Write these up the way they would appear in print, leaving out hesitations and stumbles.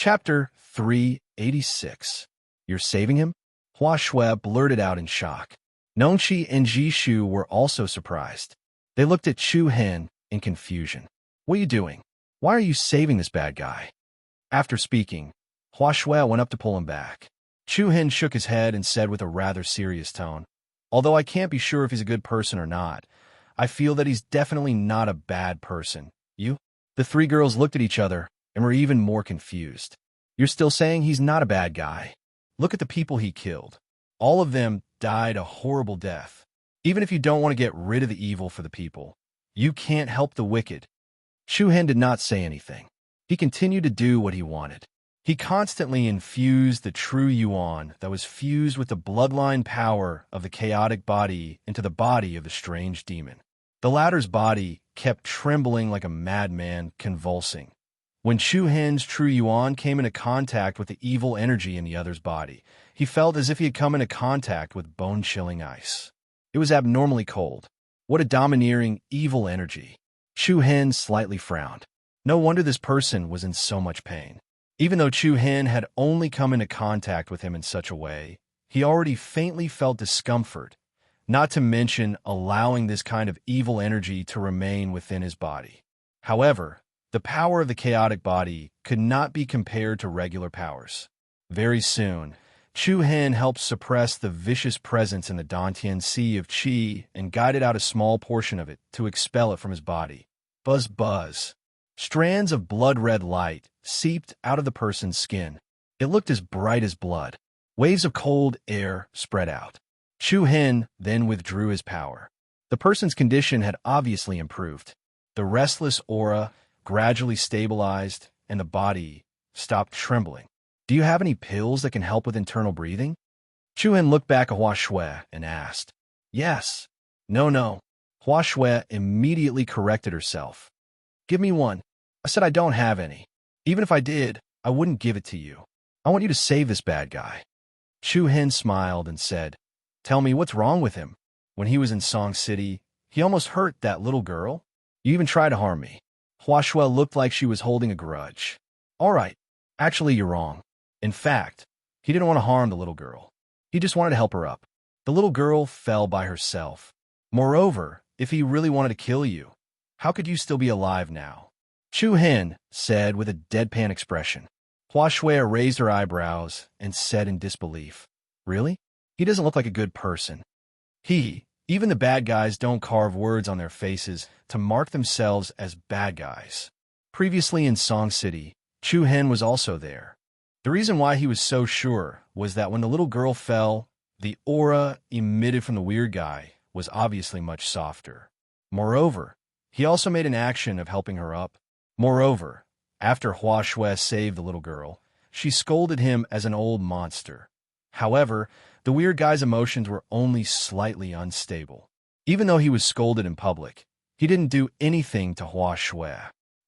Chapter 386. You're saving him? Hua Shui blurted out in shock. Nongqi and Jishu were also surprised. They looked at Chu Hen in confusion. What are you doing? Why are you saving this bad guy? After speaking, Hua Shui went up to pull him back. Chu Hen shook his head and said with a rather serious tone, "Although I can't be sure if he's a good person or not, I feel that he's definitely not a bad person. You?" The three girls looked at each other and were even more confused. You're still saying he's not a bad guy? Look at the people he killed. All of them died a horrible death. Even if you don't want to get rid of the evil for the people, you can't help the wicked. Chu Hen did not say anything. He continued to do what he wanted. He constantly infused the true yuan that was fused with the bloodline power of the chaotic body into the body of the strange demon. The latter's body kept trembling like a madman, convulsing. When Chu Hen's true yuan came into contact with the evil energy in the other's body, he felt as if he had come into contact with bone-chilling ice. It was abnormally cold. What a domineering, evil energy. Chu Hen slightly frowned. No wonder this person was in so much pain. Even though Chu Hen had only come into contact with him in such a way, he already faintly felt discomfort, not to mention allowing this kind of evil energy to remain within his body. However, the power of the chaotic body could not be compared to regular powers. Very soon, Chu Hen helped suppress the vicious presence in the Dantian Sea of Qi and guided out a small portion of it to expel it from his body. Buzz, buzz. Strands of blood-red light seeped out of the person's skin. It looked as bright as blood. Waves of cold air spread out. Chu Hen then withdrew his power. The person's condition had obviously improved. The restless aura gradually stabilized, and the body stopped trembling. Do you have any pills that can help with internal breathing? Chu Hen looked back at Hua Shui and asked. Yes. No. Hua Shui immediately corrected herself. Give me one. I said I don't have any. Even if I did, I wouldn't give it to you. I want you to save this bad guy. Chu Hen smiled and said, Tell me, what's wrong with him? When he was in Song City, he almost hurt that little girl. You even tried to harm me. Hua Shui looked like she was holding a grudge. All right. Actually, you're wrong. In fact, he didn't want to harm the little girl. He just wanted to help her up. The little girl fell by herself. Moreover, if he really wanted to kill you, how could you still be alive now? Chu Hen said with a deadpan expression. Hua Shui raised her eyebrows and said in disbelief, Really? He doesn't look like a good person. Even the bad guys don't carve words on their faces to mark themselves as bad guys. Previously in Song City, Chu Hen was also there. The reason why he was so sure was that when the little girl fell, the aura emitted from the weird guy was obviously much softer. Moreover, he also made an action of helping her up. Moreover, after Hua Shui saved the little girl, she scolded him as an old monster. However, the weird guy's emotions were only slightly unstable. Even though he was scolded in public, he didn't do anything to Hua Shui.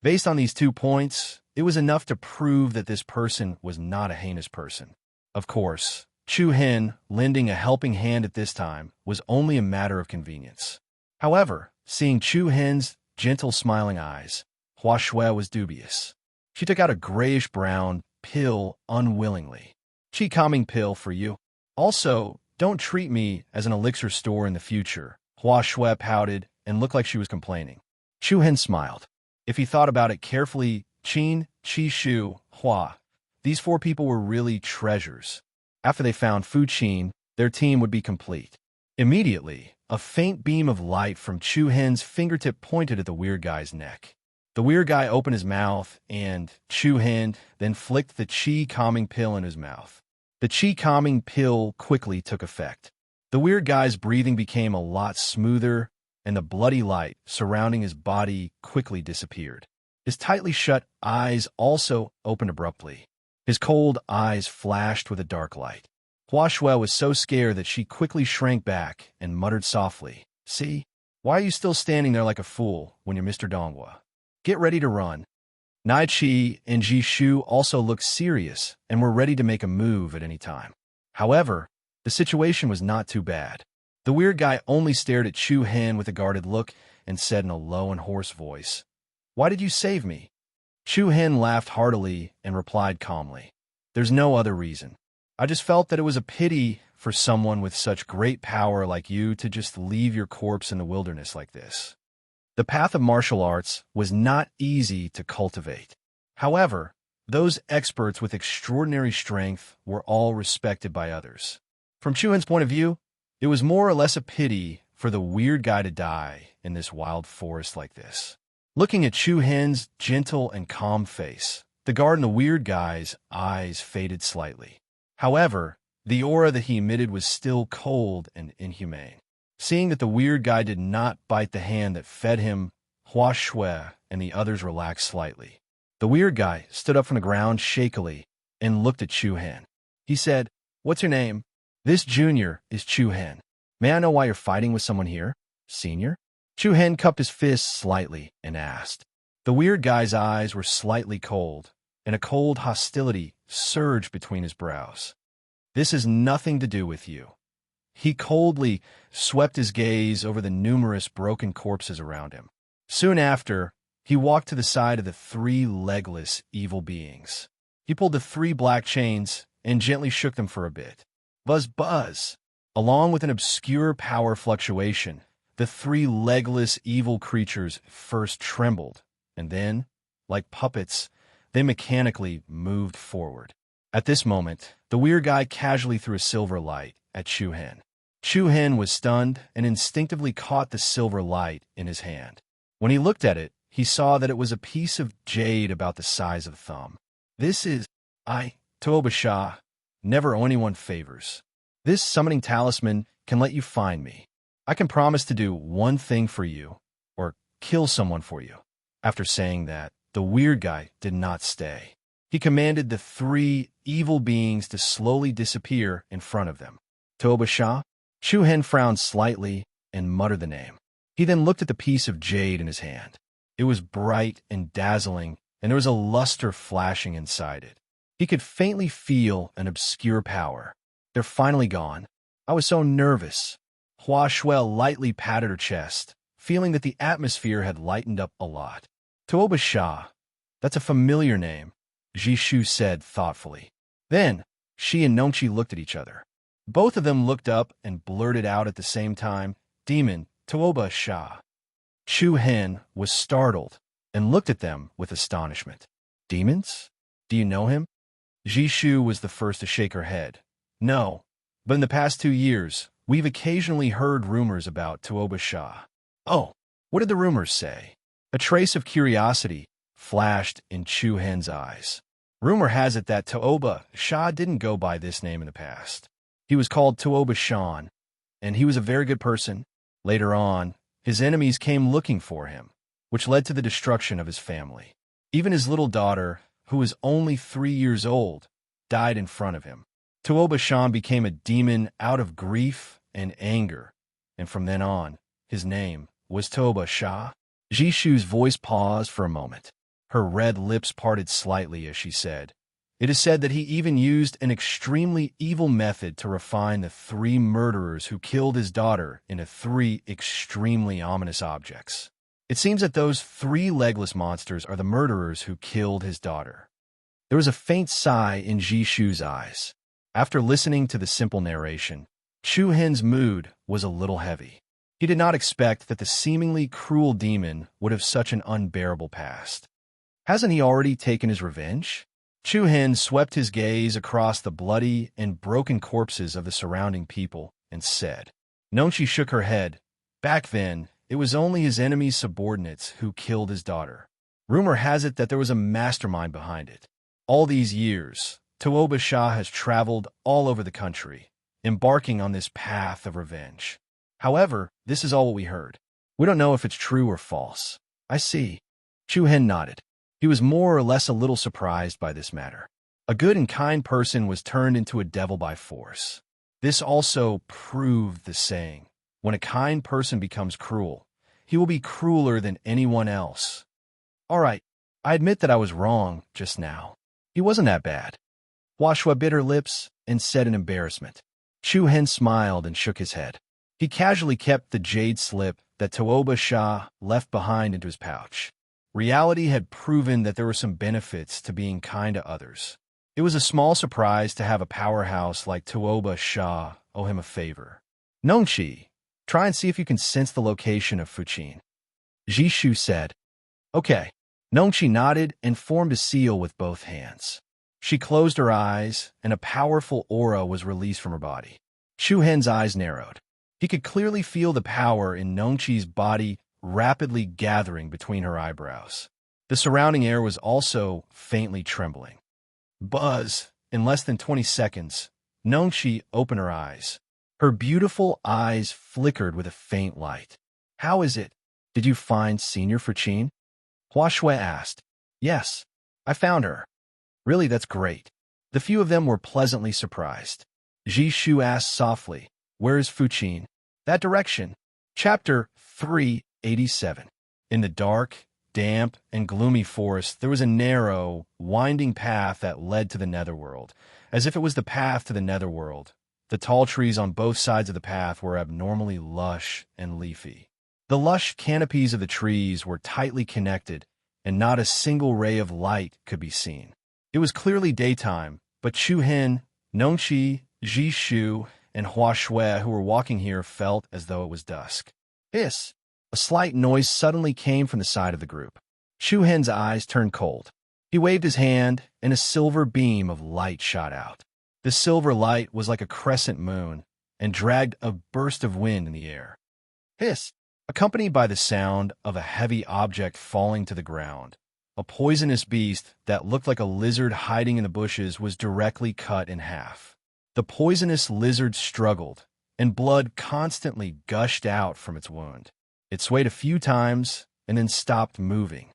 Based on these 2 points, it was enough to prove that this person was not a heinous person. Of course, Chu Hen lending a helping hand at this time was only a matter of convenience. However, seeing Chu Hen's gentle smiling eyes, Hua Shui was dubious. She took out a grayish-brown pill unwillingly. Qi calming pill for you. Also, don't treat me as an elixir store in the future. Hua Shui pouted and looked like she was complaining. Chu Hen smiled. If he thought about it carefully, Qin, Qi Shu, Hua, these 4 people were really treasures. After they found Fu Qin, their team would be complete. Immediately, a faint beam of light from Chu Hen's fingertip pointed at the weird guy's neck. The weird guy opened his mouth, and Chu Hen then flicked the Qi calming pill in his mouth. The Qi calming pill quickly took effect. The weird guy's breathing became a lot smoother, and the bloody light surrounding his body quickly disappeared. His tightly shut eyes also opened abruptly. His cold eyes flashed with a dark light. Hua Shui was so scared that she quickly shrank back and muttered softly, See? Why are you still standing there like a fool when you're Mr. Donghua? Get ready to run. Nai Qi and Ji Shu also looked serious and were ready to make a move at any time. However, the situation was not too bad. The weird guy only stared at Chu Hen with a guarded look and said in a low and hoarse voice, Why did you save me? Chu Hen laughed heartily and replied calmly, "There's no other reason. I just felt that it was a pity for someone with such great power like you to just leave your corpse in the wilderness like this." The path of martial arts was not easy to cultivate. However, those experts with extraordinary strength were all respected by others. From Chu Hen's point of view, it was more or less a pity for the weird guy to die in this wild forest like this. Looking at Chu Hen's gentle and calm face, the guard and the weird guy's eyes faded slightly. However, the aura that he emitted was still cold and inhumane. Seeing that the weird guy did not bite the hand that fed him, Hua Shui and the others relaxed slightly. The weird guy stood up from the ground shakily and looked at Chu Hen. He said, "What's your name?" "This junior is Chu Hen. May I know why you're fighting with someone here, senior?" Chu Hen cupped his fists slightly and asked. The weird guy's eyes were slightly cold, and a cold hostility surged between his brows. "This has nothing to do with you." He coldly swept his gaze over the numerous broken corpses around him. Soon after, he walked to the side of the three legless evil beings. He pulled the three black chains and gently shook them for a bit. Buzz, buzz! Along with an obscure power fluctuation, the three legless evil creatures first trembled, and then, like puppets, they mechanically moved forward. At this moment, the weird guy casually threw a silver light at Chu Hen. Chu Hen was stunned and instinctively caught the silver light in his hand. When he looked at it, he saw that it was a piece of jade about the size of a thumb. "This is... Toba Shah, never owe anyone favors. This summoning talisman can let you find me. I can promise to do one thing for you, or kill someone for you." After saying that, the weird guy did not stay. He commanded the three evil beings to slowly disappear in front of them. "Toba Shah?" Chu Hen frowned slightly and muttered the name. He then looked at the piece of jade in his hand. It was bright and dazzling, and there was a luster flashing inside it. He could faintly feel an obscure power. "They're finally gone. I was so nervous." Hua Shui lightly patted her chest, feeling that the atmosphere had lightened up a lot. "Toba Shah, that's a familiar name," Jishu said thoughtfully. Then, she and Nongqi looked at each other. Both of them looked up and blurted out at the same time, "Demon, Toba Shah." Chu Hen was startled and looked at them with astonishment. "Demons? Do you know him?" Jishu was the first to shake her head. "No, but in the past 2 years, we've occasionally heard rumors about Toba Shah." "Oh, what did the rumors say?" A trace of curiosity flashed in Chu Hen's eyes. "Rumor has it that Toba Shah didn't go by this name in the past. He was called Toba Shan, and he was a very good person. Later on, his enemies came looking for him, which led to the destruction of his family. Even his little daughter, who was only 3 years old, died in front of him. Toba Shan became a demon out of grief and anger, and from then on, his name was Toba Shah." Jishu's voice paused for a moment. Her red lips parted slightly as she said, "It is said that he even used an extremely evil method to refine the 3 murderers who killed his daughter into 3 extremely ominous objects. It seems that those 3 legless monsters are the murderers who killed his daughter." There was a faint sigh in Jishu's eyes. After listening to the simple narration, Chu Hen's mood was a little heavy. He did not expect that the seemingly cruel demon would have such an unbearable past. Hasn't he already taken his revenge? Chu Hen swept his gaze across the bloody and broken corpses of the surrounding people and said. Nongqi shook her head. Back then, it was only his enemy's subordinates who killed his daughter. Rumor has it that there was a mastermind behind it. All these years, Toba Shah has traveled all over the country, embarking on this path of revenge. However, this is all what we heard. We don't know if it's true or false. I see. Chu Hen nodded. He was more or less a little surprised by this matter. A good and kind person was turned into a devil by force. This also proved the saying, when a kind person becomes cruel, he will be crueler than anyone else. All right, I admit that I was wrong just now. He wasn't that bad. Hua Shui bit her lips and said in embarrassment. Chu Hen smiled and shook his head. He casually kept the jade slip that Toba Shah left behind into his pouch. Reality had proven that there were some benefits to being kind to others. It was a small surprise to have a powerhouse like Tuoba Shah owe him a favor. Nongqi, try and see if you can sense the location of Fuqin. Jishu said. Okay. Nongqi nodded and formed a seal with both hands. She closed her eyes, and a powerful aura was released from her body. Chu Hen's eyes narrowed. He could clearly feel the power in Nongqi's body rapidly gathering between her eyebrows. The surrounding air was also faintly trembling. Buzz! In less than 20 seconds, Nongqi opened her eyes. Her beautiful eyes flickered with a faint light. How is it? Did you find Senior Fuqin? Hua Shui asked. Yes, I found her. Really, that's great. The few of them were pleasantly surprised. Ji Shu asked softly, Where is Fuqin? That direction. Chapter 387. In the dark, damp, and gloomy forest, there was a narrow, winding path that led to the netherworld, as if it was the path to the netherworld. The tall trees on both sides of the path were abnormally lush and leafy. The lush canopies of the trees were tightly connected, and not a single ray of light could be seen. It was clearly daytime, but Chu Hen, Nongqi, Ji Shu, and Hua Shui, who were walking here, felt as though it was dusk. Hiss! A slight noise suddenly came from the side of the group. Chu Hen's eyes turned cold. He waved his hand, and a silver beam of light shot out. The silver light was like a crescent moon, and dragged a burst of wind in the air. Hiss! Accompanied by the sound of a heavy object falling to the ground, a poisonous beast that looked like a lizard hiding in the bushes was directly cut in half. The poisonous lizard struggled, and blood constantly gushed out from its wound. It swayed a few times and then stopped moving.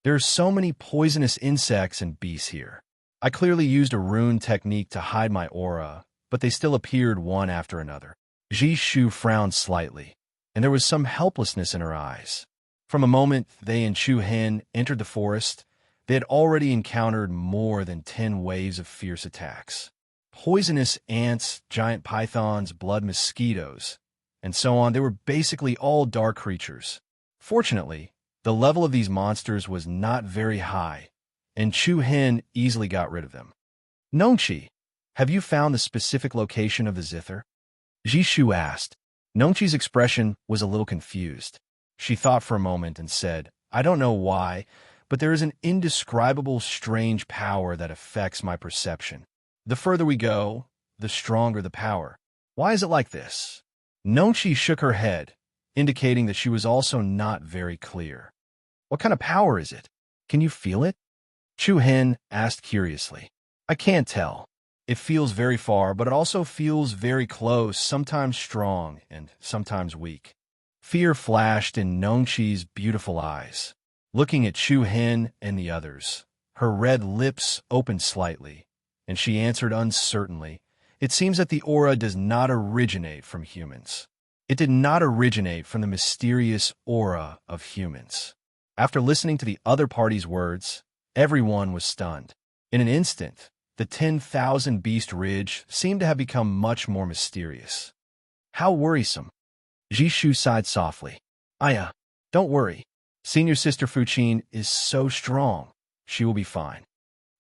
There are so many poisonous insects and beasts here. I clearly used a rune technique to hide my aura, but they still appeared one after another. Ji Shu frowned slightly, and there was some helplessness in her eyes. From a moment they and Chu Hen entered the forest, they had already encountered more than 10 waves of fierce attacks. Poisonous ants, giant pythons, blood mosquitoes, and so on. They were basically all dark creatures. Fortunately, the level of these monsters was not very high, and Chu Hen easily got rid of them. Nongqi, have you found the specific location of the zither? Ji Shu asked. Nongqi's expression was a little confused. She thought for a moment and said, I don't know why, but there is an indescribable strange power that affects my perception. The further we go, the stronger the power. Why is it like this? Nongqi shook her head, indicating that she was also not very clear. What kind of power is it? Can you feel it? Chu Hen asked curiously. I can't tell. It feels very far, but it also feels very close, sometimes strong and sometimes weak. Fear flashed in Nongqi's beautiful eyes. Looking at Chu Hen and the others, her red lips opened slightly, and she answered uncertainly, It seems that the aura does not originate from humans. It did not originate from the mysterious aura of humans. After listening to the other party's words, everyone was stunned. In an instant, the 10,000 Beast Ridge seemed to have become much more mysterious. How worrisome. Ji Shu sighed softly. Aya, don't worry. Senior Sister Fuqin is so strong. She will be fine.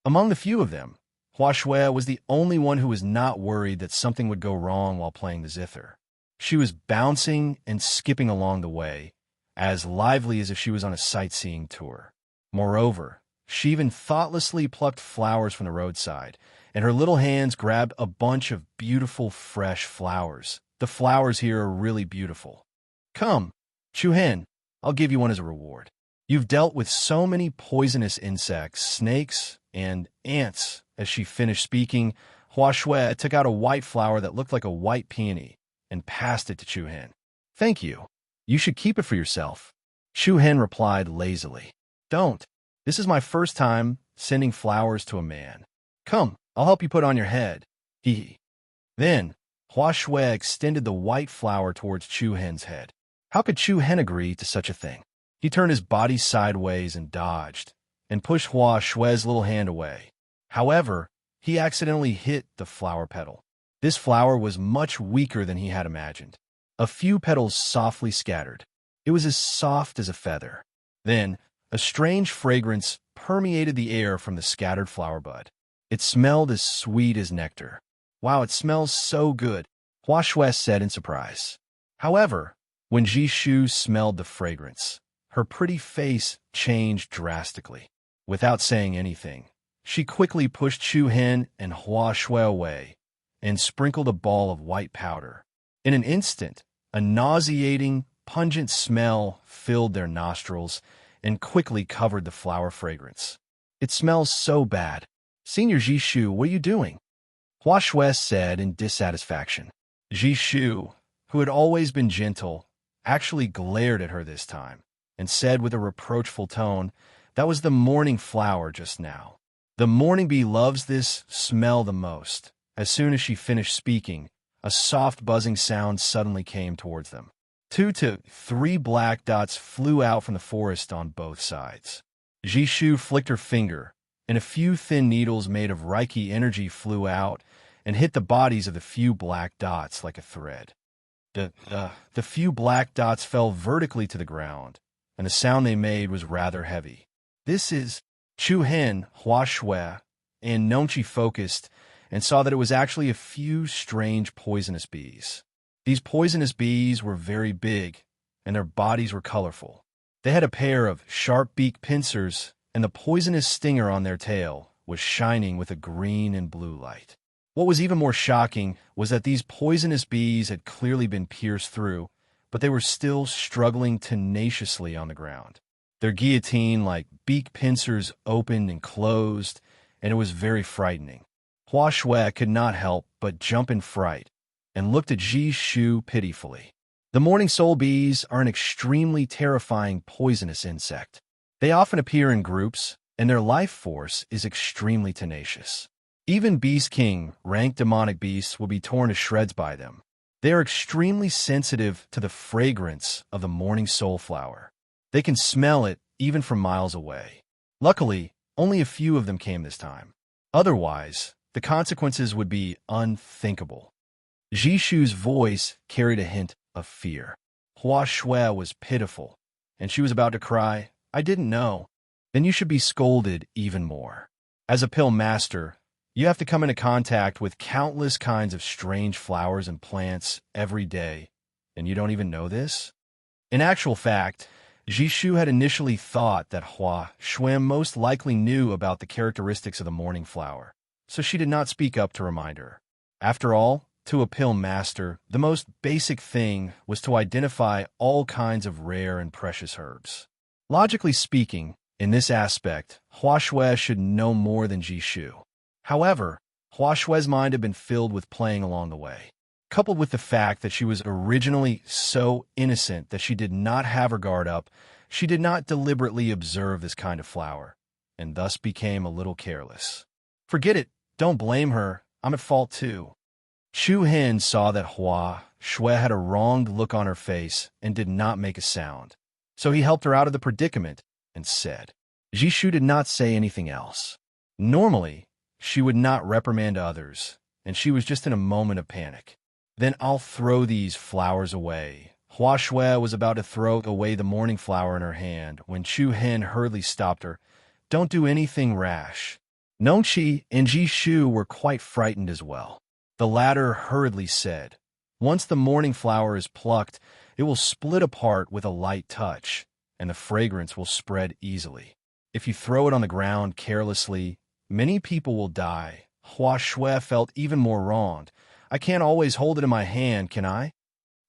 Among the few of them, Hua Shui was the only one who was not worried that something would go wrong while playing the zither. She was bouncing and skipping along the way, as lively as if she was on a sightseeing tour. Moreover, she even thoughtlessly plucked flowers from the roadside, and her little hands grabbed a bunch of beautiful fresh flowers. The flowers here are really beautiful. Come, Chu Hen, I'll give you one as a reward. You've dealt with so many poisonous insects, snakes, and ants. As she finished speaking, Hua Shui took out a white flower that looked like a white peony and passed it to Chu Hen. Thank you. You should keep it for yourself. Chu Hen replied lazily. Don't. This is my first time sending flowers to a man. Come, I'll help you put on your head. Hee hee. Then, Hua Shui extended the white flower towards Chu Hen's head. How could Chu Hen agree to such a thing? He turned his body sideways and dodged, and pushed Hua Shui's little hand away. However, he accidentally hit the flower petal. This flower was much weaker than he had imagined. A few petals softly scattered. It was as soft as a feather. Then, A strange fragrance permeated the air from the scattered flower bud. It smelled as sweet as nectar. Wow, it smells so good, Hua Shui said in surprise. However, when Jishu smelled the fragrance, her pretty face changed drastically. Without saying anything, she quickly pushed Chu Hen and Hua Shui away and sprinkled a ball of white powder. In an instant, a nauseating, pungent smell filled their nostrils and quickly covered the flower fragrance. It smells so bad. Senior Jishu, what are you doing? Hua Shui said in dissatisfaction. Jishu, who had always been gentle, actually glared at her this time and said with a reproachful tone, "That was the morning flower just now. The morning bee loves this smell the most." As soon as she finished speaking, a soft buzzing sound suddenly came towards them. 2 to 3 black dots flew out from the forest on both sides. Jishu flicked her finger, and a few thin needles made of Reiki energy flew out and hit the bodies of the few black dots like a thread. The few black dots fell vertically to the ground, and the sound they made was rather heavy. This is Chu Hen, Hua Shui, and Nongqi focused and saw that it was actually a few strange poisonous bees. These poisonous bees were very big, and their bodies were colorful. They had a pair of sharp beak pincers, and the poisonous stinger on their tail was shining with a green and blue light. What was even more shocking was that these poisonous bees had clearly been pierced through, but they were still struggling tenaciously on the ground. Their guillotine-like beak pincers opened and closed, and it was very frightening. Hua Shui could not help but jump in fright and looked at Jishu pitifully. The morning soul bees are an extremely terrifying poisonous insect. They often appear in groups, and their life force is extremely tenacious. Even Beast King, ranked demonic beasts, will be torn to shreds by them. They are extremely sensitive to the fragrance of the morning soul flower. They can smell it even from miles away. Luckily, only a few of them came this time. Otherwise, the consequences would be unthinkable. Jishu's voice carried a hint of fear. Hua Shui was pitiful, and she was about to cry, "I didn't know." Then you should be scolded even more. As a pill master, you have to come into contact with countless kinds of strange flowers and plants every day, and you don't even know this? In actual fact, Jishu had initially thought that Hua Shui most likely knew about the characteristics of the morning flower, so she did not speak up to remind her. After all, to a pill master, the most basic thing was to identify all kinds of rare and precious herbs. Logically speaking, in this aspect, Hua Shui should know more than Jishu. However, Hua Shui's mind had been filled with playing along the way. Coupled with the fact that she was originally so innocent that she did not have her guard up, she did not deliberately observe this kind of flower, and thus became a little careless. Forget it, don't blame her, I'm at fault too. Chu Hen saw that Hua Shui had a wronged look on her face and did not make a sound, so he helped her out of the predicament and said. Jishu did not say anything else. Normally, she would not reprimand others, and she was just in a moment of panic. "Then I'll throw these flowers away." Hua Shui was about to throw away the morning flower in her hand when Chu Hen hurriedly stopped her. "Don't do anything rash." Nongqi and Jishu were quite frightened as well. The latter hurriedly said, "Once the morning flower is plucked, it will split apart with a light touch, and the fragrance will spread easily. If you throw it on the ground carelessly, many people will die." Hua Shui felt even more wronged. "I can't always hold it in my hand, can I?"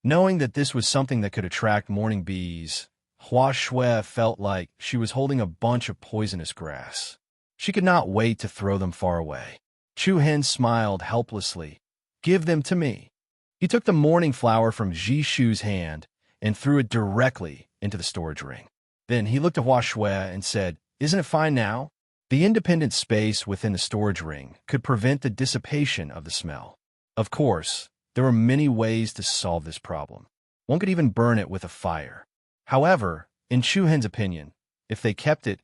Knowing that this was something that could attract morning bees, Hua Shui felt like she was holding a bunch of poisonous grass. She could not wait to throw them far away. Chu Hen smiled helplessly. "Give them to me." He took the morning flower from Jishu's hand and threw it directly into the storage ring. Then he looked at Hua Shui and said, "Isn't it fine now?" The independent space within the storage ring could prevent the dissipation of the smell. Of course, there were many ways to solve this problem. One could even burn it with a fire. However, in Chu Hen's opinion, if they kept it,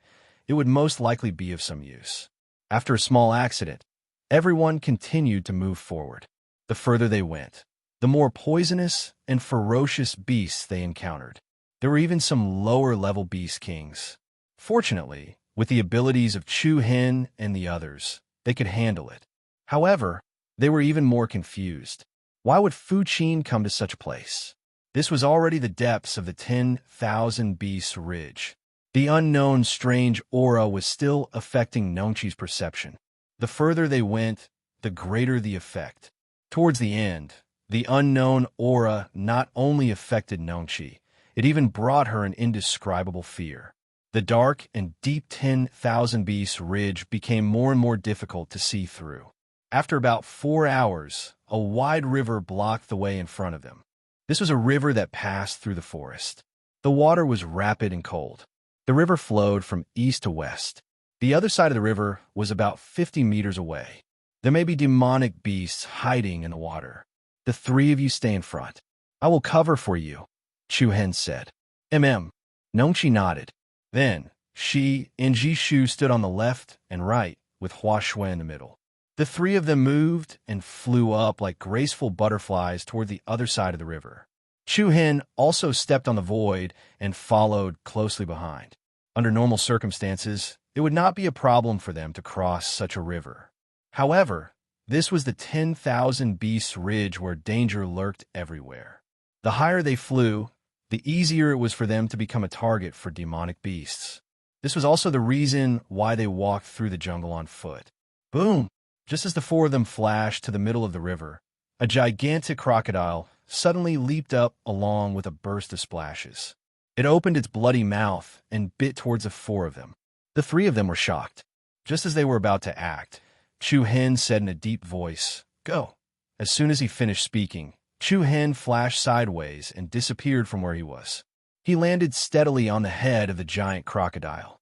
it would most likely be of some use. After a small accident, everyone continued to move forward. The further they went, the more poisonous and ferocious beasts they encountered. There were even some lower-level beast kings. Fortunately, with the abilities of Chu Hin and the others, they could handle it. However, they were even more confused. Why would Fu Qin come to such a place? This was already the depths of the 10,000 Beasts Ridge. The unknown strange aura was still affecting Nongqi's perception. The further they went, the greater the effect. Towards the end, the unknown aura not only affected Nongqi, it even brought her an indescribable fear. The dark and deep 10,000 Beasts Ridge became more and more difficult to see through. After about 4 hours, a wide river blocked the way in front of them. This was a river that passed through the forest. The water was rapid and cold. The river flowed from east to west. The other side of the river was about 50 meters away. There may be demonic beasts hiding in the water. The three of you stay in front. I will cover for you, Chu Hen said. Nongqi nodded. Then, she and Jishu stood on the left and right, with Hua Shui in the middle. The three of them moved and flew up like graceful butterflies toward the other side of the river. Chu Hen also stepped on the void and followed closely behind. Under normal circumstances, it would not be a problem for them to cross such a river. However, this was the 10,000 Beasts Ridge where danger lurked everywhere. The higher they flew, the easier it was for them to become a target for demonic beasts. This was also the reason why they walked through the jungle on foot. Boom! Just as the four of them flashed to the middle of the river, a gigantic crocodile suddenly leaped up along with a burst of splashes. It opened its bloody mouth and bit towards the four of them. The three of them were shocked. Just as they were about to act, Chu Hen said in a deep voice, "Go." As soon as he finished speaking, Chu Hen flashed sideways and disappeared from where he was. He landed steadily on the head of the giant crocodile.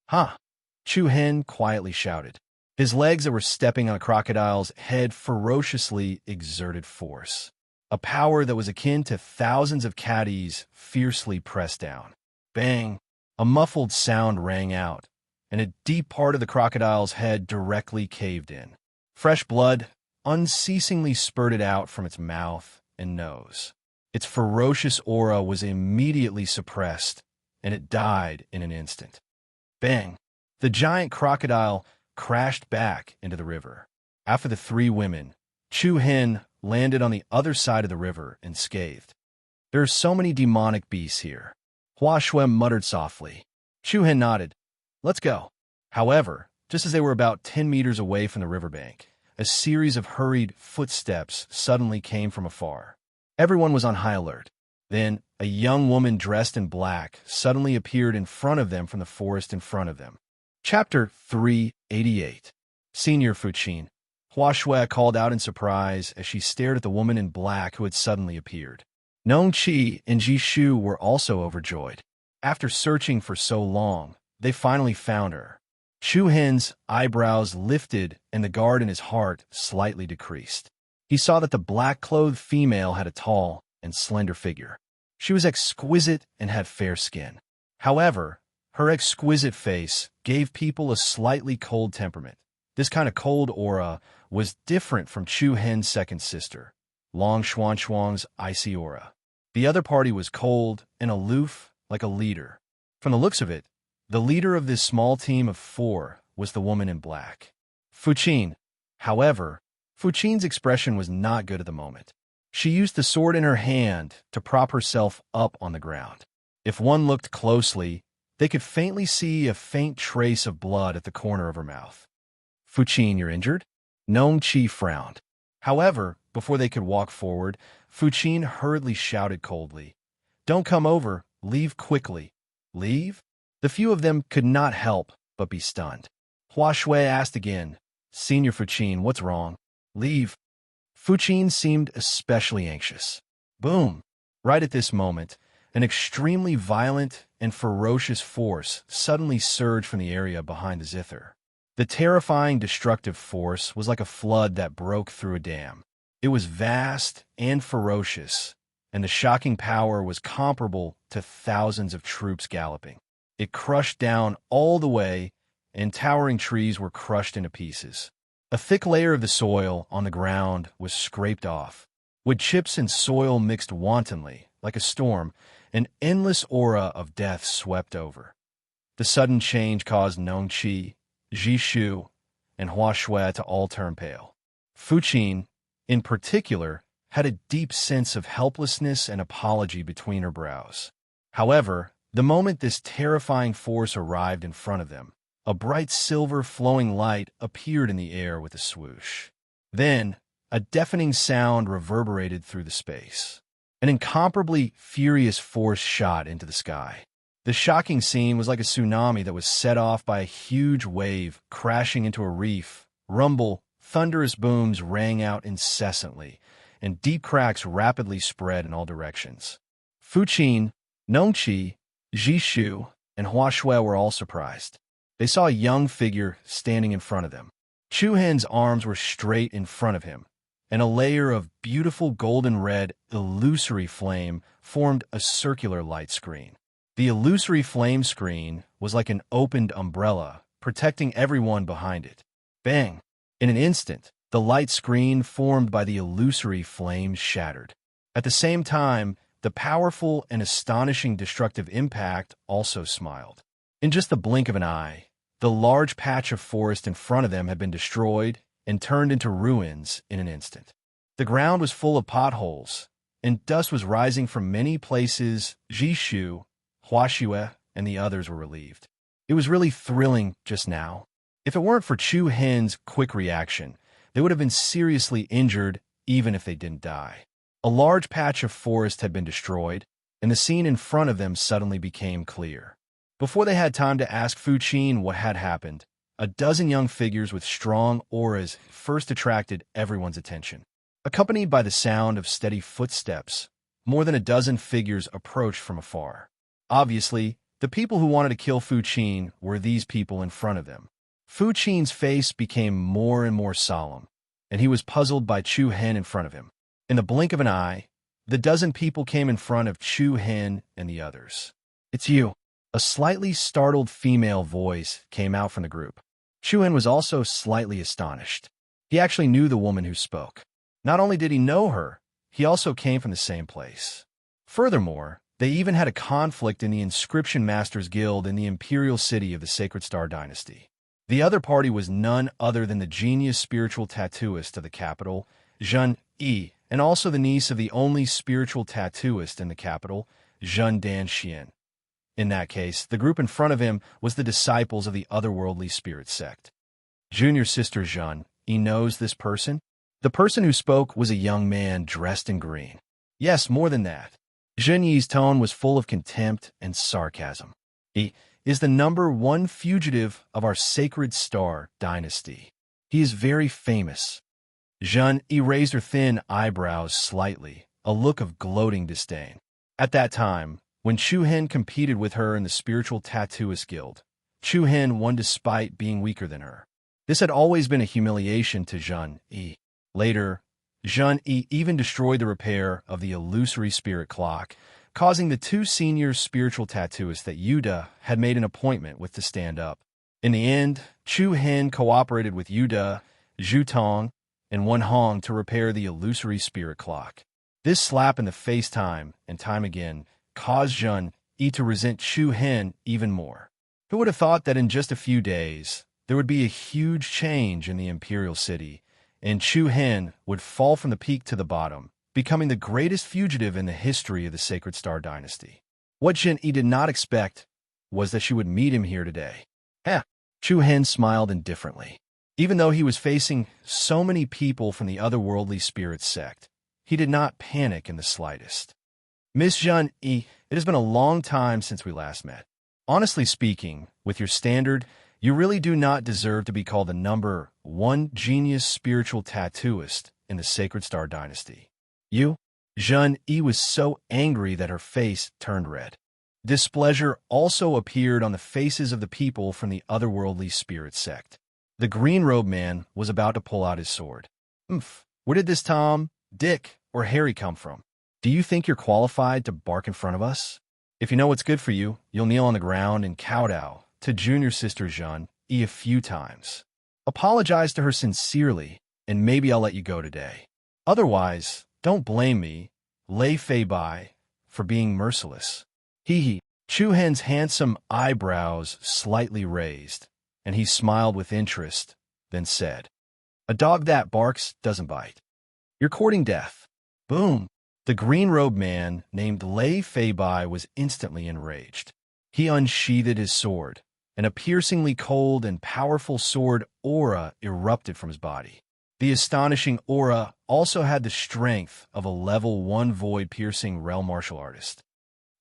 "Huh!" Chu Hen quietly shouted. His legs that were stepping on a crocodile's head ferociously exerted force. A power that was akin to thousands of caddies fiercely pressed down. Bang! A muffled sound rang out, and a deep part of the crocodile's head directly caved in. Fresh blood unceasingly spurted out from its mouth and nose. Its ferocious aura was immediately suppressed, and it died in an instant. Bang! The giant crocodile crashed back into the river. After the three women, Chu Hen landed on the other side of the river and scathed. "There are so many demonic beasts here," Hua Shui muttered softly. Chu Hen nodded. "Let's go." However, just as they were about 10 meters away from the riverbank, a series of hurried footsteps suddenly came from afar. Everyone was on high alert. Then, a young woman dressed in black suddenly appeared in front of them from the forest in front of them. Chapter 388. Senior Fu Qin. Hua Shui called out in surprise as she stared at the woman in black who had suddenly appeared. Nongqi and Jishu were also overjoyed. After searching for so long, they finally found her. Chu Hen's eyebrows lifted and the guard in his heart slightly decreased. He saw that the black-clothed female had a tall and slender figure. She was exquisite and had fair skin. However, her exquisite face gave people a slightly cold temperament. This kind of cold aura was different from Chu Hen's second sister, Long Xuan's icy aura. The other party was cold and aloof like a leader. From the looks of it, the leader of this small team of 4 was the woman in black. Fu Qin. However, Fu Qin's expression was not good at the moment. She used the sword in her hand to prop herself up on the ground. If one looked closely, they could faintly see a faint trace of blood at the corner of her mouth. "Fu Qin, you're injured?" Nongqi frowned. However, before they could walk forward, Fu Qin hurriedly shouted coldly, "Don't come over, leave quickly." "Leave?" The few of them could not help but be stunned. Hua Shui asked again, "Senior Fu Qin, what's wrong?" "Leave." Fu Qin seemed especially anxious. Boom! Right at this moment, an extremely violent and ferocious force suddenly surged from the area behind the zither. The terrifying destructive force was like a flood that broke through a dam. It was vast and ferocious, and the shocking power was comparable to thousands of troops galloping. It crushed down all the way, and towering trees were crushed into pieces. A thick layer of the soil on the ground was scraped off. Wood chips and soil mixed wantonly, like a storm, an endless aura of death swept over. The sudden change caused Nongqi, Jishu, and Hua Shui to all turn pale. Fuqin, in particular, had a deep sense of helplessness and apology between her brows. However, the moment this terrifying force arrived in front of them, a bright silver flowing light appeared in the air with a swoosh. Then, a deafening sound reverberated through the space. An incomparably furious force shot into the sky. The shocking scene was like a tsunami that was set off by a huge wave crashing into a reef. Rumble, thunderous booms rang out incessantly, and deep cracks rapidly spread in all directions. Fuqin, Nongqi, Jishu, and Hua Shui were all surprised. They saw a young figure standing in front of them. Chu Hen's arms were straight in front of him, and a layer of beautiful golden-red, illusory flame formed a circular light screen. The illusory flame screen was like an opened umbrella, protecting everyone behind it. Bang! In an instant, the light screen formed by the illusory flame shattered. At the same time, the powerful and astonishing destructive impact also smiled. In just the blink of an eye, the large patch of forest in front of them had been destroyed and turned into ruins in an instant. The ground was full of potholes, and dust was rising from many places. Jishu, Hua Shui, and the others were relieved. It was really thrilling just now. If it weren't for Chu Hen's quick reaction, they would have been seriously injured even if they didn't die. A large patch of forest had been destroyed, and the scene in front of them suddenly became clear. Before they had time to ask Fuqin what had happened, a dozen young figures with strong auras first attracted everyone's attention. Accompanied by the sound of steady footsteps, more than a dozen figures approached from afar. Obviously, the people who wanted to kill Fuqin were these people in front of them. Fuqin's face became more and more solemn, and he was puzzled by Chu Hen in front of him. In the blink of an eye, the dozen people came in front of Chu Hen and the others. "It's you." A slightly startled female voice came out from the group. Chu Hen was also slightly astonished. He actually knew the woman who spoke. Not only did he know her, he also came from the same place. Furthermore, they even had a conflict in the Inscription Masters Guild in the imperial city of the Sacred Star Dynasty. The other party was none other than the genius spiritual tattooist of the capital, Zhen Yi, and also the niece of the only spiritual tattooist in the capital, Zhen Danxian. In that case, the group in front of him was the disciples of the otherworldly spirit sect. Junior sister Zhen Yi knows this person? The person who spoke was a young man dressed in green. Yes, more than that. Zhen Yi's tone was full of contempt and sarcasm. He is the #1 fugitive of our Sacred Star Dynasty. He is very famous. Zhen Yi raised her thin eyebrows slightly, a look of gloating disdain. At that time, when Chu Hen competed with her in the Spiritual Tattooist Guild, Chu Hen won despite being weaker than her. This had always been a humiliation to Zhen Yi. Later, Zhen Yi even destroyed the repair of the illusory spirit clock, causing the 2 senior spiritual tattooists that Yuda had made an appointment with to stand up. In the end, Chu Hen cooperated with Yuda, Zhu Tong, and Wen Hong to repair the illusory spirit clock. This slap in the face time and time again caused Zhen Yi to resent Chu Hen even more. Who would have thought that in just a few days, there would be a huge change in the imperial city, and Chu Hen would fall from the peak to the bottom, becoming the greatest fugitive in the history of the Sacred Star Dynasty. What Zhen Yi did not expect was that she would meet him here today. Chu Hen smiled indifferently. Even though he was facing so many people from the otherworldly spirit sect, he did not panic in the slightest. "Miss Zhen Yi, it has been a long time since we last met. Honestly speaking, with your standard, you really do not deserve to be called the #1 genius spiritual tattooist in the Sacred Star Dynasty. You?" Zhen Yi was so angry that her face turned red. Displeasure also appeared on the faces of the people from the otherworldly spirit sect. The green-robed man was about to pull out his sword. Where did this Tom, Dick, or Harry come from? Do you think you're qualified to bark in front of us? If you know what's good for you, you'll kneel on the ground and kowtow to junior sister Zhen Yi a few times. Apologize to her sincerely, and maybe I'll let you go today. Otherwise, don't blame me, Lei Fei Bai, for being merciless. Hee hee. Chu Hen's handsome eyebrows slightly raised, and he smiled with interest, then said, "A dog that barks doesn't bite. You're courting death." Boom! The green-robed man, named Lei Feibai, was instantly enraged. He unsheathed his sword, and a piercingly cold and powerful sword aura erupted from his body. The astonishing aura also had the strength of a level 1 void-piercing realm martial artist.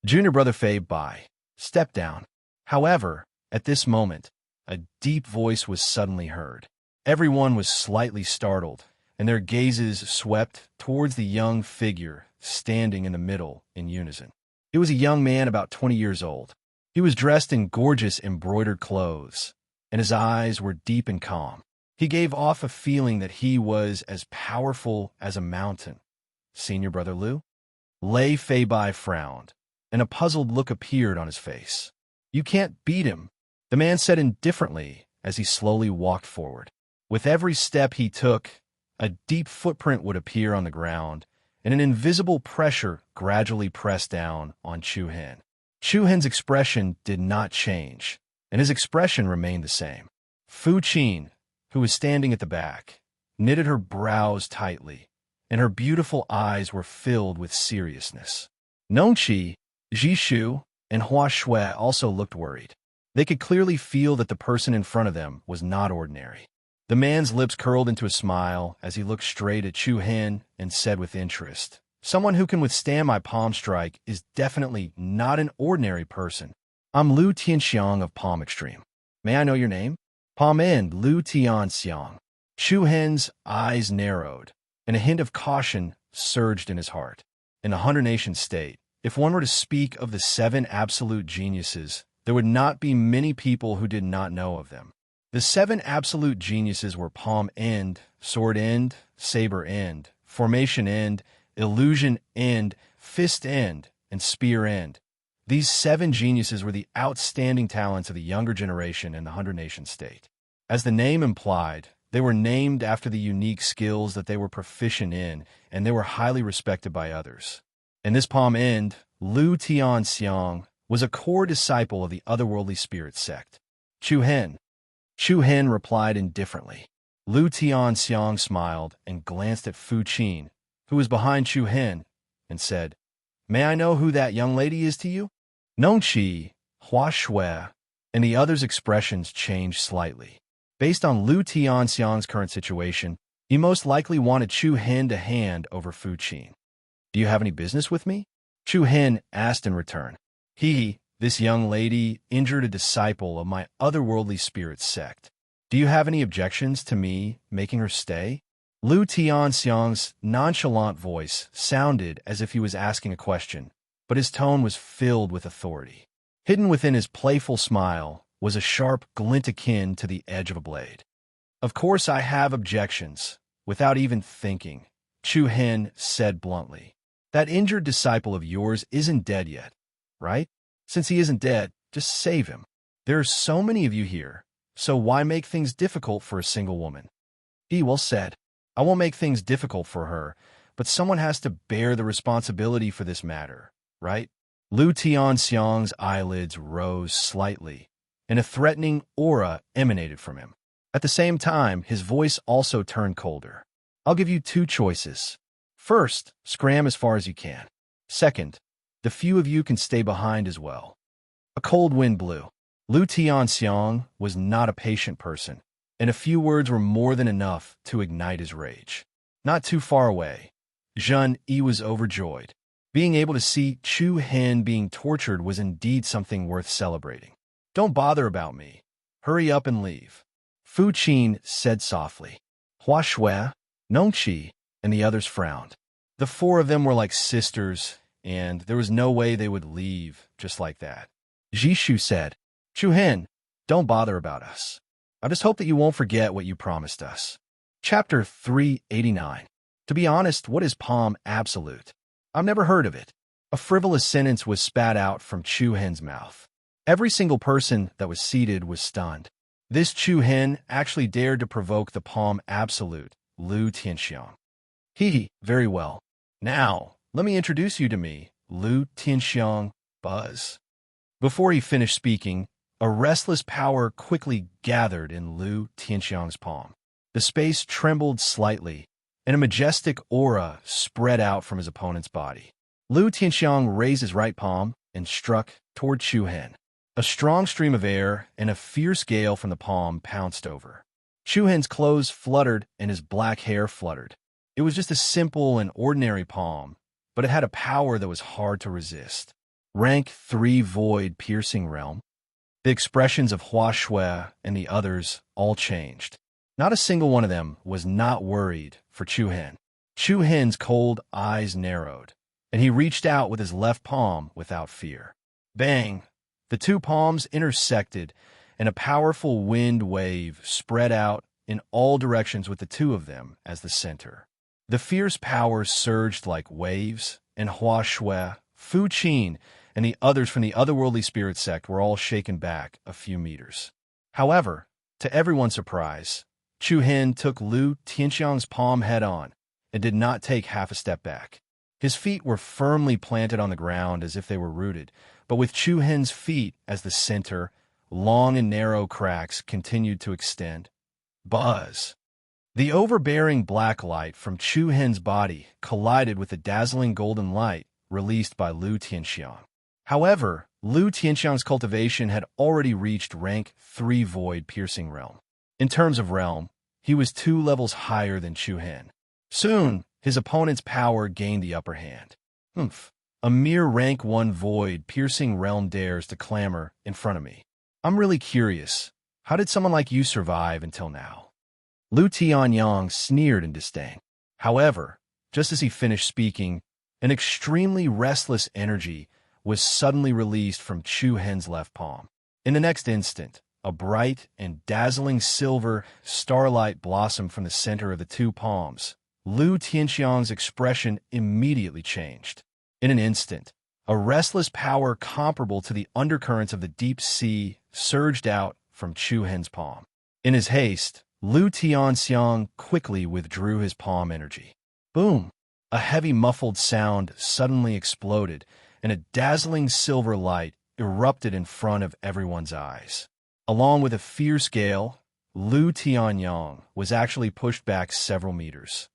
Junior brother Feibai stepped down. However, at this moment, a deep voice was suddenly heard. Everyone was slightly startled, and their gazes swept towards the young figure standing in the middle in unison. It was a young man about 20 years old. He was dressed in gorgeous embroidered clothes, and his eyes were deep and calm. He gave off a feeling that he was as powerful as a mountain. Senior brother Liu? Lei Feibai frowned, and a puzzled look appeared on his face. "You can't beat him," the man said indifferently as he slowly walked forward. With every step he took, a deep footprint would appear on the ground, and an invisible pressure gradually pressed down on Chu Hen. Chu Hen's expression did not change, and his expression remained the same. Fu Qin, who was standing at the back, knitted her brows tightly, and her beautiful eyes were filled with seriousness. Nongqi, Jishu, and Hua Shui also looked worried. They could clearly feel that the person in front of them was not ordinary. The man's lips curled into a smile as he looked straight at Chu Hen and said with interest, "Someone who can withstand my palm strike is definitely not an ordinary person. I'm Liu Tianxiang of Palm Extreme. May I know your name?" "Palm End, Liu Tianxiang." Chu Hen's eyes narrowed, and a hint of caution surged in his heart. In the 100-nation state, if one were to speak of the 7 absolute geniuses, there would not be many people who did not know of them. The 7 absolute geniuses were Palm End, Sword End, Saber End, Formation End, Illusion End, Fist End, and Spear End. These 7 geniuses were the outstanding talents of the younger generation in the 100-nation state. As the name implied, they were named after the unique skills that they were proficient in, and they were highly respected by others. In this Palm End, Liu Tianxiang was a core disciple of the otherworldly spirit sect. Chu Hen replied indifferently. Liu Tianxiang smiled and glanced at Fu Qin, who was behind Chu Hen, and said, "May I know who that young lady is to you?" Nongqi, Hua Shui, and the others' expressions changed slightly. Based on Liu Tianxiang's current situation, he most likely wanted Chu Hen to hand over Fu Qin. "Do you have any business with me?" Chu Hen asked in return. This young lady injured a disciple of my otherworldly spirit sect. Do you have any objections to me making her stay?" Liu Tianxiang's nonchalant voice sounded as if he was asking a question, but his tone was filled with authority. Hidden within his playful smile was a sharp glint akin to the edge of a blade. "Of course I have objections," without even thinking, Chu Hen said bluntly. "That injured disciple of yours isn't dead yet, right? Since he isn't dead, just save him. There are so many of you here, so why make things difficult for a single woman?" Well said. "I won't make things difficult for her, but someone has to bear the responsibility for this matter, right?" Liu Tianxiang's eyelids rose slightly, and a threatening aura emanated from him. At the same time, his voice also turned colder. "I'll give you 2 choices. First, scram as far as you can. Second, the few of you can stay behind as well." A cold wind blew. Liu Tianxiang was not a patient person, and a few words were more than enough to ignite his rage. Not too far away, Zhen Yi was overjoyed. Being able to see Chu Hen being tortured was indeed something worth celebrating. "Don't bother about me. Hurry up and leave," Fu Qin said softly. Hua Shui, Nongqi, and the others frowned. The 4 of them were like sisters, and there was no way they would leave just like that. Jishu said, "Chu Hen, don't bother about us. I just hope that you won't forget what you promised us." Chapter 389. To be honest, what is Palm Absolute? I've never heard of it. A frivolous sentence was spat out from Chu Hen's mouth. Every single person that was seated was stunned. This Chu Hen actually dared to provoke the Palm Absolute, Liu Tianxiang. Very well. Now, let me introduce you to me, Liu Tianxiang, Buzz. Before he finished speaking, a restless power quickly gathered in Lu Tianxiang's palm. The space trembled slightly, and a majestic aura spread out from his opponent's body. Lu Tianxiang raised his right palm and struck toward Chu Hen. A strong stream of air and a fierce gale from the palm pounced over. Chu Hen's clothes fluttered and his black hair fluttered. It was just a simple and ordinary palm, but it had a power that was hard to resist. Rank 3 Void Piercing Realm. The expressions of Hua Shui and the others all changed. Not a single one of them was not worried for Chu Hen. Chu Hen's cold eyes narrowed, and he reached out with his left palm without fear. Bang! The two palms intersected, and a powerful wind wave spread out in all directions with the two of them as the center. The fierce power surged like waves, and Hua Shui, Fu Qin, and the others from the otherworldly spirit sect were all shaken back a few meters. However, to everyone's surprise, Chu Hen took Lu Tianxiang's palm head-on and did not take half a step back. His feet were firmly planted on the ground as if they were rooted, but with Chu Hen's feet as the center, long and narrow cracks continued to extend. Buzz! The overbearing black light from Chu Hen's body collided with the dazzling golden light released by Lu Tianxiang. However, Lu Tianxiang's cultivation had already reached rank 3 Void Piercing Realm. In terms of realm, he was 2 levels higher than Chu Hen. Soon, his opponent's power gained the upper hand. A mere rank 1 Void Piercing Realm dares to clamor in front of me. I'm really curious, how did someone like you survive until now? Lu Tianyang sneered in disdain. However, just as he finished speaking, an extremely restless energy was suddenly released from Chu Hen's left palm. In the next instant, a bright and dazzling silver starlight blossomed from the center of the two palms. Lu Tianxiang's expression immediately changed. In an instant, a restless power comparable to the undercurrents of the deep sea surged out from Chu Hen's palm. In his haste, Lu Tianxiang quickly withdrew his palm energy. Boom! A heavy muffled sound suddenly exploded, and a dazzling silver light erupted in front of everyone's eyes. Along with a fierce gale, Lu Tianyang was actually pushed back several meters.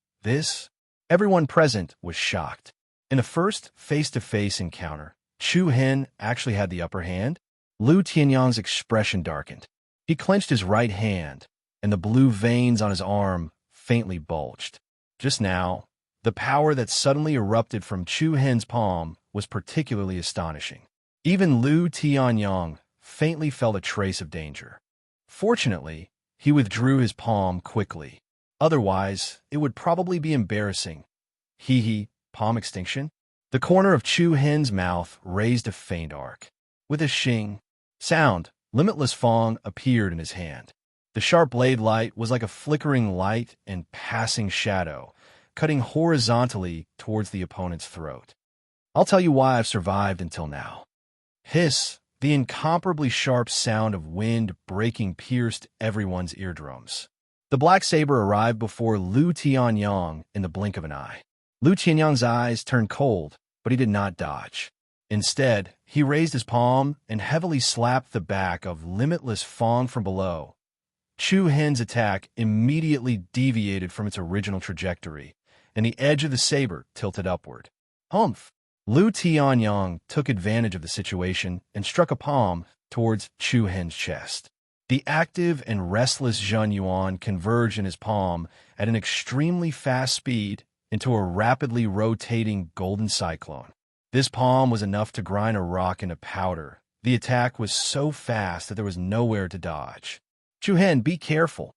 Everyone present was shocked. In the first face-to-face encounter, Chu Hen actually had the upper hand. Lu Tianyang's expression darkened. He clenched his right hand, and the blue veins on his arm faintly bulged. Just now, the power that suddenly erupted from Chu Hen's palm was particularly astonishing. Even Lu Tianyang faintly felt a trace of danger. Fortunately, he withdrew his palm quickly. Otherwise, it would probably be embarrassing. Palm extinction? The corner of Chu Hen's mouth raised a faint arc. With a shing sound, Limitless Fong appeared in his hand. The sharp blade light was like a flickering light and passing shadow, cutting horizontally towards the opponent's throat. I'll tell you why I've survived until now. Hiss! The incomparably sharp sound of wind breaking pierced everyone's eardrums. The black saber arrived before Lu Tianyang in the blink of an eye. Lu Tianyang's eyes turned cold, but he did not dodge. Instead, he raised his palm and heavily slapped the back of Limitless Fong from below. Chu Hen's attack immediately deviated from its original trajectory, and the edge of the saber tilted upward. Lu Tianyang took advantage of the situation and struck a palm towards Chu Hen's chest. The active and restless Zhang Yuan converged in his palm at an extremely fast speed into a rapidly rotating golden cyclone. This palm was enough to grind a rock into powder. The attack was so fast that there was nowhere to dodge. Chu Hen, be careful!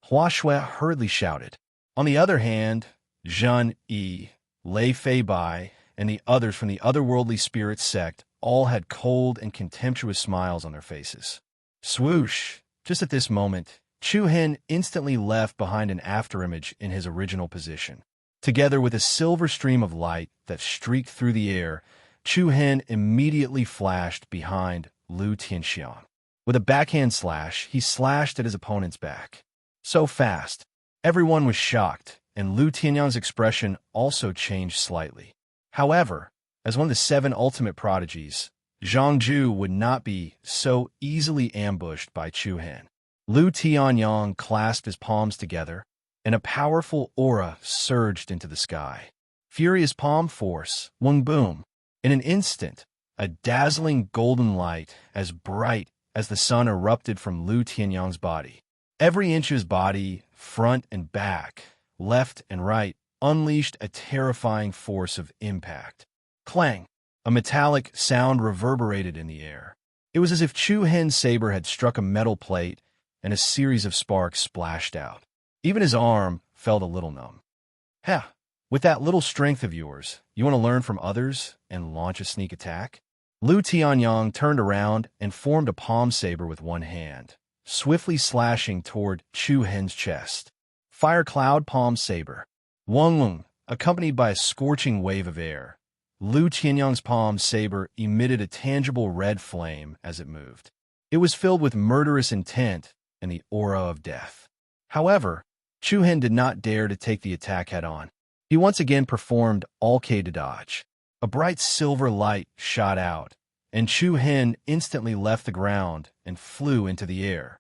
Hua Shui hurriedly shouted. On the other hand, Zhen Yi, Lei Fei Bai, and the others from the otherworldly spirit sect all had cold and contemptuous smiles on their faces. Swoosh! Just at this moment, Chu Hen instantly left behind an afterimage in his original position. Together with a silver stream of light that streaked through the air, Chu Hen immediately flashed behind Lu Tianxiang. With a backhand slash, he slashed at his opponent's back. So fast, everyone was shocked, and Lu Tianyang's expression also changed slightly. However, as one of the 7 ultimate prodigies, Zhangju would not be so easily ambushed by Chu Hen. Lu Tianyang clasped his palms together, and a powerful aura surged into the sky. Furious palm force, Wung boom. In an instant, a dazzling golden light, as bright as the sun, erupted from Lu Tianyang's body. Every inch of his body, front and back, left and right, unleashed a terrifying force of impact. Clang! A metallic sound reverberated in the air. It was as if Chu Hen's saber had struck a metal plate, and a series of sparks splashed out. Even his arm felt a little numb. "Heh, with that little strength of yours, you want to learn from others and launch a sneak attack?" Lu Tianyang turned around and formed a palm saber with one hand, swiftly slashing toward Chu Hen's chest. Fire cloud palm saber. Wung Wung, accompanied by a scorching wave of air. Lu Tianyang's palm saber emitted a tangible red flame as it moved. It was filled with murderous intent and the aura of death. However, Chu Hen did not dare to take the attack head-on. He once again performed all-K to dodge. A bright silver light shot out, and Chu Hen instantly left the ground and flew into the air.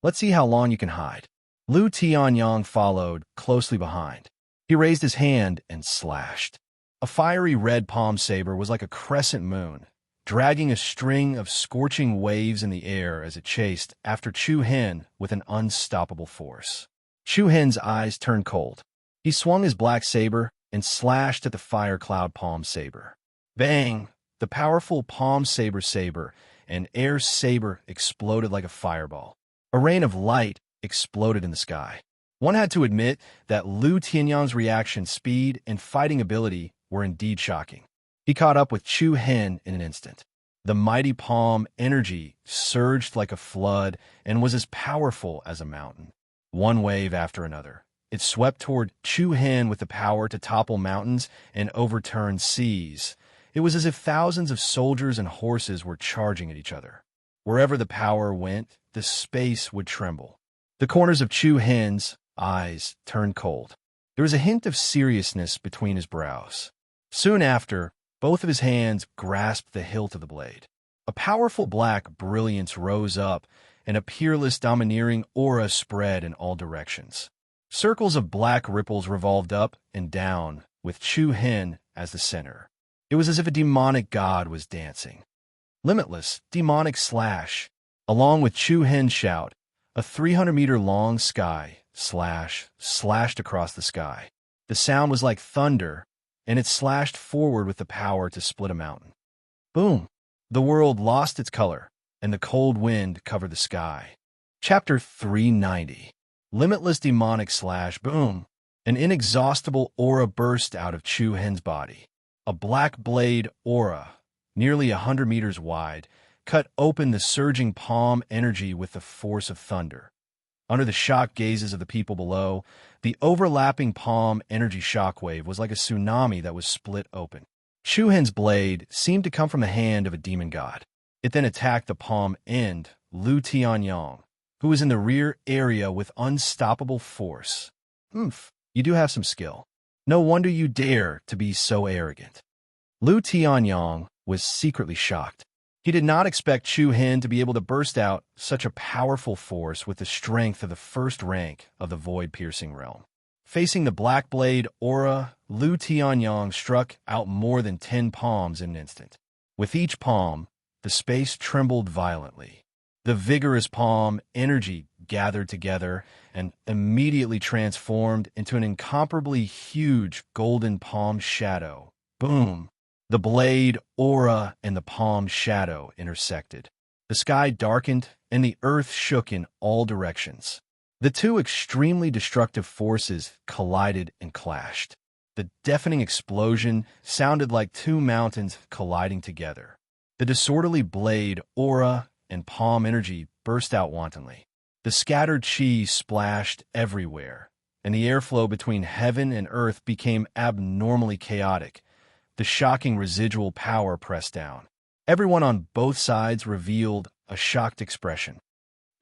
"Let's see how long you can hide." Lu Tianyang followed closely behind. He raised his hand and slashed. A fiery red palm saber was like a crescent moon, dragging a string of scorching waves in the air as it chased after Chu Hen with an unstoppable force. Chu Hen's eyes turned cold. He swung his black saber and slashed at the fire cloud palm saber. Bang! The powerful palm saber and air saber exploded like a fireball. A rain of light exploded in the sky. One had to admit that Lu Tianyang's reaction speed and fighting ability were indeed shocking. He caught up with Chu Hen in an instant. The mighty palm energy surged like a flood and was as powerful as a mountain. One wave after another, it swept toward Chu Hen with the power to topple mountains and overturn seas. It was as if thousands of soldiers and horses were charging at each other. Wherever the power went, the space would tremble. The corners of Chu Hen's eyes turned cold. There was a hint of seriousness between his brows. Soon after, both of his hands grasped the hilt of the blade. A powerful black brilliance rose up, and a peerless, domineering aura spread in all directions. Circles of black ripples revolved up and down, with Chu Hen as the center. It was as if a demonic god was dancing. Limitless, demonic slash. Along with Chu Hen's shout, a 300-meter-long sky slash slashed across the sky. The sound was like thunder, and it slashed forward with the power to split a mountain. Boom! The world lost its color, and the cold wind covered the sky. Chapter 390. Limitless demonic slash boom! An inexhaustible aura burst out of Chu Hen's body. A black blade aura, nearly 100 meters wide, cut open the surging palm energy with the force of thunder. Under the shocked gazes of the people below, the overlapping palm energy shockwave was like a tsunami that was split open. Chu Hen's blade seemed to come from the hand of a demon god. It then attacked the palm end, Lu Tianyang, who was in the rear area with unstoppable force. You do have some skill. No wonder you dare to be so arrogant. Lu Tianyang was secretly shocked. He did not expect Chu Hen to be able to burst out such a powerful force with the strength of the first rank of the void-piercing realm. Facing the black blade aura, Lu Tianyang struck out more than 10 palms in an instant. With each palm, the space trembled violently. The vigorous palm energy gathered together and immediately transformed into an incomparably huge golden palm shadow. Boom! The blade, aura, and the palm shadow intersected. The sky darkened, and the earth shook in all directions. The two extremely destructive forces collided and clashed. The deafening explosion sounded like two mountains colliding together. The disorderly blade, aura, and palm energy burst out wantonly. The scattered chi splashed everywhere, and the airflow between heaven and earth became abnormally chaotic. The shocking residual power pressed down. Everyone on both sides revealed a shocked expression.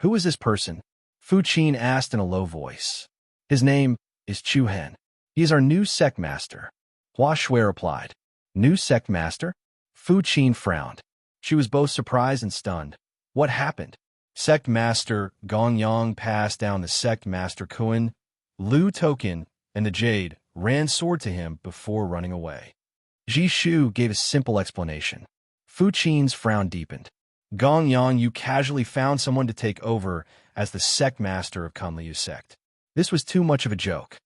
"Who is this person?" Fu Qin asked in a low voice. "His name is Chu Hen. He is our new sect master," Hua Shui replied. "New sect master?" Fu Qin frowned. She was both surprised and stunned. What happened? Sect Master Gong Yang passed down the Sect Master Kuan, Lu Token, and the Jade ran sword to him before running away. Ji Shu gave a simple explanation. Fu Qin's frown deepened. Gong Yang, you casually found someone to take over as the Sect Master of Kunliu's sect. This was too much of a joke.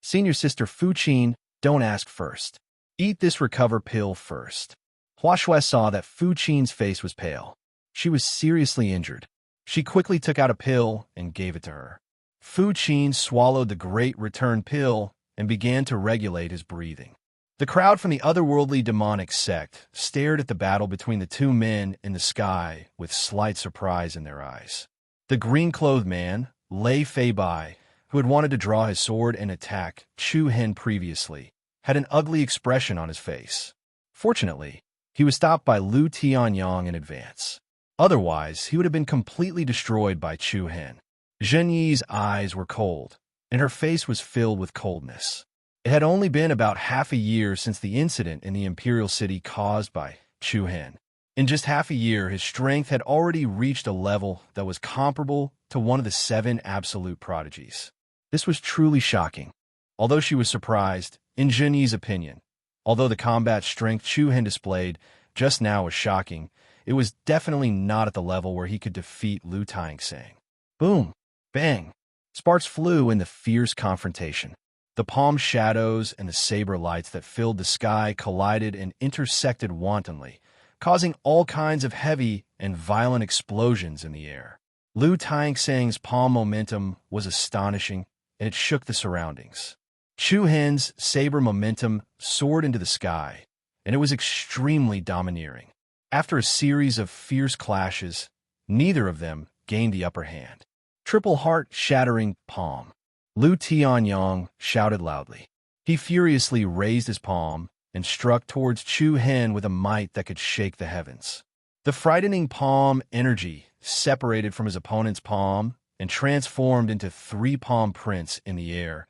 Senior Sister Fu Qin, don't ask first. Eat this recover pill first. Hua Shui saw that Fu Qin's face was pale. She was seriously injured. She quickly took out a pill and gave it to her. Fu Qin swallowed the great return pill and began to regulate his breathing. The crowd from the otherworldly demonic sect stared at the battle between the two men in the sky with slight surprise in their eyes. The green-clothed man, Lei Feibai, who had wanted to draw his sword and attack Chu Hen previously, had an ugly expression on his face. Fortunately, he was stopped by Lu Tianyang in advance. Otherwise, he would have been completely destroyed by Chu Hen. Zhen Yi's eyes were cold, and her face was filled with coldness. It had only been about half a year since the incident in the Imperial City caused by Chu Hen. In just half a year, his strength had already reached a level that was comparable to one of the 7 absolute prodigies. This was truly shocking. Although she was surprised, in Zhen Yi's opinion, although the combat strength Chu Hen displayed just now was shocking, it was definitely not at the level where he could defeat Lu Tiangsang. Boom! Bang! Sparks flew in the fierce confrontation. The palm shadows and the saber lights that filled the sky collided and intersected wantonly, causing all kinds of heavy and violent explosions in the air. Lu Tiangsang's palm momentum was astonishing, and it shook the surroundings. Chu Hen's saber momentum soared into the sky, and it was extremely domineering. After a series of fierce clashes, neither of them gained the upper hand. Triple heart-shattering palm. Lu Tianyang shouted loudly. He furiously raised his palm and struck towards Chu Hen with a might that could shake the heavens. The frightening palm energy separated from his opponent's palm and transformed into 3 palm prints in the air,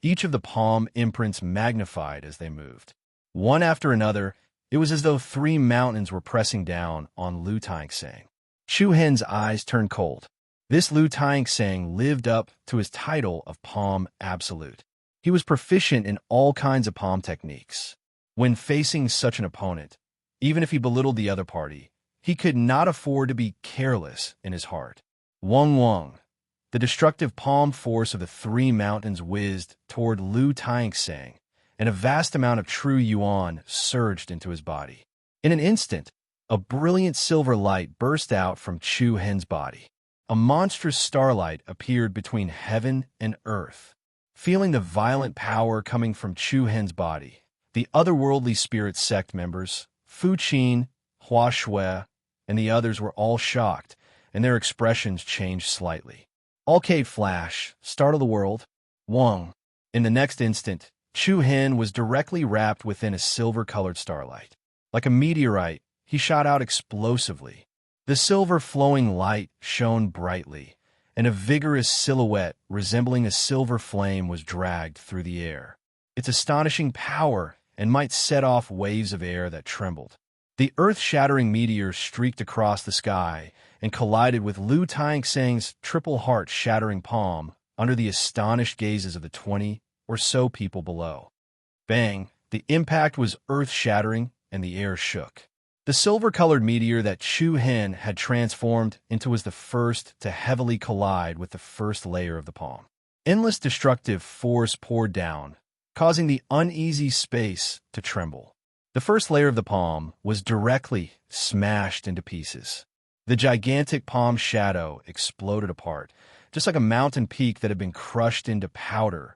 each of the palm imprints magnified as they moved. One after another, it was as though 3 mountains were pressing down on Lu Tiangsang. Chu Hen's eyes turned cold. This Lu Tiangsang lived up to his title of Palm Absolute. He was proficient in all kinds of palm techniques. When facing such an opponent, even if he belittled the other party, he could not afford to be careless in his heart. Wang Wang. The destructive palm force of the 3 mountains whizzed toward Lu Tiangsang, and a vast amount of true yuan surged into his body. In an instant, a brilliant silver light burst out from Chu Hen's body. A monstrous starlight appeared between heaven and earth. Feeling the violent power coming from Chu Hen's body, the otherworldly spirit sect members, Fu Qin, Hua Shui, and the others were all shocked, and their expressions changed slightly. Arcade flash, startle the world. Wang. In the next instant, Chu Hen was directly wrapped within a silver-colored starlight. Like a meteorite, he shot out explosively. The silver flowing light shone brightly, and a vigorous silhouette resembling a silver flame was dragged through the air. Its astonishing power and might set off waves of air that trembled. The earth-shattering meteor streaked across the sky and collided with Lu Tiangsang's triple heart-shattering palm under the astonished gazes of the 20 or so people below. Bang! The impact was earth-shattering, and the air shook. The silver-colored meteor that Chu Hen had transformed into was the first to heavily collide with the first layer of the palm. Endless destructive force poured down, causing the uneasy space to tremble. The first layer of the palm was directly smashed into pieces. The gigantic palm shadow exploded apart, just like a mountain peak that had been crushed into powder.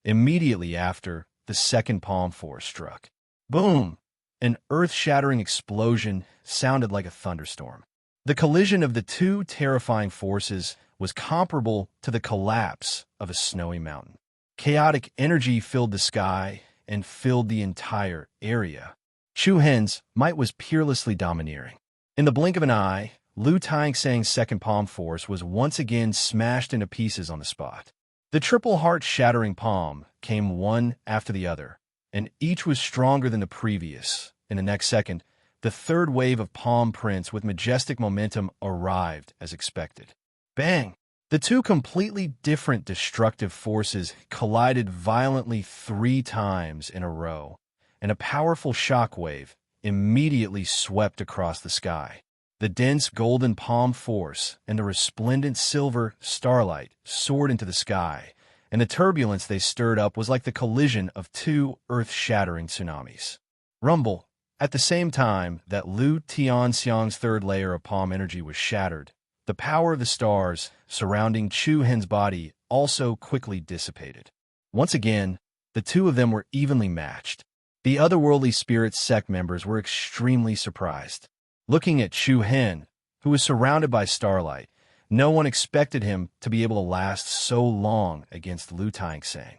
Immediately after, the second palm force struck. Boom! An earth-shattering explosion sounded like a thunderstorm. The collision of the 2 terrifying forces was comparable to the collapse of a snowy mountain. Chaotic energy filled the sky and filled the entire area. Chu Hen's might was peerlessly domineering. In the blink of an eye, Lu Tiangsang's second palm force was once again smashed into pieces on the spot. The triple heart-shattering palm came one after the other, and each was stronger than the previous. In the next second, the third wave of palm prints with majestic momentum arrived as expected. Bang! The two completely different destructive forces collided violently 3 times in a row, and a powerful shockwave immediately swept across the sky. The dense golden palm force and the resplendent silver starlight soared into the sky, and the turbulence they stirred up was like the collision of 2 earth-shattering tsunamis. Rumble. At the same time that Lu Tianxiang's third layer of palm energy was shattered, the power of the stars surrounding Chu Hen's body also quickly dissipated. Once again, the two of them were evenly matched. The otherworldly spirit sect members were extremely surprised. Looking at Chu Hen, who was surrounded by starlight, no one expected him to be able to last so long against Lu Tianxiang.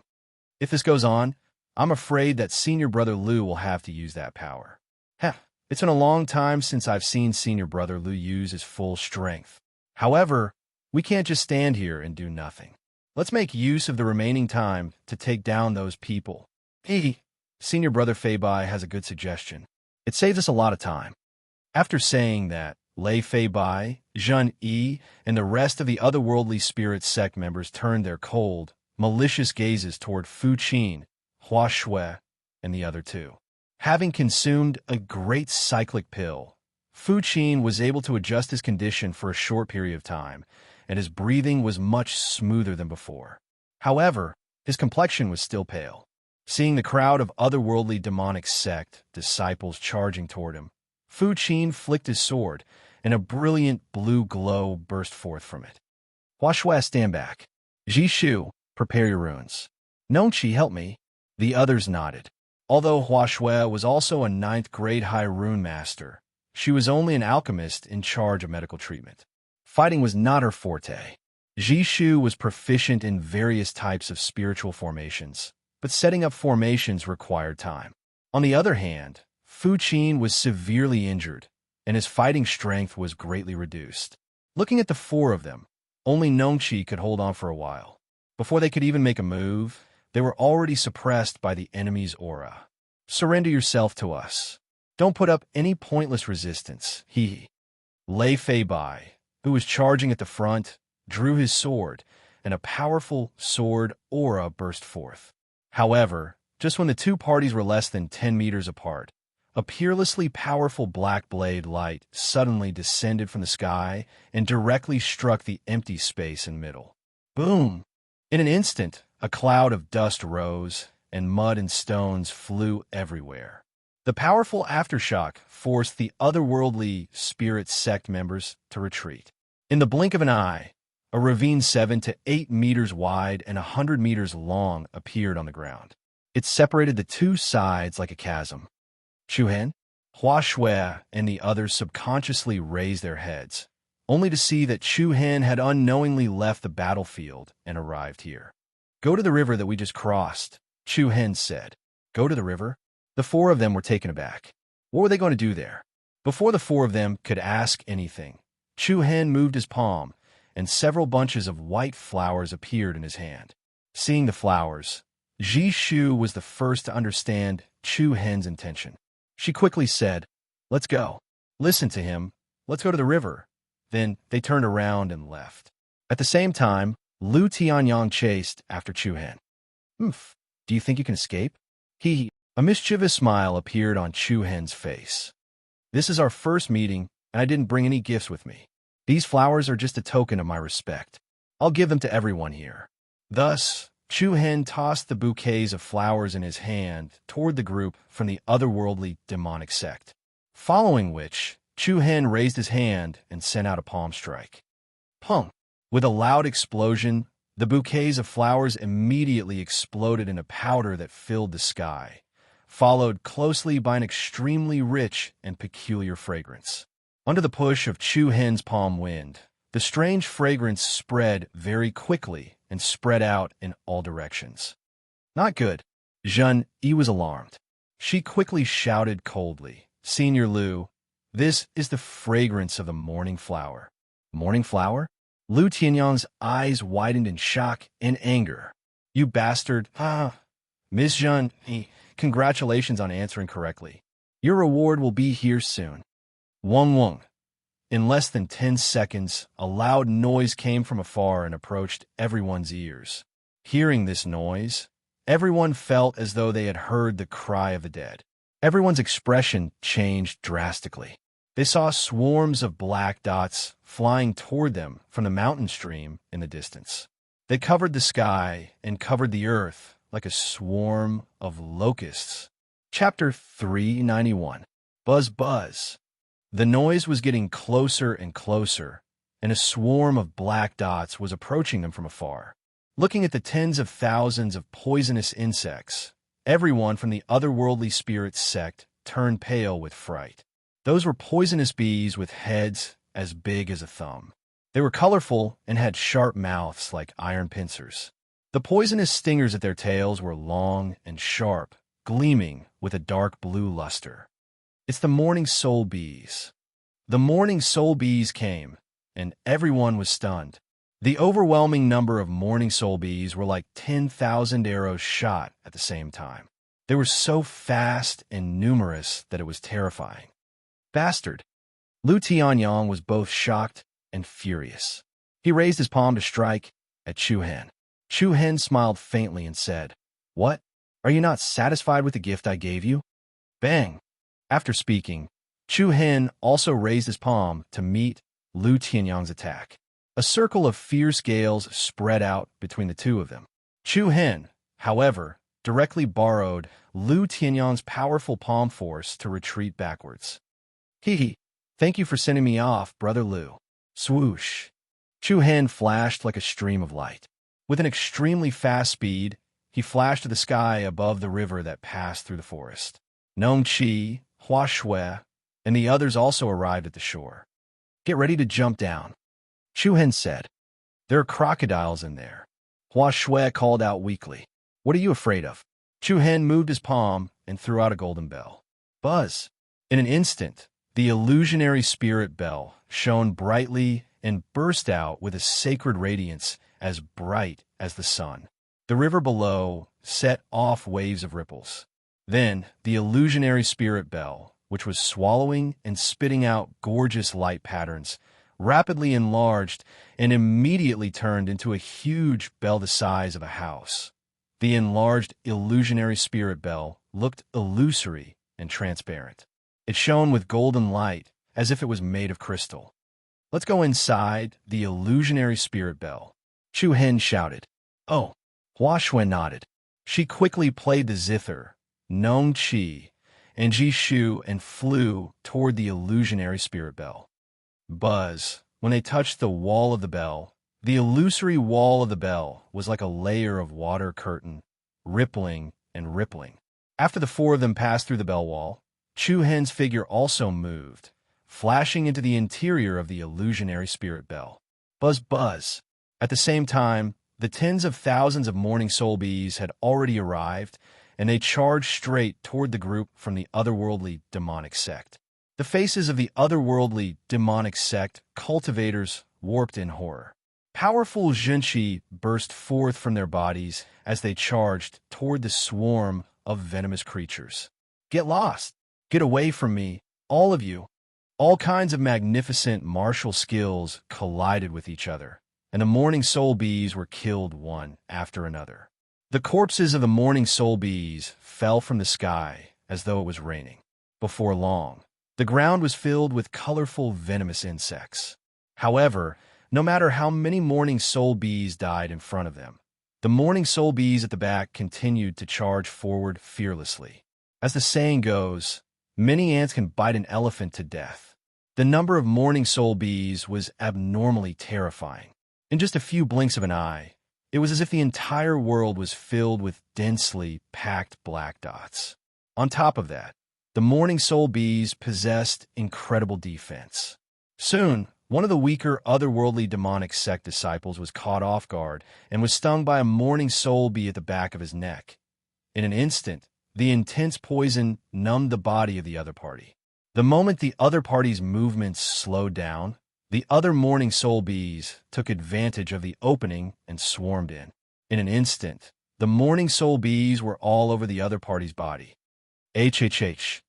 If this goes on, I'm afraid that Senior Brother Lu will have to use that power. It's been a long time since I've seen Senior Brother Lu use his full strength. However, we can't just stand here and do nothing. Let's make use of the remaining time to take down those people. Senior Brother Fei Bai has a good suggestion. It saves us a lot of time. After saying that, Lei Fei Bai, Zhen Yi, and the rest of the otherworldly spirit sect members turned their cold, malicious gazes toward Fu Qin, Hua Shui, and the other two. Having consumed a great cyclic pill, Fu Qin was able to adjust his condition for a short period of time, and his breathing was much smoother than before. However, his complexion was still pale. Seeing the crowd of otherworldly demonic sect disciples charging toward him, Fu Qin flicked his sword, and a brilliant blue glow burst forth from it. Hua Shui, stand back. Ji Shu, prepare your runes. Nongqi, help me. The others nodded. Although Hua Shui was also a 9th grade high rune master, she was only an alchemist in charge of medical treatment. Fighting was not her forte. Ji Shu was proficient in various types of spiritual formations, but setting up formations required time. On the other hand, Fu Qin was severely injured, and his fighting strength was greatly reduced. Looking at the 4 of them, only Nongqi could hold on for a while. Before they could even make a move, they were already suppressed by the enemy's aura. Surrender yourself to us. Don't put up any pointless resistance. Lei Fei Bai, who was charging at the front, drew his sword, and a powerful sword aura burst forth. However, just when the two parties were less than 10 meters apart, a peerlessly powerful black blade light suddenly descended from the sky and directly struck the empty space in the middle. Boom! In an instant, a cloud of dust rose, and mud and stones flew everywhere. The powerful aftershock forced the otherworldly spirit sect members to retreat. In the blink of an eye, a ravine 7 to 8 meters wide and 100 meters long appeared on the ground. It separated the two sides like a chasm. Chu Hen, Hua Shui, and the others subconsciously raised their heads, only to see that Chu Hen had unknowingly left the battlefield and arrived here. Go to the river that we just crossed, Chu Hen said. Go to the river? The 4 of them were taken aback. What were they going to do there? Before the 4 of them could ask anything, Chu Hen moved his palm, and several bunches of white flowers appeared in his hand. Seeing the flowers, Ji Shu was the first to understand Chu Hen's intention. She quickly said, "Let's go." Listen to him. Let's go to the river. Then they turned around and left. At the same time, Lu Tianyang chased after Chu Hen. Do you think you can escape? A mischievous smile appeared on Chu Hen's face. This is our first meeting, and I didn't bring any gifts with me. These flowers are just a token of my respect. I'll give them to everyone here. Thus, Chu Hen tossed the bouquets of flowers in his hand toward the group from the otherworldly demonic sect. Following which, Chu Hen raised his hand and sent out a palm strike. Punk! With a loud explosion, the bouquets of flowers immediately exploded in a powder that filled the sky, followed closely by an extremely rich and peculiar fragrance. Under the push of Chu Hen's palm wind, the strange fragrance spread very quickly and spread out in all directions. Not good. Zhen Yi was alarmed. She quickly shouted coldly, "Senior Lu, this is the fragrance of the morning flower." Morning flower? Lu Tianyang's eyes widened in shock and anger. You bastard. Miss Zhen Yi, congratulations on answering correctly. Your reward will be here soon. Wong wong. In less than 10 seconds, a loud noise came from afar and approached everyone's ears. Hearing this noise, everyone felt as though they had heard the cry of the dead. Everyone's expression changed drastically. They saw swarms of black dots flying toward them from the mountain stream in the distance. They covered the sky and covered the earth like a swarm of locusts. Chapter 391. Buzz Buzz. The noise was getting closer and closer, and a swarm of black dots was approaching them from afar. Looking at the tens of thousands of poisonous insects, everyone from the otherworldly spirit sect turned pale with fright. Those were poisonous bees with heads as big as a thumb. They were colorful and had sharp mouths like iron pincers. The poisonous stingers at their tails were long and sharp, gleaming with a dark blue luster. It's the morning soul bees. The morning soul bees came, and everyone was stunned. The overwhelming number of morning soul bees were like 10,000 arrows shot at the same time. They were so fast and numerous that it was terrifying. Bastard! Lu Tianyang was both shocked and furious. He raised his palm to strike at Chu Hen. Chu Hen smiled faintly and said, "What? Are you not satisfied with the gift I gave you?" Bang! After speaking, Chu Hen also raised his palm to meet Lu Tianyang's attack. A circle of fierce gales spread out between the two of them. Chu Hen, however, directly borrowed Lu Tianyang's powerful palm force to retreat backwards. Hee, thank you for sending me off, Brother Lu. Swoosh. Chu Hen flashed like a stream of light. With an extremely fast speed, he flashed to the sky above the river that passed through the forest. Nong Chi, Hua Shui, and the others also arrived at the shore. Get ready to jump down, Chu Hen said. There are crocodiles in there. Hua Shui called out weakly. What are you afraid of? Chu Hen moved his palm and threw out a golden bell. Buzz! In an instant, the illusionary spirit bell shone brightly and burst out with a sacred radiance as bright as the sun. The river below set off waves of ripples. Then the illusionary spirit bell, which was swallowing and spitting out gorgeous light patterns, rapidly enlarged and immediately turned into a huge bell the size of a house. The enlarged illusionary spirit bell looked illusory and transparent. It shone with golden light as if it was made of crystal. Let's go inside the illusionary spirit bell, Chu Hen shouted. Oh, Hua Shui nodded. She quickly played the zither, Nong Chi, and Ji Shu and flew toward the illusionary spirit bell. Buzz! When they touched the wall of the bell, the illusory wall of the bell was like a layer of water curtain, rippling and rippling. After the four of them passed through the bell wall, Chu Hen's figure also moved, flashing into the interior of the illusionary spirit bell. Buzz buzz! At the same time, the tens of thousands of morning soul bees had already arrived, and they charged straight toward the group from the otherworldly demonic sect. The faces of the otherworldly demonic sect cultivators warped in horror. Powerful Zhenqi burst forth from their bodies as they charged toward the swarm of venomous creatures. Get lost! Get away from me, all of you! All kinds of magnificent martial skills collided with each other, and the morning soul bees were killed one after another. The corpses of the morning soul bees fell from the sky as though it was raining. Before long, the ground was filled with colorful venomous insects. However, no matter how many morning soul bees died in front of them, the morning soul bees at the back continued to charge forward fearlessly. As the saying goes, many ants can bite an elephant to death. The number of morning soul bees was abnormally terrifying. In just a few blinks of an eye, it was as if the entire world was filled with densely packed black dots. On top of that, the morning soul bees possessed incredible defense. Soon, one of the weaker otherworldly demonic sect disciples was caught off guard and was stung by a morning soul bee at the back of his neck. In an instant, the intense poison numbed the body of the other party. The moment the other party's movements slowed down, the other morning soul bees took advantage of the opening and swarmed in. In an instant, the morning soul bees were all over the other party's body. HHH.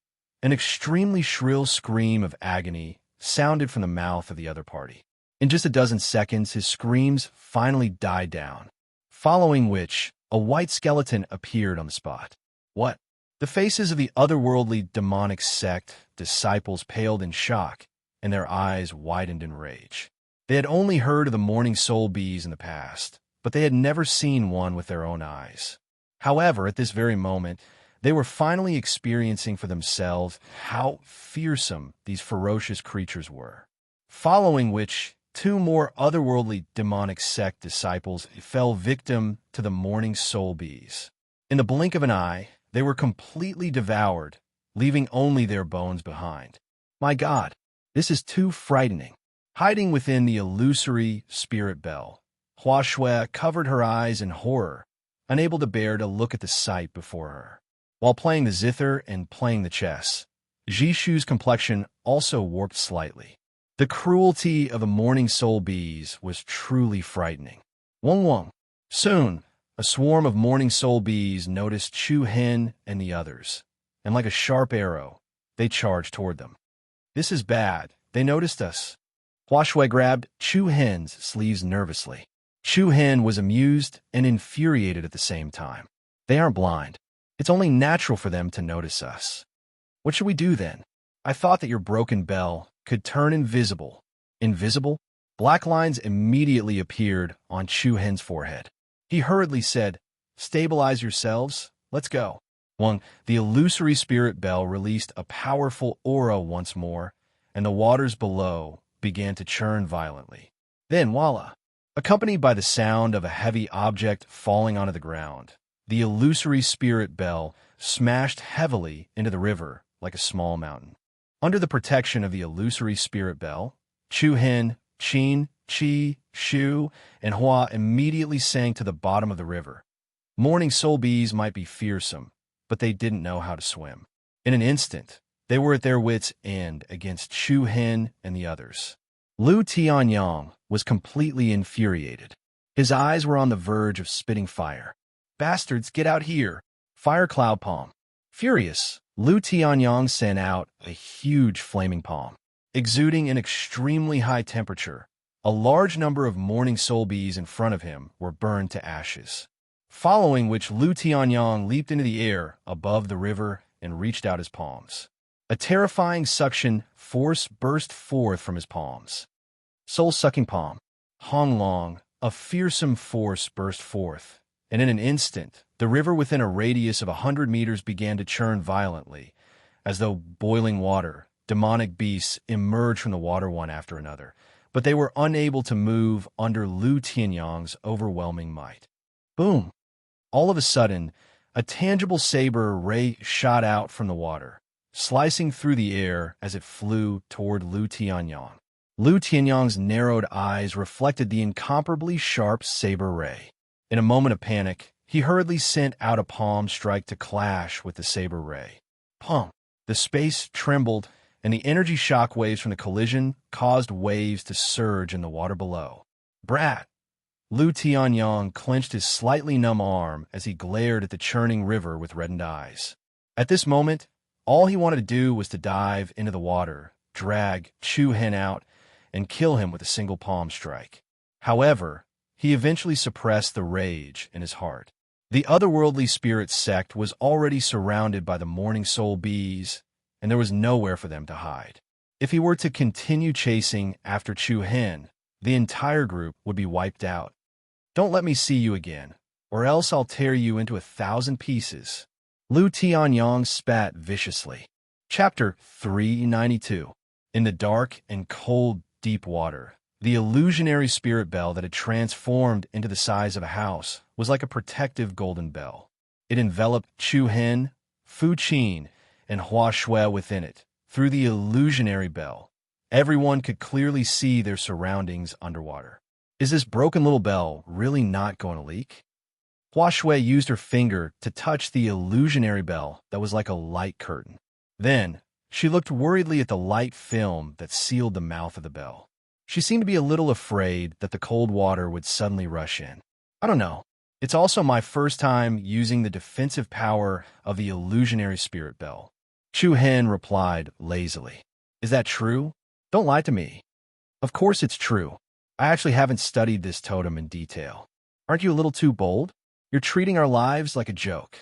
An extremely shrill scream of agony sounded from the mouth of the other party. In just a dozen seconds, his screams finally died down, following which a white skeleton appeared on the spot. What? The faces of the otherworldly demonic sect disciples paled in shock, and their eyes widened in rage. They had only heard of the morning soul bees in the past, but they had never seen one with their own eyes. However, at this very moment, they were finally experiencing for themselves how fearsome these ferocious creatures were. Following which, two more otherworldly demonic sect disciples fell victim to the morning soul bees. In the blink of an eye, they were completely devoured, leaving only their bones behind. My God, this is too frightening. Hiding within the illusory spirit bell, Hua Shui covered her eyes in horror, unable to bear to look at the sight before her. While playing the zither and playing the chess, Jishu's complexion also warped slightly. The cruelty of the morning soul bees was truly frightening. Wong Wong. Soon, a swarm of morning soul bees noticed Chu Hen and the others, and like a sharp arrow, they charged toward them. This is bad. They noticed us. Hua Shui grabbed Chu Hen's sleeves nervously. Chu Hen was amused and infuriated at the same time. They aren't blind. It's only natural for them to notice us. What should we do then? I thought that your broken bell could turn invisible. Invisible? Black lines immediately appeared on Chu Hen's forehead. He hurriedly said, "Stabilize yourselves. Let's go." The illusory spirit bell released a powerful aura once more, and the waters below began to churn violently. Then, voila! Accompanied by the sound of a heavy object falling onto the ground, the illusory spirit bell smashed heavily into the river like a small mountain. Under the protection of the illusory spirit bell, Chu Hen, Qin, Qi, Shu, and Hua immediately sank to the bottom of the river. Morning soul bees might be fearsome, but they didn't know how to swim. In an instant, they were at their wits' end against Chu Hen and the others. Lu Tianyang was completely infuriated. His eyes were on the verge of spitting fire. "Bastards, get out here!" Fire cloud palm. Furious, Lu Tianyang sent out a huge flaming palm. Exuding an extremely high temperature, a large number of morning soul bees in front of him were burned to ashes. Following which, Lu Tianyang leaped into the air above the river and reached out his palms. A terrifying suction force burst forth from his palms. Soul-sucking palm. Hong Long, a fearsome force burst forth, and in an instant, the river within a radius of 100 meters began to churn violently. As though boiling water, demonic beasts emerged from the water one after another, but they were unable to move under Lu Tianyang's overwhelming might. Boom! All of a sudden, a tangible saber ray shot out from the water, slicing through the air as it flew toward Lu Tianyang. Lu Tianyang's narrowed eyes reflected the incomparably sharp saber ray. In a moment of panic, he hurriedly sent out a palm strike to clash with the saber ray. Pum! The space trembled, and the energy shock waves from the collision caused waves to surge in the water below. Brat! Lu Tianyang clenched his slightly numb arm as he glared at the churning river with reddened eyes. At this moment, all he wanted to do was to dive into the water, drag Chu Hen out, and kill him with a single palm strike. However, he eventually suppressed the rage in his heart. The otherworldly spirit sect was already surrounded by the morning soul bees, and there was nowhere for them to hide. If he were to continue chasing after Chu Hen, the entire group would be wiped out. Don't let me see you again, or else I'll tear you into 1,000 pieces. Lu Tianyang spat viciously. Chapter 392. In the dark and cold, deep water, the illusionary spirit bell that had transformed into the size of a house was like a protective golden bell. It enveloped Chu Hen, Fu Qin, and Hua Shui within it. Through the illusionary bell, everyone could clearly see their surroundings underwater. Is this broken little bell really not going to leak? Hua Shui used her finger to touch the illusionary bell that was like a light curtain. Then, she looked worriedly at the light film that sealed the mouth of the bell. She seemed to be a little afraid that the cold water would suddenly rush in. I don't know. It's also my first time using the defensive power of the illusionary spirit bell. Chu Hen replied lazily. Is that true? Don't lie to me. Of course it's true. I actually haven't studied this totem in detail. Aren't you a little too bold? You're treating our lives like a joke.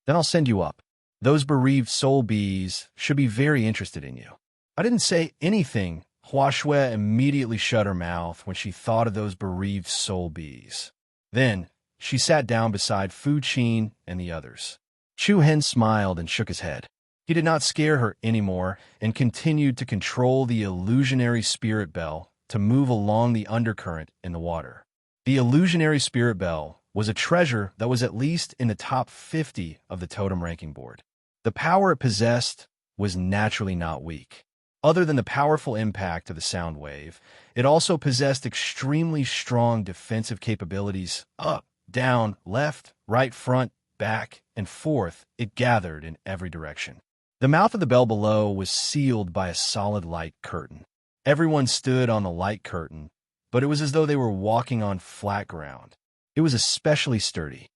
Then I'll send you up. Those bereaved soul bees should be very interested in you. I didn't say anything. Hua Shui immediately shut her mouth when she thought of those bereaved soul bees. Then, she sat down beside Fu Qin and the others. Chu Hen smiled and shook his head. He did not scare her anymore and continued to control the illusionary spirit bell to move along the undercurrent in the water. The illusionary spirit bell was a treasure that was at least in the top 50 of the totem ranking board. The power it possessed was naturally not weak. Other than the powerful impact of the sound wave, it also possessed extremely strong defensive capabilities. Up, down, left, right, front, back, and forth, it gathered in every direction. The mouth of the bell below was sealed by a solid light curtain. Everyone stood on the light curtain, but it was as though they were walking on flat ground. It was especially sturdy.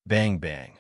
Bang, bang.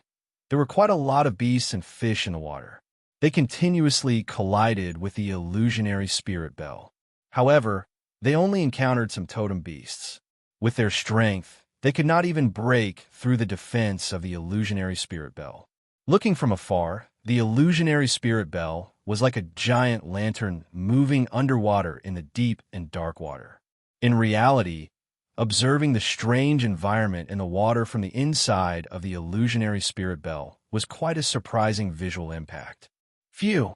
There were quite a lot of beasts and fish in the water. They continuously collided with the illusionary spirit bell. However, they only encountered some totem beasts. With their strength, they could not even break through the defense of the illusionary spirit bell. Looking from afar, the illusionary spirit bell was like a giant lantern moving underwater in the deep and dark water. In reality, observing the strange environment in the water from the inside of the illusionary spirit bell was quite a surprising visual impact. Phew!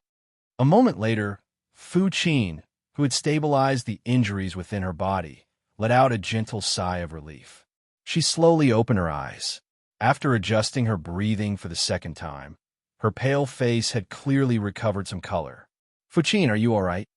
A moment later, Fu Qin, who had stabilized the injuries within her body, let out a gentle sigh of relief. She slowly opened her eyes. After adjusting her breathing for the second time, her pale face had clearly recovered some color. Fu Qin, are you all right?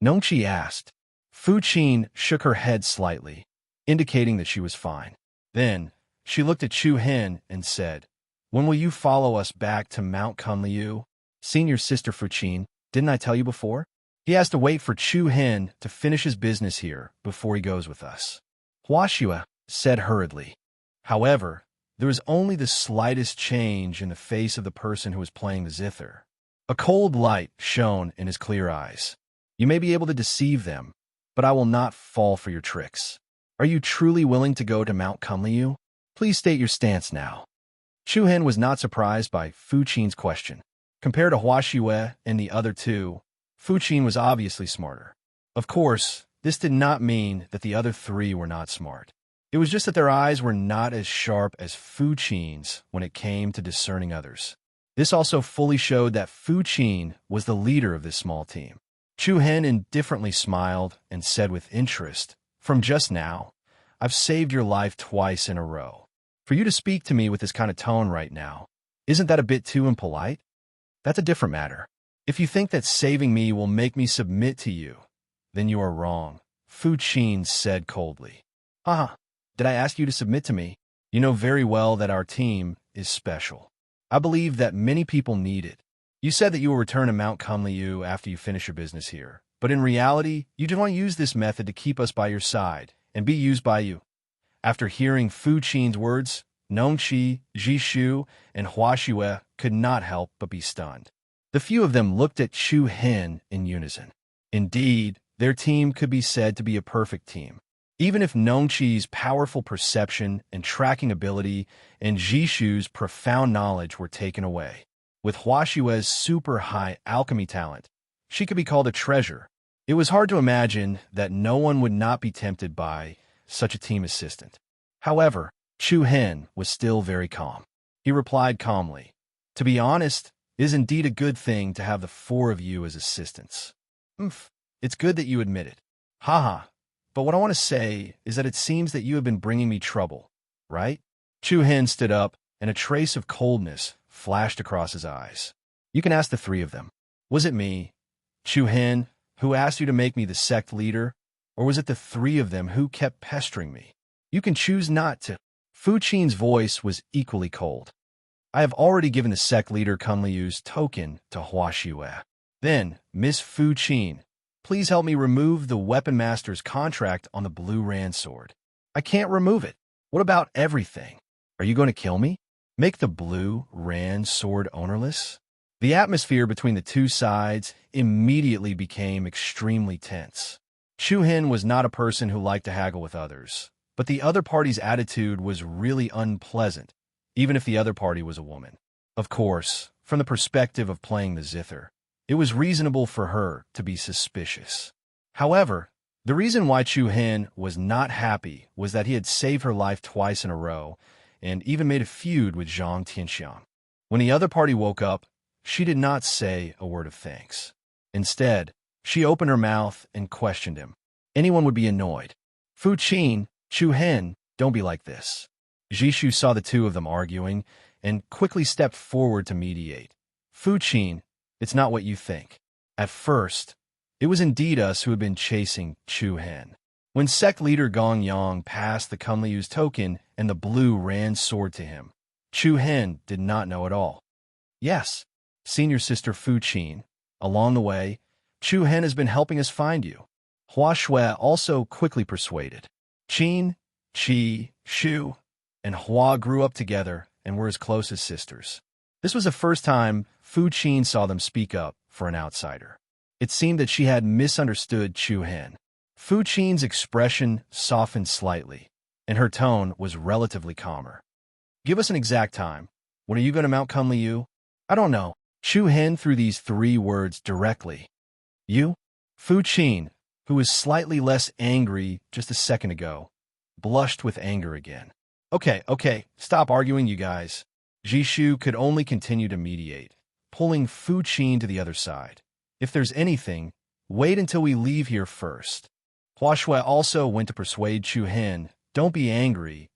Nongqi asked. Fu Qin shook her head slightly, indicating that she was fine. Then, she looked at Chu Hen and said, When will you follow us back to Mount Kunliu? Senior Sister Fu Qin, didn't I tell you before? He has to wait for Chu Hen to finish his business here before he goes with us. Hua Shui said hurriedly. However, there was only the slightest change in the face of the person who was playing the zither. A cold light shone in his clear eyes. You may be able to deceive them, but I will not fall for your tricks. Are you truly willing to go to Mount Kunliu? Please state your stance now. Chu Hen was not surprised by Fu Qin's question. Compared to Hua Shui and the other two, Fu Qin was obviously smarter. Of course, this did not mean that the other three were not smart. It was just that their eyes were not as sharp as Fu Qin's when it came to discerning others. This also fully showed that Fu Qin was the leader of this small team. Chu Hen indifferently smiled and said with interest, From just now, I've saved your life twice in a row. For you to speak to me with this kind of tone right now, isn't that a bit too impolite? That's a different matter. If you think that saving me will make me submit to you, then you are wrong, Fu Qin said coldly. Haha, did I ask you to submit to me? You know very well that our team is special. I believe that many people need it. You said that you will return to Mount Kunliu after you finish your business here, but in reality, you do not use this method to keep us by your side and be used by you. After hearing Fu Qin's words, Nongqi, Jishu, and Hua Shui could not help but be stunned. The few of them looked at Chu Hen in unison. Indeed, their team could be said to be a perfect team. Even if Nongqi's powerful perception and tracking ability and Jishu's profound knowledge were taken away. With Hua Shui's super high alchemy talent, she could be called a treasure. It was hard to imagine that no one would not be tempted by such a team assistant. However, Chu Hen was still very calm. He replied calmly, To be honest, it is indeed a good thing to have the four of you as assistants. It's good that you admit it. Haha, but what I want to say is that it seems that you have been bringing me trouble, right? Chu Hen stood up, and a trace of coldness flashed across his eyes. You can ask the three of them. Was it me, Chu Hen, who asked you to make me the sect leader, or was it the three of them who kept pestering me? You can choose not to. Fu Qin's voice was equally cold. I have already given the sect leader Kunliu's token to Hua Shui. Then, Miss Fu Qin, please help me remove the weapon master's contract on the blue Ran sword. I can't remove it. What about everything? Are you going to kill me? Make the blue Ran sword ownerless? The atmosphere between the two sides immediately became extremely tense. Chu Hin was not a person who liked to haggle with others, but the other party's attitude was really unpleasant, even if the other party was a woman. Of course, from the perspective of playing the zither, it was reasonable for her to be suspicious. However, the reason why Chu Hin was not happy was that he had saved her life twice in a row and even made a feud with Zhang Tianxiang. When the other party woke up, she did not say a word of thanks. Instead, she opened her mouth and questioned him. Anyone would be annoyed. Fu Qin, Chu Hin, don't be like this. Jishu saw the two of them arguing and quickly stepped forward to mediate. Fu Qin, it's not what you think. At first, it was indeed us who had been chasing Chu Hin. When sect leader Gong Yang passed the Kunliu's token and the blue ran sword to him, Chu Hin did not know at all. Yes, senior sister Fu Qin. Along the way, Chu Hin has been helping us find you. Hua Shui also quickly persuaded. Qin, Qi, Shu, and Hua grew up together and were as close as sisters. This was the first time Fu Qin saw them speak up for an outsider. It seemed that she had misunderstood Chu Hin. Fu Qin's expression softened slightly, and her tone was relatively calmer. Give us an exact time. When are you going to mount Kunliu? I don't know. Chu Hin threw these 3 words directly. You? Fu Qin, who was slightly less angry just a second ago, blushed with anger again. Okay, stop arguing, you guys. Jishu could only continue to mediate, pulling Fu Qin to the other side. If there's anything, wait until we leave here first. Hua Shui also went to persuade Chu Hin, don't be angry.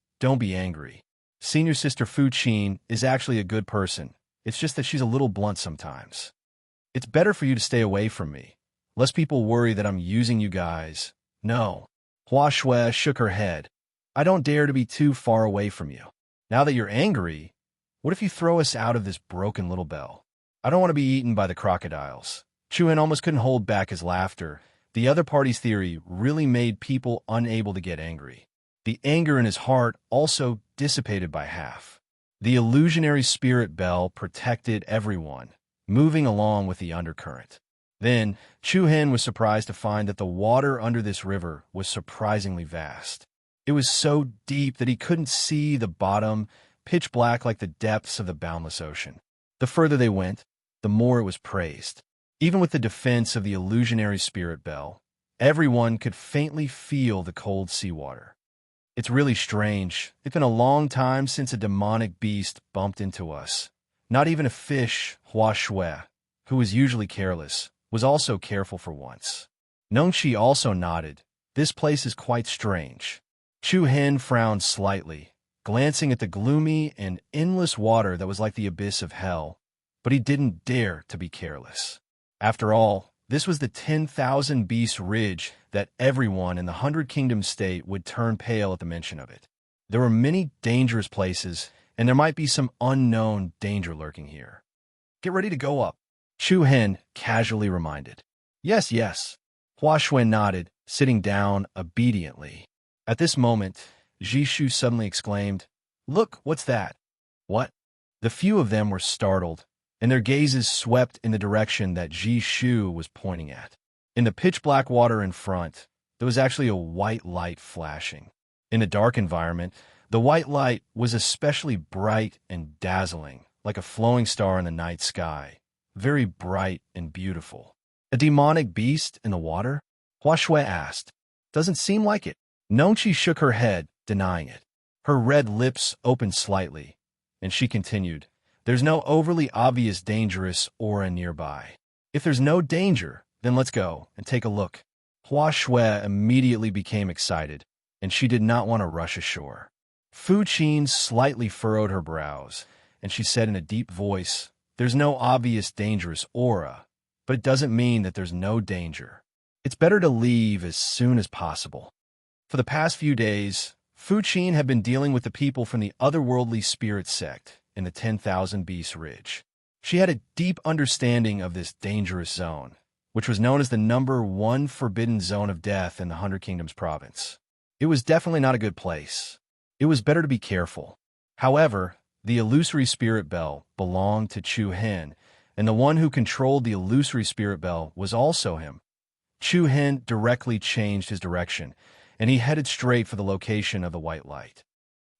Senior sister Fu Qin is actually a good person. It's just that she's a little blunt sometimes. It's better for you to stay away from me. Lest people worry that I'm using you guys. No. Hua Shui shook her head. I don't dare to be too far away from you. Now that you're angry, what if you throw us out of this broken little bell? I don't want to be eaten by the crocodiles. Chu Hin almost couldn't hold back his laughter. The other party's theory really made people unable to get angry. The anger in his heart also dissipated by half. The illusionary spirit bell protected everyone, moving along with the undercurrent. Then, Chu Hin was surprised to find that the water under this river was surprisingly vast. It was so deep that he couldn't see the bottom, pitch black like the depths of the boundless ocean. The further they went, the more it was praised. Even with the defense of the illusionary spirit bell, everyone could faintly feel the cold seawater. It's really strange. It's been a long time since a demonic beast bumped into us. Not even a fish, Hua Shui, who was usually careless, was also careful for once. Nongqi also nodded. This place is quite strange. Chu Hin frowned slightly, glancing at the gloomy and endless water that was like the abyss of hell, but he didn't dare to be careless. After all, this was the 10,000 Beast Ridge that everyone in the 100 Kingdom state would turn pale at the mention of it. There were many dangerous places, and there might be some unknown danger lurking here. Get ready to go up, Chu Hin casually reminded. Yes. Hua Shui nodded, sitting down obediently. At this moment, Jishu suddenly exclaimed, Look, what's that? What? The few of them were startled, and their gazes swept in the direction that Jishu was pointing at. In the pitch-black water in front, there was actually a white light flashing. In the dark environment, the white light was especially bright and dazzling, like a flowing star in the night sky, very bright and beautiful. A demonic beast in the water? Hua Shui asked. Doesn't seem like it. Nongqi shook her head, denying it. Her red lips opened slightly, and she continued, There's no overly obvious dangerous aura nearby. If there's no danger, then let's go and take a look. Hua Shui immediately became excited, and she did not want to rush ashore. Fu Qin slightly furrowed her brows, and she said in a deep voice, There's no obvious dangerous aura, but it doesn't mean that there's no danger. It's better to leave as soon as possible. For the past few days, Fu Qin had been dealing with the people from the otherworldly spirit sect in the 10,000 Beast Ridge. She had a deep understanding of this dangerous zone, which was known as the number 1 forbidden zone of death in the 100 Kingdoms province. It was definitely not a good place. It was better to be careful. However, the illusory spirit bell belonged to Chu Hin, and the one who controlled the illusory spirit bell was also him. Chu Hen directly changed his direction, and he headed straight for the location of the white light.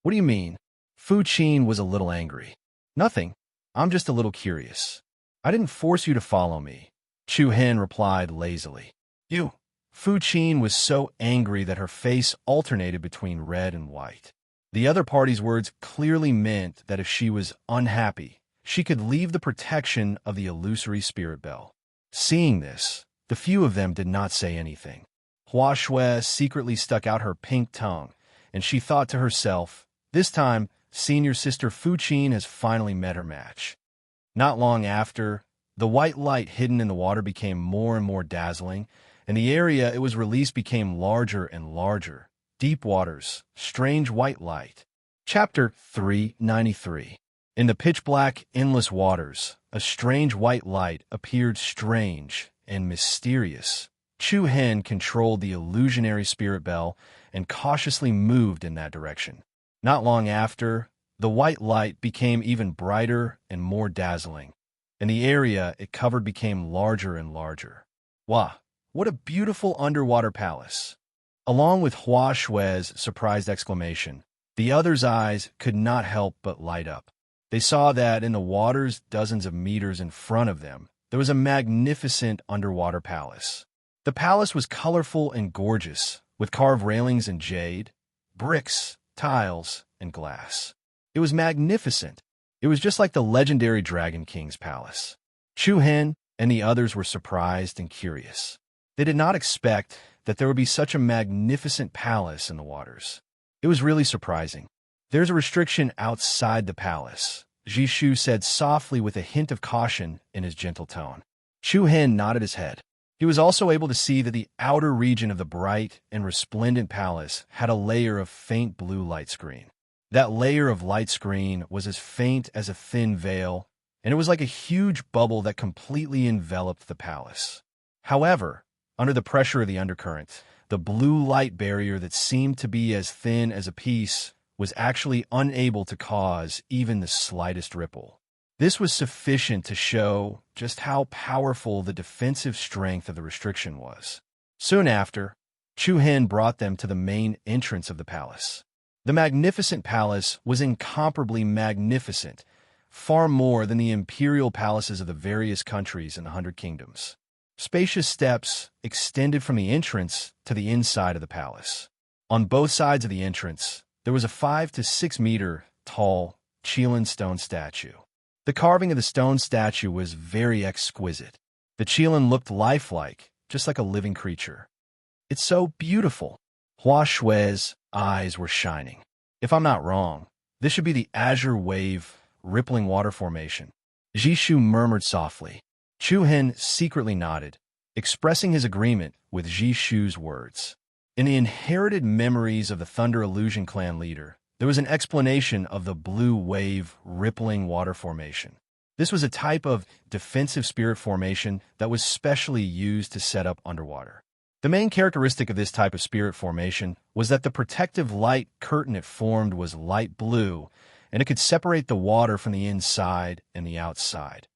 What do you mean? Fu Qin was a little angry. Nothing. I'm just a little curious. I didn't force you to follow me, Chu Hen replied lazily. You. Fu Qin was so angry that her face alternated between red and white. The other party's words clearly meant that if she was unhappy, she could leave the protection of the illusory spirit bell. Seeing this, the few of them did not say anything. Hua Shui secretly stuck out her pink tongue, and she thought to herself, this time, senior sister Fu Qin has finally met her match. Not long after, the white light hidden in the water became more and more dazzling, and the area it was released became larger and larger. Deep waters, strange white light. Chapter 393. In the pitch-black, endless waters, a strange white light appeared, strange and mysterious. Chu Hen controlled the illusionary spirit bell and cautiously moved in that direction. Not long after, the white light became even brighter and more dazzling, and the area it covered became larger and larger. Wow, what a beautiful underwater palace! Along with Hua Shui's surprised exclamation, the others' eyes could not help but light up. They saw that in the waters dozens of meters in front of them, there was a magnificent underwater palace. The palace was colorful and gorgeous, with carved railings in jade, bricks, tiles, and glass. It was magnificent. It was just like the legendary Dragon King's palace. Chu Hen and the others were surprised and curious. They did not expect that there would be such a magnificent palace in the waters. It was really surprising. There's a restriction outside the palace, Jishu said softly with a hint of caution in his gentle tone. Chu Hen nodded his head. He was also able to see that the outer region of the bright and resplendent palace had a layer of faint blue light screen. That layer of light screen was as faint as a thin veil, and it was like a huge bubble that completely enveloped the palace. However, under the pressure of the undercurrent, the blue light barrier that seemed to be as thin as a piece was actually unable to cause even the slightest ripple. This was sufficient to show just how powerful the defensive strength of the restriction was. Soon after, Chu Hen brought them to the main entrance of the palace. The magnificent palace was incomparably magnificent, far more than the imperial palaces of the various countries in the 100 Kingdoms. Spacious steps extended from the entrance to the inside of the palace. On both sides of the entrance, there was a 5 to 6 meter tall Qilin stone statue. The carving of the stone statue was very exquisite. The Qilin looked lifelike, just like a living creature. It's so beautiful. Hua Shui's eyes were shining. If I'm not wrong, this should be the azure wave, rippling water formation. Jishu murmured softly. Chu Hen secretly nodded, expressing his agreement with Jishu's words. In the inherited memories of the Thunder Illusion Clan leader, there was an explanation of the blue wave, rippling water formation. This was a type of defensive spirit formation that was specially used to set up underwater. The main characteristic of this type of spirit formation was that the protective light curtain it formed was light blue, and it could separate the water from the inside and the outside.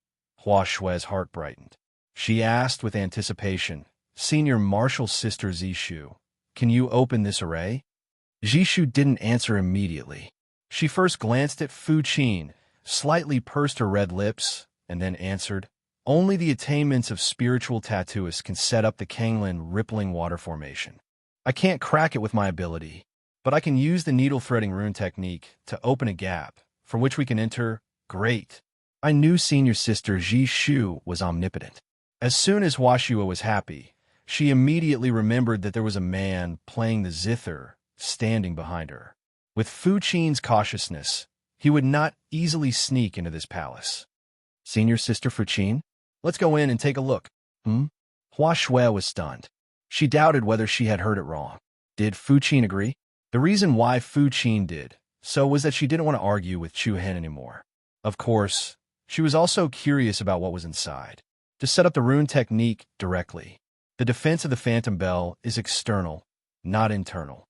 Hua Shui's heart brightened. She asked with anticipation, Senior Martial Sister Zishu, can you open this array? Jishu didn't answer immediately. She first glanced at Fu Qin, slightly pursed her red lips, and then answered, only the attainments of spiritual tattooists can set up the Kanglin rippling water formation. I can't crack it with my ability, but I can use the needle threading rune technique to open a gap, from which we can enter. Great. I knew senior sister Jishu was omnipotent. As soon as Huashua was happy, she immediately remembered that there was a man playing the zither standing behind her. With Fu Qin's cautiousness, he would not easily sneak into this palace. Senior sister Fu Qin? Let's go in and take a look. Hua Shui was stunned. She doubted whether she had heard it wrong. Did Fu Qin agree? The reason why Fu Qin did so was that she didn't want to argue with Chu Hen anymore. Of course, she was also curious about what was inside. To set up the rune technique directly, the defense of the Phantom Bell is external, not internal.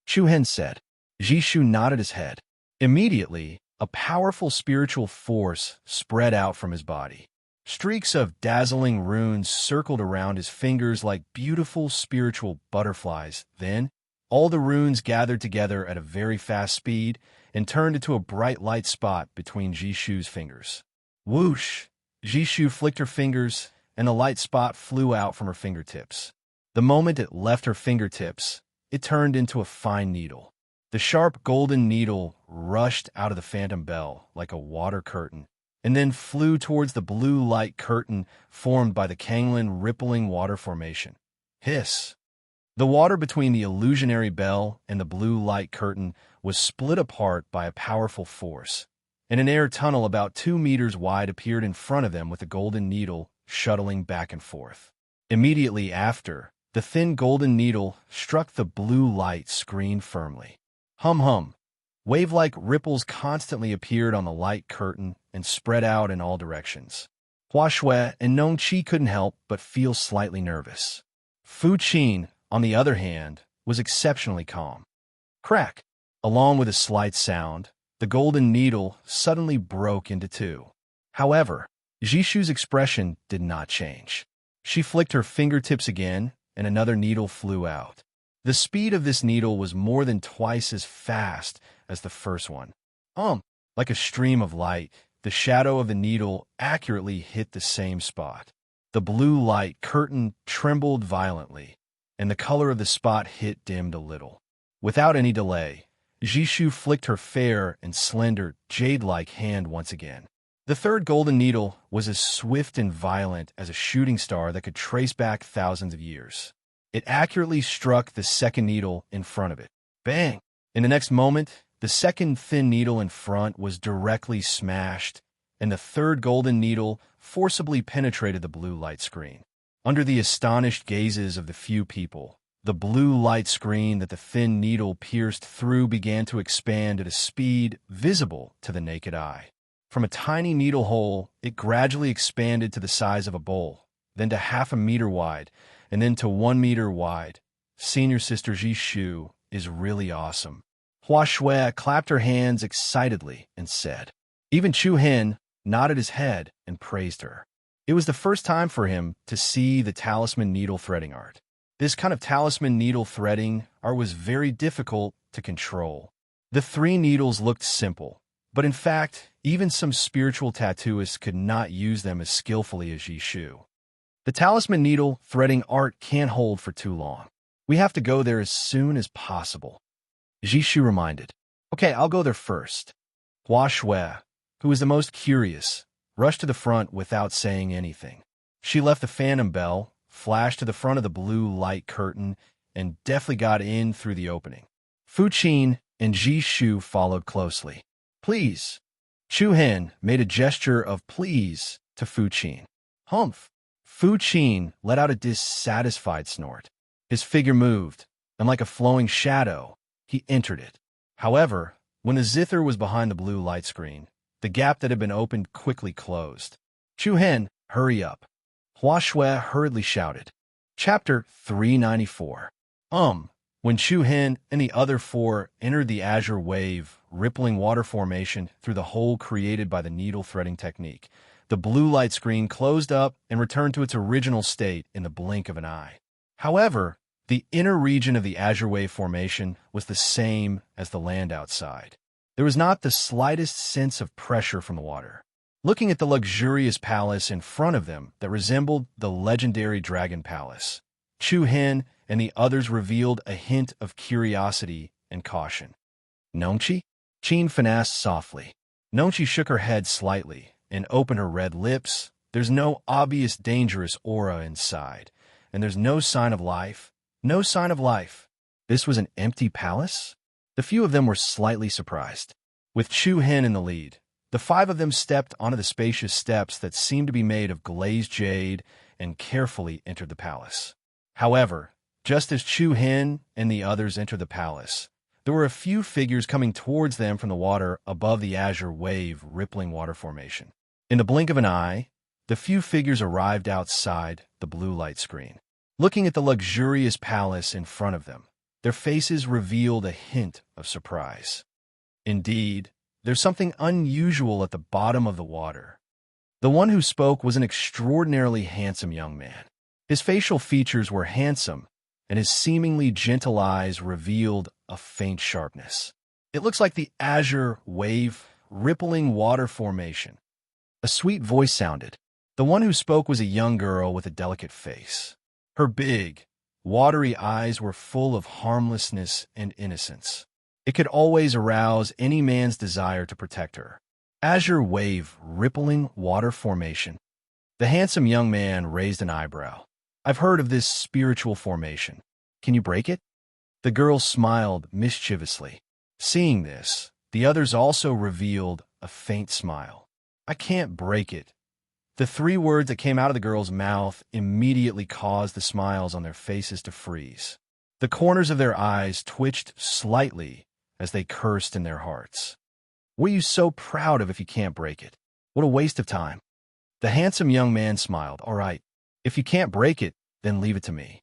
Chu Hen said. Jishu nodded his head. Immediately, a powerful spiritual force spread out from his body. Streaks of dazzling runes circled around his fingers like beautiful spiritual butterflies. Then, all the runes gathered together at a very fast speed and turned into a bright light spot between Jishu's fingers. Whoosh! Jishu flicked her fingers, and the light spot flew out from her fingertips. The moment it left her fingertips, it turned into a fine needle. The sharp golden needle rushed out of the phantom bell like a water curtain, and then flew towards the blue light curtain formed by the Kanglan rippling water formation. Hiss! The water between the illusionary bell and the blue light curtain was split apart by a powerful force, and an air tunnel about 2 meters wide appeared in front of them with the golden needle shuttling back and forth. Immediately after, the thin golden needle struck the blue light screen firmly. Hum. Wave-like ripples constantly appeared on the light curtain and spread out in all directions. Hua Shui and Nong Qi couldn't help but feel slightly nervous. Fu Qin, on the other hand, was exceptionally calm. Crack! Along with a slight sound, the golden needle suddenly broke into two. However, Jishu's expression did not change. She flicked her fingertips again, and another needle flew out. The speed of this needle was more than twice as fast as the first one. Like a stream of light, the shadow of the needle accurately hit the same spot. The blue light curtain trembled violently, and the color of the spot hit dimmed a little. Without any delay, Jishu flicked her fair and slender, jade-like hand once again. The third golden needle was as swift and violent as a shooting star that could trace back thousands of years. It accurately struck the second needle in front of it. Bang! In the next moment, the second thin needle in front was directly smashed, and the third golden needle forcibly penetrated the blue light screen. Under the astonished gazes of the few people, the blue light screen that the thin needle pierced through began to expand at a speed visible to the naked eye. From a tiny needle hole, it gradually expanded to the size of a bowl, then to 0.5 meter wide, and then to 1 meter wide. Senior Sister Jishu is really awesome. Hua Shui clapped her hands excitedly and said. Even Chu Hin nodded his head and praised her. It was the first time for him to see the talisman needle threading art. This kind of talisman needle threading art was very difficult to control. The 3 needles looked simple, but in fact, even some spiritual tattooists could not use them as skillfully as Jishu. The talisman needle threading art can't hold for too long. We have to go there as soon as possible. Jishu reminded. Okay, I'll go there first. Hua Shui, who was the most curious, rushed to the front without saying anything. She left the phantom bell, flashed to the front of the blue light curtain, and deftly got in through the opening. Fu Qin and Jishu followed closely. Please. Chu Hin made a gesture of please to Fu Qin. Humph. Fu Qin let out a dissatisfied snort. His figure moved, and like a flowing shadow, he entered it. However, when the zither was behind the blue light screen, the gap that had been opened quickly closed. Chu Hin, hurry up. Hua Shui hurriedly shouted. Chapter 394. When Chu Hin and the other 4 entered the azure wave, rippling water formation through the hole created by the needle threading technique, the blue light screen closed up and returned to its original state in the blink of an eye. However, the inner region of the azure wave formation was the same as the land outside. There was not the slightest sense of pressure from the water. Looking at the luxurious palace in front of them that resembled the legendary Dragon Palace, Chu Hin and the others revealed a hint of curiosity and caution. Nongqi? Qin finessed softly. Nongqi shook her head slightly and opened her red lips. There's no obvious dangerous aura inside, and there's no sign of life. No sign of life. This was an empty palace? The few of them were slightly surprised. With Chu Hin in the lead, the 5 of them stepped onto the spacious steps that seemed to be made of glazed jade and carefully entered the palace. However, just as Chu Hin and the others entered the palace, there were a few figures coming towards them from the water above the azure wave rippling water formation. In the blink of an eye, the few figures arrived outside the blue light screen. Looking at the luxurious palace in front of them, their faces revealed a hint of surprise. Indeed, there's something unusual at the bottom of the water. The one who spoke was an extraordinarily handsome young man. His facial features were handsome, and his seemingly gentle eyes revealed a faint sharpness. It looks like the azure wave, rippling water formation. A sweet voice sounded. The one who spoke was a young girl with a delicate face. Her big, watery eyes were full of harmlessness and innocence. It could always arouse any man's desire to protect her. Azure wave, rippling water formation. The handsome young man raised an eyebrow. I've heard of this spiritual formation. Can you break it? The girl smiled mischievously. Seeing this, the others also revealed a faint smile. I can't break it. The three words that came out of the girl's mouth immediately caused the smiles on their faces to freeze. The corners of their eyes twitched slightly as they cursed in their hearts. What are you so proud of if you can't break it? What a waste of time. The handsome young man smiled. All right, if you can't break it, then leave it to me.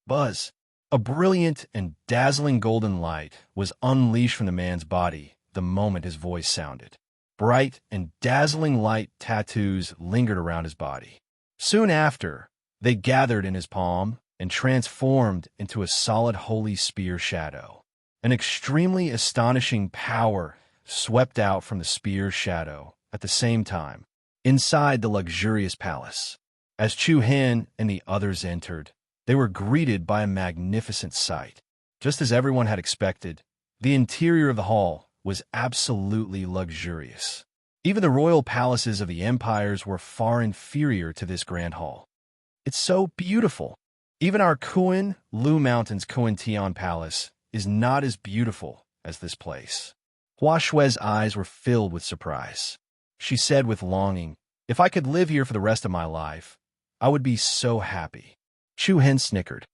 Buzz. A brilliant and dazzling golden light was unleashed from the man's body the moment his voice sounded. Bright and dazzling light tattoos lingered around his body. Soon after, they gathered in his palm and transformed into a solid holy spear shadow. An extremely astonishing power swept out from the spear's shadow at the same time, inside the luxurious palace. As Chu Hen and the others entered, they were greeted by a magnificent sight. Just as everyone had expected, the interior of the hall was absolutely luxurious. Even the royal palaces of the empires were far inferior to this grand hall. It's so beautiful. Even our Kuan Lu Mountains Kuan Tian Palace is not as beautiful as this place. Hua Shui's eyes were filled with surprise. She said with longing, if I could live here for the rest of my life, I would be so happy. Chu Hen snickered.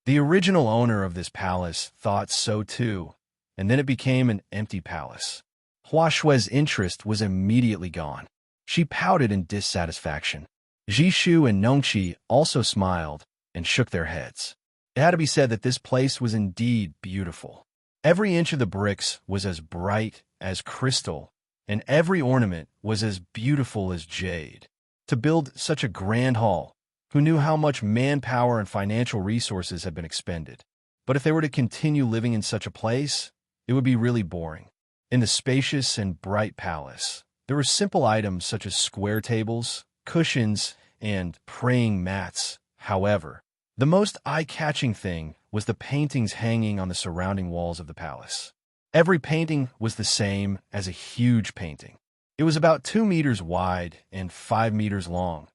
The original owner of this palace thought so too, and then it became an empty palace. Hua Shui's interest was immediately gone. She pouted in dissatisfaction. Jishu and Nongqi also smiled and shook their heads. It had to be said that this place was indeed beautiful. Every inch of the bricks was as bright as crystal, and every ornament was as beautiful as jade. To build such a grand hall, who knew how much manpower and financial resources had been expended? But if they were to continue living in such a place, it would be really boring. In the spacious and bright palace, there were simple items such as square tables, cushions, and praying mats. However, the most eye-catching thing was the paintings hanging on the surrounding walls of the palace. Every painting was the same as a huge painting. It was about 2 meters wide and 5 meters long.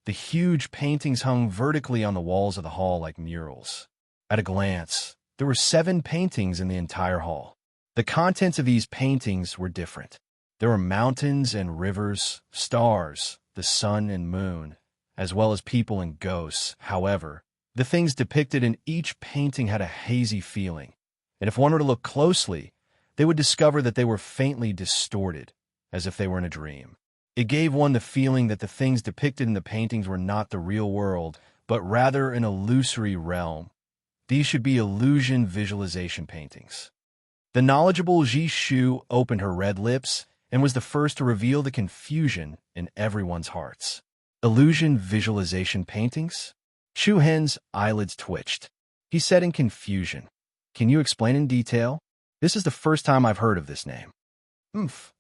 The huge paintings hung vertically on the walls of the hall like murals. At a glance, there were 7 paintings in the entire hall. The contents of these paintings were different. There were mountains and rivers, stars, the sun and moon, as well as people and ghosts. However, the things depicted in each painting had a hazy feeling, and if one were to look closely, they would discover that they were faintly distorted, as if they were in a dream. It gave one the feeling that the things depicted in the paintings were not the real world, but rather an illusory realm. These should be illusion visualization paintings. The knowledgeable Ji Shu opened her red lips and was the first to reveal the confusion in everyone's hearts. Illusion visualization paintings? Chu Hen's eyelids twitched. He said in confusion, "Can you explain in detail? This is the first time I've heard of this name."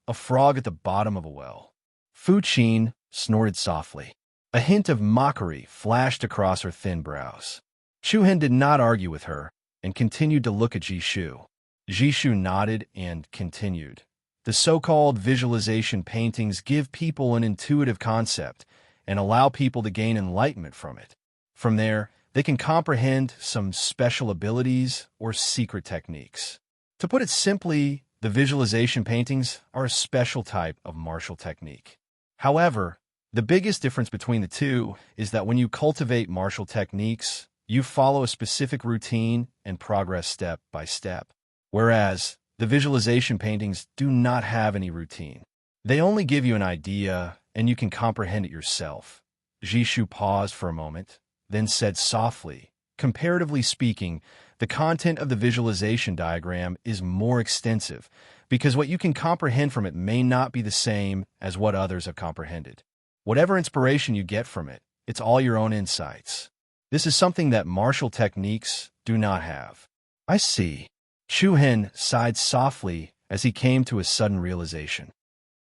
A frog at the bottom of a well. Fu Qin snorted softly. A hint of mockery flashed across her thin brows. Chu Hen did not argue with her and continued to look at Jishu. Jishu nodded and continued. The so-called visualization paintings give people an intuitive concept and allow people to gain enlightenment from it. From there, they can comprehend some special abilities or secret techniques. To put it simply, the visualization paintings are a special type of martial technique. However, the biggest difference between the two is that when you cultivate martial techniques, you follow a specific routine and progress step by step, whereas the visualization paintings do not have any routine. They only give you an idea, and you can comprehend it yourself. Jishu paused for a moment, then said softly, "Comparatively speaking, the content of the visualization diagram is more extensive, because what you can comprehend from it may not be the same as what others have comprehended. Whatever inspiration you get from it, it's all your own insights. This is something that martial techniques do not have. I see. Chu Hen sighed softly as he came to a sudden realization.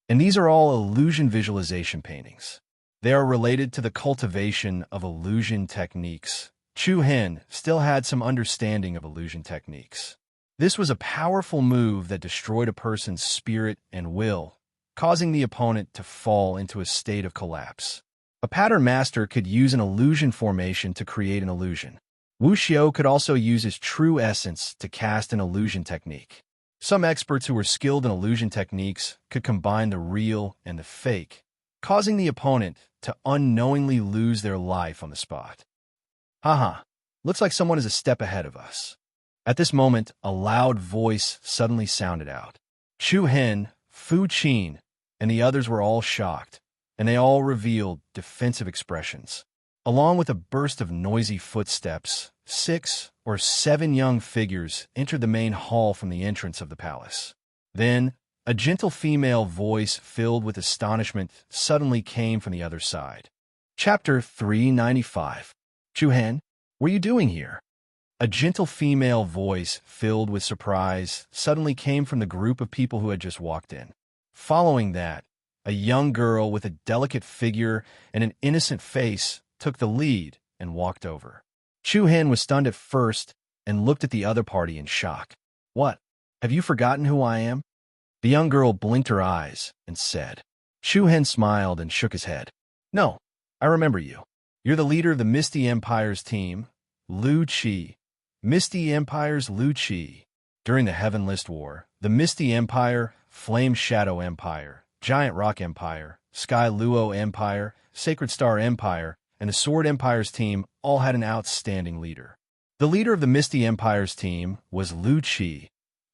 And these are all illusion visualization paintings. They are related to the cultivation of illusion techniques. Chu Hen still had some understanding of illusion techniques. This was a powerful move that destroyed a person's spirit and will, causing the opponent to fall into a state of collapse. A pattern master could use an illusion formation to create an illusion. Wu Xiao could also use his true essence to cast an illusion technique. Some experts who were skilled in illusion techniques could combine the real and the fake, causing the opponent to unknowingly lose their life on the spot. Haha, looks like someone is a step ahead of us. At this moment, a loud voice suddenly sounded out. Chu Hen, Fu Qin, and the others were all shocked, and they all revealed defensive expressions. Along with a burst of noisy footsteps, 6 or 7 young figures entered the main hall from the entrance of the palace. Then, a gentle female voice filled with astonishment suddenly came from the other side. Chapter 395. Chu Hen, what are you doing here? A gentle female voice filled with surprise suddenly came from the group of people who had just walked in. Following that, a young girl with a delicate figure and an innocent face took the lead and walked over. Chu Hen was stunned at first and looked at the other party in shock. What? Have you forgotten who I am? The young girl blinked her eyes and said. Chu Hen smiled and shook his head. No, I remember you. You're the leader of the Misty Empire's team, Lu Qi. Misty Empire's Lu Qi. During the Heaven List War, the Misty Empire, Flame Shadow Empire, Giant Rock Empire, Sky Luo Empire, Sacred Star Empire, and the Sword Empire's team all had an outstanding leader. The leader of the Misty Empire's team was Lu Qi,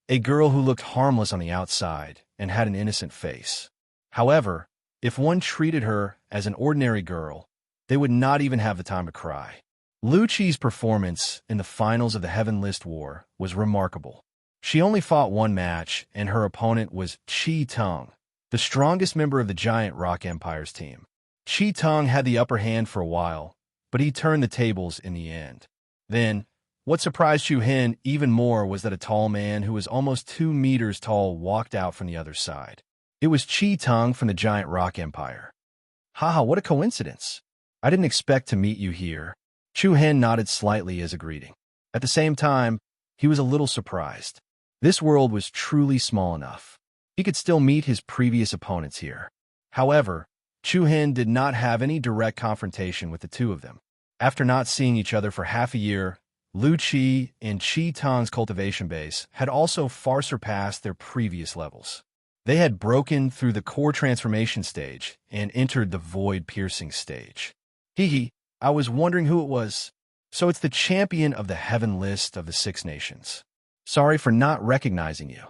a girl who looked harmless on the outside and had an innocent face. However, if one treated her as an ordinary girl, they would not even have the time to cry. Lu Qi's performance in the finals of the Heaven List War was remarkable. She only fought one match, and her opponent was Qi Tong, the strongest member of the Giant Rock Empire's team. Qi Tong had the upper hand for a while, but he turned the tables in the end. Then, what surprised Chu Hen even more was that a tall man who was almost 2 meters tall walked out from the other side. It was Qi Tong from the Giant Rock Empire. Haha, what a coincidence. I didn't expect to meet you here. Chu Hen nodded slightly as a greeting. At the same time, he was a little surprised. This world was truly small enough. He could still meet his previous opponents here. However, Chu Hen did not have any direct confrontation with the two of them. After not seeing each other for half a year, Lu Qi and Qi Tong's cultivation base had also far surpassed their previous levels. They had broken through the core transformation stage and entered the void-piercing stage. Hee, I was wondering who it was. So it's the champion of the Heaven List of the 6 Nations. Sorry for not recognizing you.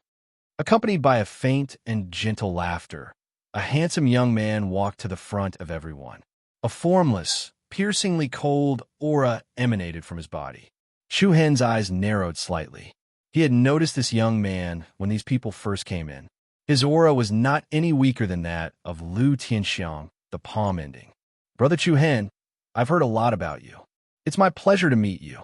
Accompanied by a faint and gentle laughter, a handsome young man walked to the front of everyone. A formless, piercingly cold aura emanated from his body. Chu Hen's eyes narrowed slightly. He had noticed this young man when these people first came in. His aura was not any weaker than that of Lu Tianxiang, the palm ending. Brother Chu Hen, I've heard a lot about you. It's my pleasure to meet you.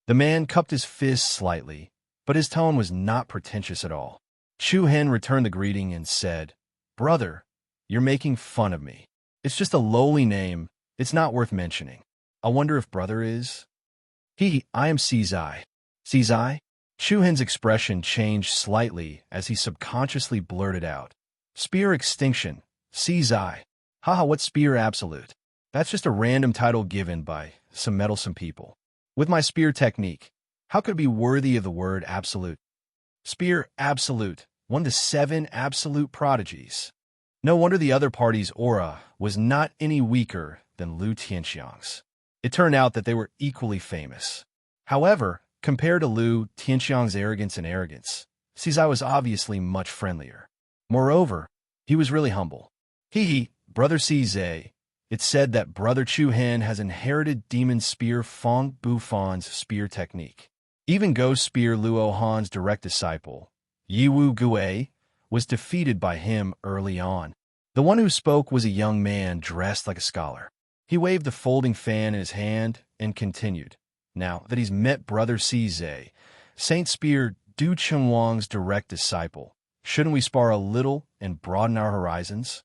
The man cupped his fist slightly, but his tone was not pretentious at all. Chu Hen returned the greeting and said, Brother, you're making fun of me. It's just a lowly name. It's not worth mentioning. I wonder if brother is... I am Sizai. Sizai? Chu Hen's expression changed slightly as he subconsciously blurted out. Spear extinction. Sizai. Haha, what's spear absolute? That's just a random title given by some meddlesome people. With my spear technique, how could it be worthy of the word absolute? Spear absolute, one of the 7 absolute prodigies. No wonder the other party's aura was not any weaker than Lu Tianxiang's. It turned out that they were equally famous. However, compared to Lu Tianxiang's arrogance and arrogance, Sizai was obviously much friendlier. Moreover, he was really humble. Brother Sizai, it's said that Brother Chu Hen has inherited Demon Spear Fong Bufon's spear technique. Even Ghost Spear Luo Han's direct disciple, Yiwu Gue, was defeated by him early on. The one who spoke was a young man dressed like a scholar. He waved the folding fan in his hand and continued. Now that he's met Brother Cizay, Saint Spear Du Chunwang's direct disciple, shouldn't we spar a little and broaden our horizons?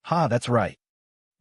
Ha, that's right.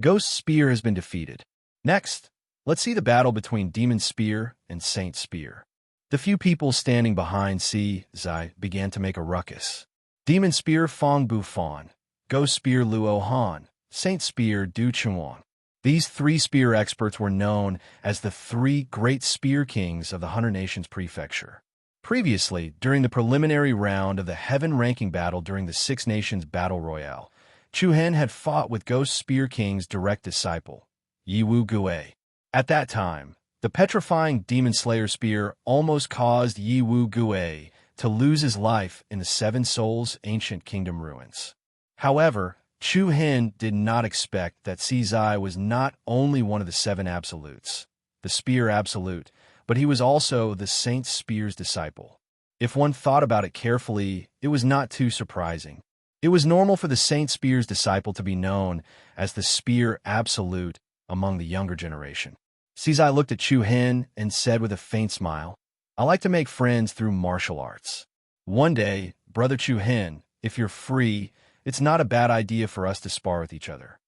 Ghost Spear has been defeated. Next, let's see the battle between Demon Spear and Saint Spear. The few people standing behind Cizay began to make a ruckus. Demon Spear Fong Bufan, Ghost Spear Luo Han, Saint Spear Du Chunwang. These three spear experts were known as the three great spear kings of the 100 Nations Prefecture. Previously, during the preliminary round of the Heaven ranking battle during the 6 Nations Battle Royale, Chu Hen had fought with Ghost Spear King's direct disciple, Yiwu Gui. At that time, the petrifying Demon Slayer spear almost caused Yiwu Gui to lose his life in the Seven Souls Ancient Kingdom ruins. However, Chu Hen did not expect that Cizay was not only one of the 7 absolutes, the Spear Absolute, but he was also the Saint Spear's disciple. If one thought about it carefully, it was not too surprising. It was normal for the Saint Spear's disciple to be known as the Spear Absolute among the younger generation. Cizay looked at Chu Hen and said with a faint smile, "I like to make friends through martial arts. One day, Brother Chu Hen, if you're free, it's not a bad idea for us to spar with each other."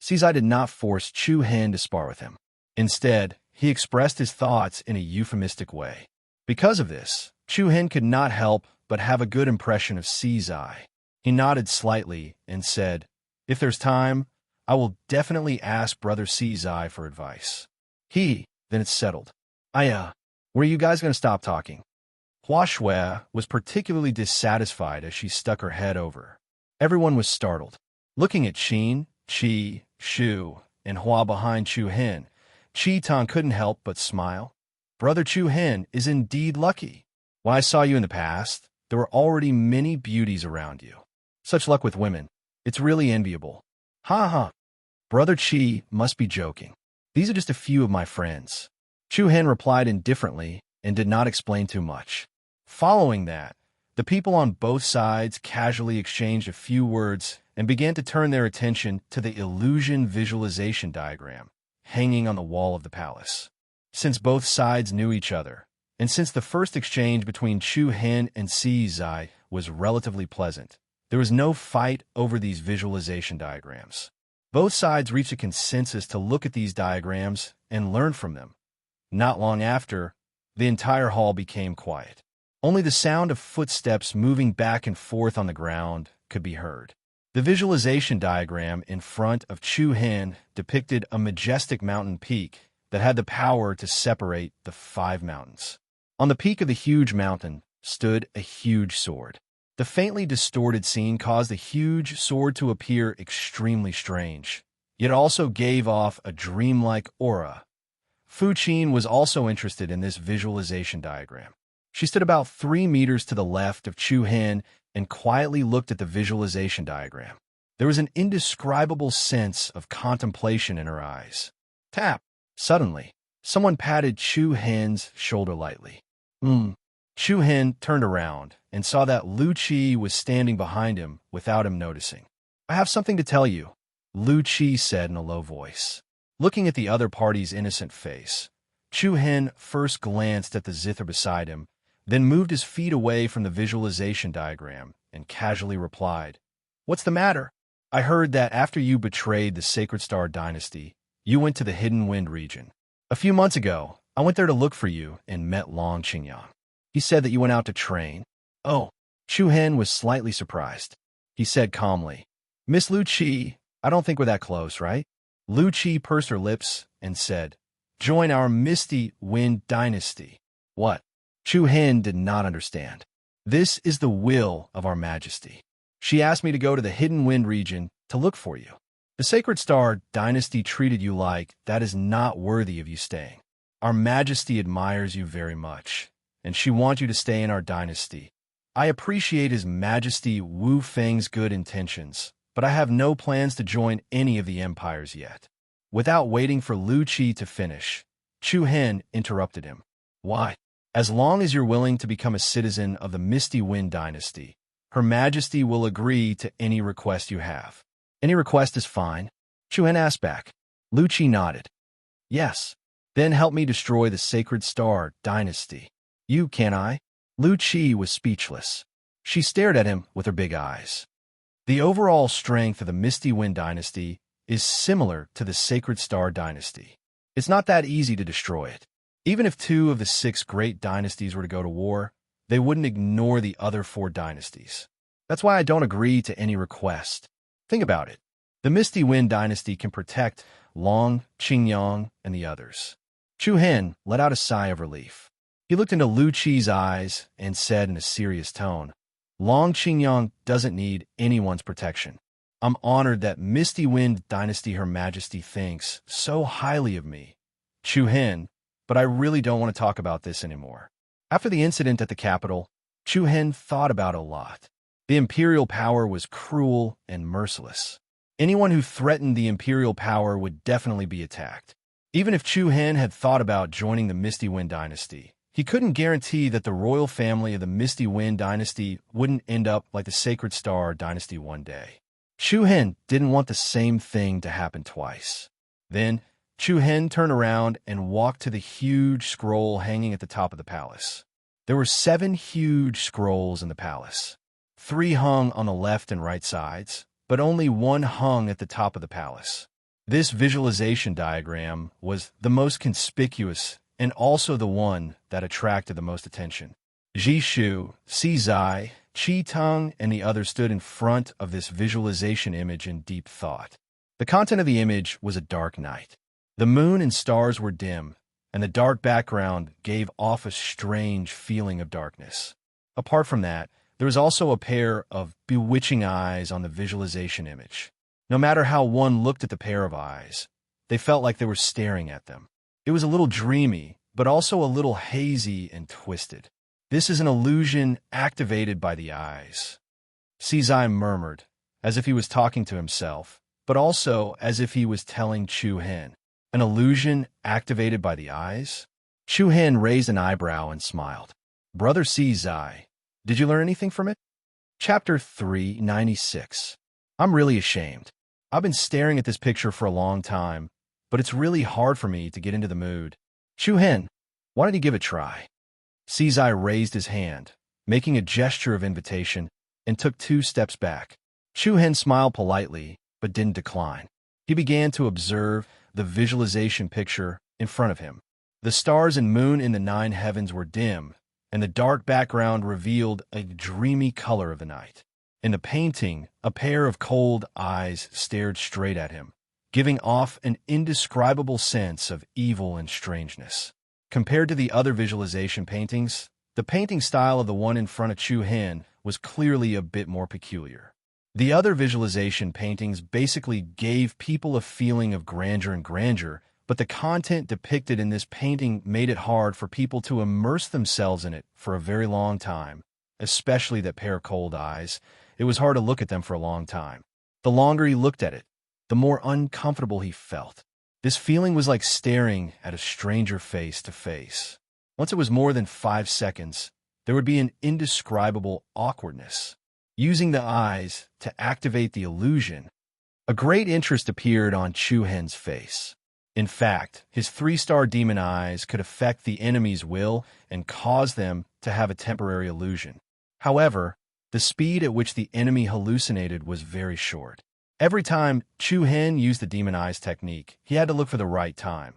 Cizay did not force Chu Hen to spar with him. Instead, he expressed his thoughts in a euphemistic way. Because of this, Chu Hen could not help but have a good impression of Cizay. He nodded slightly and said, "If there's time, I will definitely ask Brother Cizay for advice." Then it's settled. Where are you guys going to stop talking? Hua Shui was particularly dissatisfied as she stuck her head over. Everyone was startled. Looking at Qin, Qi, Shu, and Hua behind Chu Hen, Qi Tang couldn't help but smile. Brother Chu Hen is indeed lucky. When I saw you in the past, there were already many beauties around you. Such luck with women. It's really enviable. Ha ha. Brother Qi must be joking. These are just a few of my friends. Chu Hen replied indifferently and did not explain too much. Following that, the people on both sides casually exchanged a few words and began to turn their attention to the illusion visualization diagram hanging on the wall of the palace. Since both sides knew each other, and since the first exchange between Chu Hen and Cizay was relatively pleasant, there was no fight over these visualization diagrams. Both sides reached a consensus to look at these diagrams and learn from them. Not long after, the entire hall became quiet. Only the sound of footsteps moving back and forth on the ground could be heard. The visualization diagram in front of Chu Hen depicted a majestic mountain peak that had the power to separate the 5 mountains. On the peak of the huge mountain stood a huge sword. The faintly distorted scene caused the huge sword to appear extremely strange, yet also gave off a dreamlike aura. Fu Qin was also interested in this visualization diagram. She stood about 3 meters to the left of Chu Hen and quietly looked at the visualization diagram. There was an indescribable sense of contemplation in her eyes. Tap! Suddenly, someone patted Chu Hen's shoulder lightly. Chu Hen turned around and saw that Lu Qi was standing behind him without him noticing. "I have something to tell you," Lu Qi said in a low voice. Looking at the other party's innocent face, Chu Hen first glanced at the zither beside him, then moved his feet away from the visualization diagram and casually replied, "What's the matter? I heard that after you betrayed the Sacred Star Dynasty, you went to the Hidden Wind region. A few months ago, I went there to look for you and met Long Qingyang. He said that you went out to train." "Oh." Chu Hen was slightly surprised. He said calmly, "Miss Lu Qi, I don't think we're that close, right?" Lu Qi pursed her lips and said, "Join our Misty Wind Dynasty." "What?" Chu Hen did not understand. "This is the will of our Majesty. She asked me to go to the Hidden Wind region to look for you. The Sacred Star Dynasty treated you like that is not worthy of you staying. Our Majesty admires you very much, and she wants you to stay in our dynasty. I appreciate His Majesty Wu Feng's good intentions, but I have no plans to join any of the empires yet." Without waiting for Lu Qi to finish, Chu Hen interrupted him. "Why? As long as you're willing to become a citizen of the Misty Wind Dynasty, Her Majesty will agree to any request you have." Any request is fine. Chu Hen asked back. Lu Qi nodded. Yes. Then help me destroy the Sacred Star Dynasty. You, can I? Lu Qi was speechless. She stared at him with her big eyes. The overall strength of the Misty Wind Dynasty is similar to the Sacred Star Dynasty. It's not that easy to destroy it. Even if 2 of the 6 great dynasties were to go to war, they wouldn't ignore the other 4 dynasties. That's why I don't agree to any request. Think about it. The Misty Wind Dynasty can protect Long, Qingyang, and the others. Chu Hen let out a sigh of relief. He looked into Lu Qi's eyes and said in a serious tone, Long Qingyang doesn't need anyone's protection. I'm honored that Misty Wind Dynasty Her Majesty thinks so highly of me, Chu Hen, but I really don't want to talk about this anymore. After the incident at the capital, Chu Hen thought about it a lot. The imperial power was cruel and merciless. Anyone who threatened the imperial power would definitely be attacked. Even if Chu Hen had thought about joining the Misty Wind Dynasty, he couldn't guarantee that the royal family of the Misty Wind Dynasty wouldn't end up like the Sacred Star Dynasty one day. Chu Hen didn't want the same thing to happen twice. Then, Chu Hen turned around and walked to the huge scroll hanging at the top of the palace. There were 7 huge scrolls in the palace. 3 hung on the left and right sides, but only 1 hung at the top of the palace. This visualization diagram was the most conspicuous and also the one that attracted the most attention. Ji Shu, Si Zai, Qi Teng, and the others stood in front of this visualization image in deep thought. The content of the image was a dark night. The moon and stars were dim, and the dark background gave off a strange feeling of darkness. Apart from that, there was also a pair of bewitching eyes on the visualization image. No matter how one looked at the pair of eyes, they felt like they were staring at them. It was a little dreamy, but also a little hazy and twisted. This is an illusion activated by the eyes. Sizai murmured, as if he was talking to himself, but also as if he was telling Chu Hen. An illusion activated by the eyes? Chu Hen raised an eyebrow and smiled. Brother Sizai, did you learn anything from it? Chapter 396. I'm really ashamed. I've been staring at this picture for a long time, but it's really hard for me to get into the mood. Chu Hen, why don't you give it a try? Sizai raised his hand, making a gesture of invitation, and took 2 steps back. Chu Hen smiled politely, but didn't decline. He began to observe the visualization picture in front of him. The stars and moon in the 9 heavens were dim, and the dark background revealed a dreamy color of the night. In the painting, a pair of cold eyes stared straight at him, giving off an indescribable sense of evil and strangeness. Compared to the other visualization paintings, the painting style of the one in front of Chu Hen was clearly a bit more peculiar. The other visualization paintings basically gave people a feeling of grandeur, but the content depicted in this painting made it hard for people to immerse themselves in it for a very long time, especially that pair of cold eyes. It was hard to look at them for a long time. The longer he looked at it, the more uncomfortable he felt. This feeling was like staring at a stranger face to face. Once it was more than 5 seconds, there would be an indescribable awkwardness. Using the eyes to activate the illusion, a great interest appeared on Chu Hen's face. In fact, his 3-star demon eyes could affect the enemy's will and cause them to have a temporary illusion. However, the speed at which the enemy hallucinated was very short. Every time Chu Hen used the demon eyes technique, he had to look for the right time.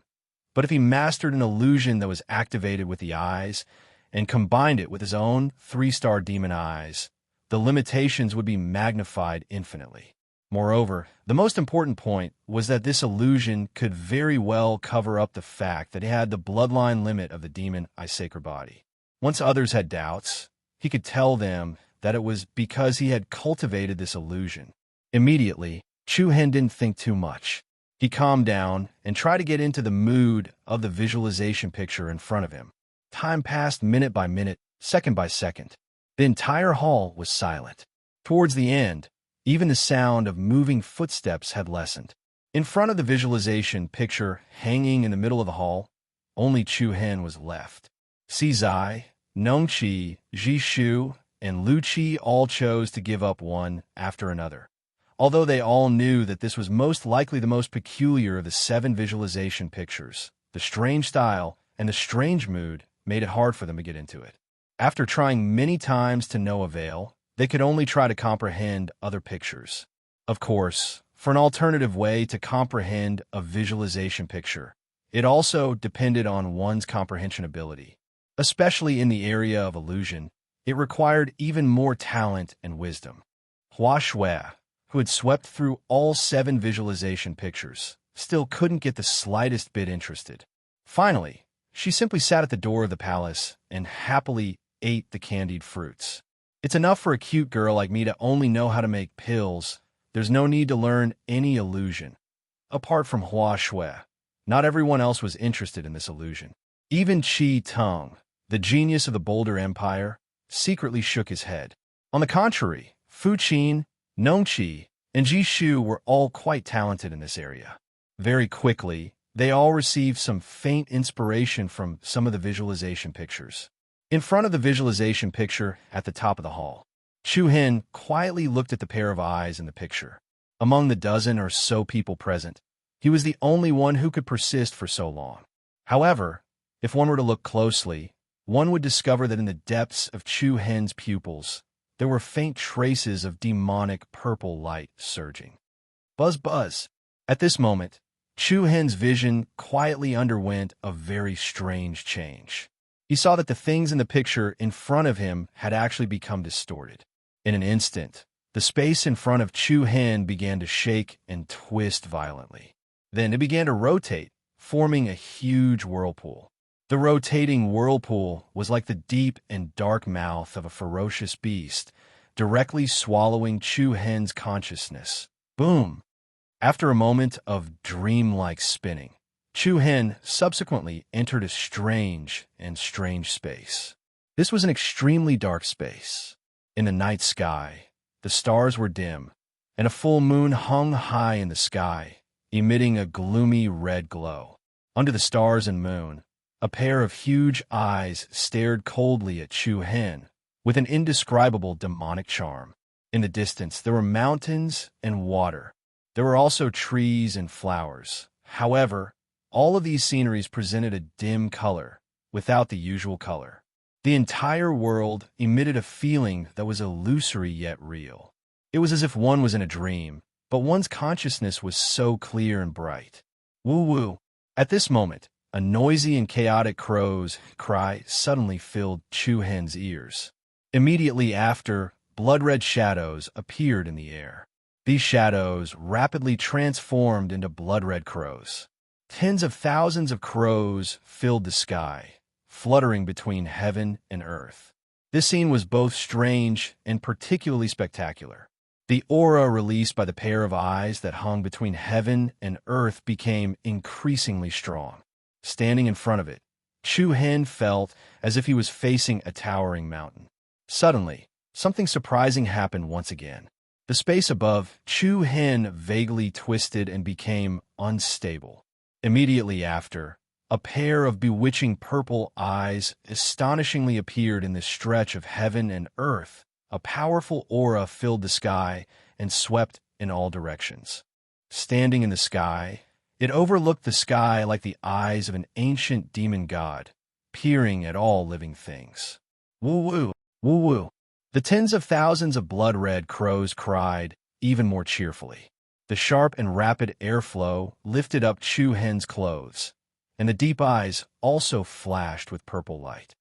But if he mastered an illusion that was activated with the eyes and combined it with his own 3-star demon eyes, the limitations would be magnified infinitely. Moreover, the most important point was that this illusion could very well cover up the fact that he had the bloodline limit of the demon Eye Sacred Body. Once others had doubts, he could tell them that it was because he had cultivated this illusion. Immediately, Chu Hen didn't think too much. He calmed down and tried to get into the mood of the visualization picture in front of him. Time passed minute by minute, second by second. The entire hall was silent. Towards the end, even the sound of moving footsteps had lessened. In front of the visualization picture hanging in the middle of the hall, only Chu Hen was left. Sizai, Nongqi, Ji Shu, and Lu Qi all chose to give up one after another. although they all knew that this was most likely the most peculiar of the 7 visualization pictures. The strange style and the strange mood made it hard for them to get into it. After trying many times to no avail, they could only try to comprehend other pictures. Of course, for an alternative way to comprehend a visualization picture, it also depended on one's comprehension ability. Especially in the area of illusion, it required even more talent and wisdom. Hua Shui, who had swept through all 7 visualization pictures, still couldn't get the slightest bit interested. Finally, she simply sat at the door of the palace and happily ate the candied fruits. It's enough for a cute girl like me to only know how to make pills. There's no need to learn any illusion. Apart from Hua Shui, not everyone else was interested in this illusion. Even Qi Tong, the genius of the Boulder Empire, secretly shook his head. On the contrary, Fu Qin, Nongqi, and Ji Shu were all quite talented in this area. Very quickly, they all received some faint inspiration from some of the visualization pictures. In front of the visualization picture at the top of the hall, Chu Hin quietly looked at the pair of eyes in the picture. Among the dozen or so people present, he was the only one who could persist for so long. However, if one were to look closely, one would discover that in the depths of Chu Hin's pupils, there were faint traces of demonic purple light surging. Buzz, buzz. At this moment, Chu Hin's vision quietly underwent a very strange change. He saw that the things in the picture in front of him had actually become distorted. In an instant, the space in front of Chu Hin began to shake and twist violently. Then it began to rotate, forming a huge whirlpool. The rotating whirlpool was like the deep and dark mouth of a ferocious beast, directly swallowing Chu Hin's consciousness. Boom! After a moment of dreamlike spinning, Chu Hin subsequently entered a strange space. This was an extremely dark space. In the night sky, the stars were dim, and a full moon hung high in the sky, emitting a gloomy red glow. Under the stars and moon, a pair of huge eyes stared coldly at Chu Hin, with an indescribable demonic charm. In the distance, there were mountains and water. There were also trees and flowers. However, all of these sceneries presented a dim color, without the usual color. The entire world emitted a feeling that was illusory yet real. It was as if one was in a dream, but one's consciousness was so clear and bright. Woo-woo! At this moment, a noisy and chaotic crow's cry suddenly filled Chu Hin's ears. Immediately after, blood-red shadows appeared in the air. These shadows rapidly transformed into blood-red crows. Tens of thousands of crows filled the sky, fluttering between heaven and earth. This scene was both strange and particularly spectacular. The aura released by the pair of eyes that hung between heaven and earth became increasingly strong. Standing in front of it, Chu Hin felt as if he was facing a towering mountain. Suddenly, something surprising happened once again. The space above Chu Hin vaguely twisted and became unstable. Immediately after, a pair of bewitching purple eyes astonishingly appeared in this stretch of heaven and earth. A powerful aura filled the sky and swept in all directions. Standing in the sky, it overlooked the sky like the eyes of an ancient demon god, peering at all living things. Woo-woo, woo-woo. The tens of thousands of blood-red crows cried even more cheerfully. The sharp and rapid airflow lifted up Chu Hin's clothes, and the deep eyes also flashed with purple light.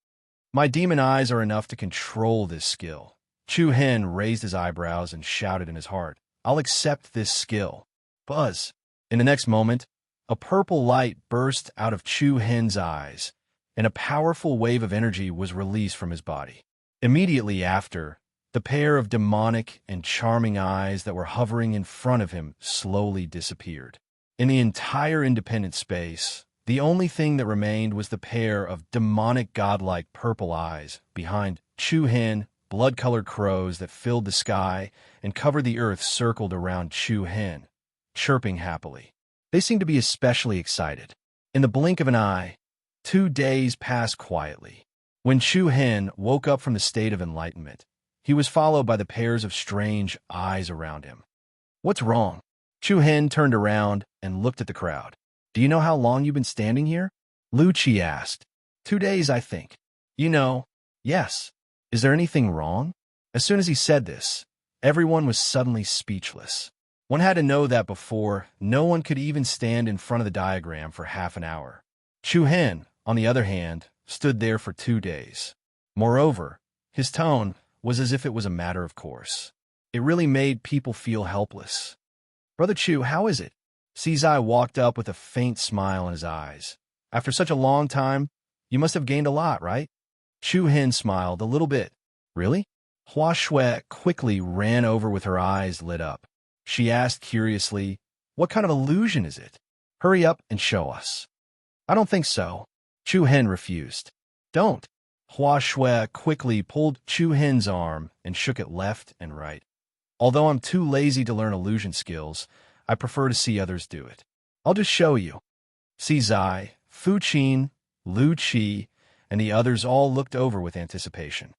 My demon eyes are enough to control this skill. Chu Hin raised his eyebrows and shouted in his heart, I'll accept this skill. Buzz. In the next moment, a purple light burst out of Chu Hin's eyes, and a powerful wave of energy was released from his body. Immediately after, the pair of demonic and charming eyes that were hovering in front of him slowly disappeared. In the entire independent space, the only thing that remained was the pair of demonic godlike purple eyes behind Chu Hin. Blood-colored crows that filled the sky and covered the earth circled around Chu Hin, chirping happily. They seemed to be especially excited. In the blink of an eye, 2 days passed quietly. When Chu Hin woke up from the state of enlightenment, he was followed by the pairs of strange eyes around him. What's wrong? Chu Hen turned around and looked at the crowd. Do you know how long you've been standing here? Lu Qi asked. 2 days, I think. You know, yes. Is there anything wrong? As soon as he said this, everyone was suddenly speechless. One had to know that before, no one could even stand in front of the diagram for half an hour. Chu Hen, on the other hand, stood there for 2 days. Moreover, his tone was as if it was a matter of course. It really made people feel helpless. Brother Chu, how is it? Sizai walked up with a faint smile in his eyes. After such a long time, you must have gained a lot, right? Chu Hen smiled a little bit. Really? Hua Shui quickly ran over with her eyes lit up. She asked curiously, what kind of illusion is it? Hurry up and show us. I don't think so. Chu Hen refused. Don't. Hua Shui quickly pulled Chu Hen's arm and shook it left and right. Although I'm too lazy to learn illusion skills, I prefer to see others do it. I'll just show you. Sizai, Fu Qin, Lu Qi, and the others all looked over with anticipation.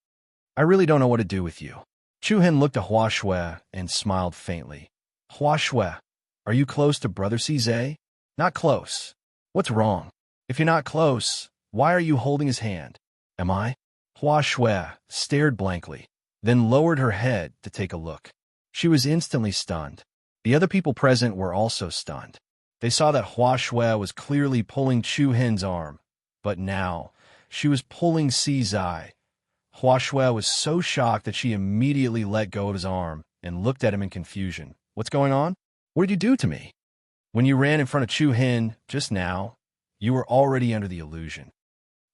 I really don't know what to do with you. Chu Hen looked at Hua Shui and smiled faintly. Hua Shui, are you close to Brother Sizai? Not close. What's wrong? If you're not close, why are you holding his hand? Am I? Hua Shui stared blankly, then lowered her head to take a look. She was instantly stunned. The other people present were also stunned. They saw that Hua Shui was clearly pulling Chu Hen's arm, but now she was pulling Sizai. Hua Shui was so shocked that she immediately let go of his arm and looked at him in confusion. What's going on? What did you do to me? When you ran in front of Chu Hen just now, you were already under the illusion.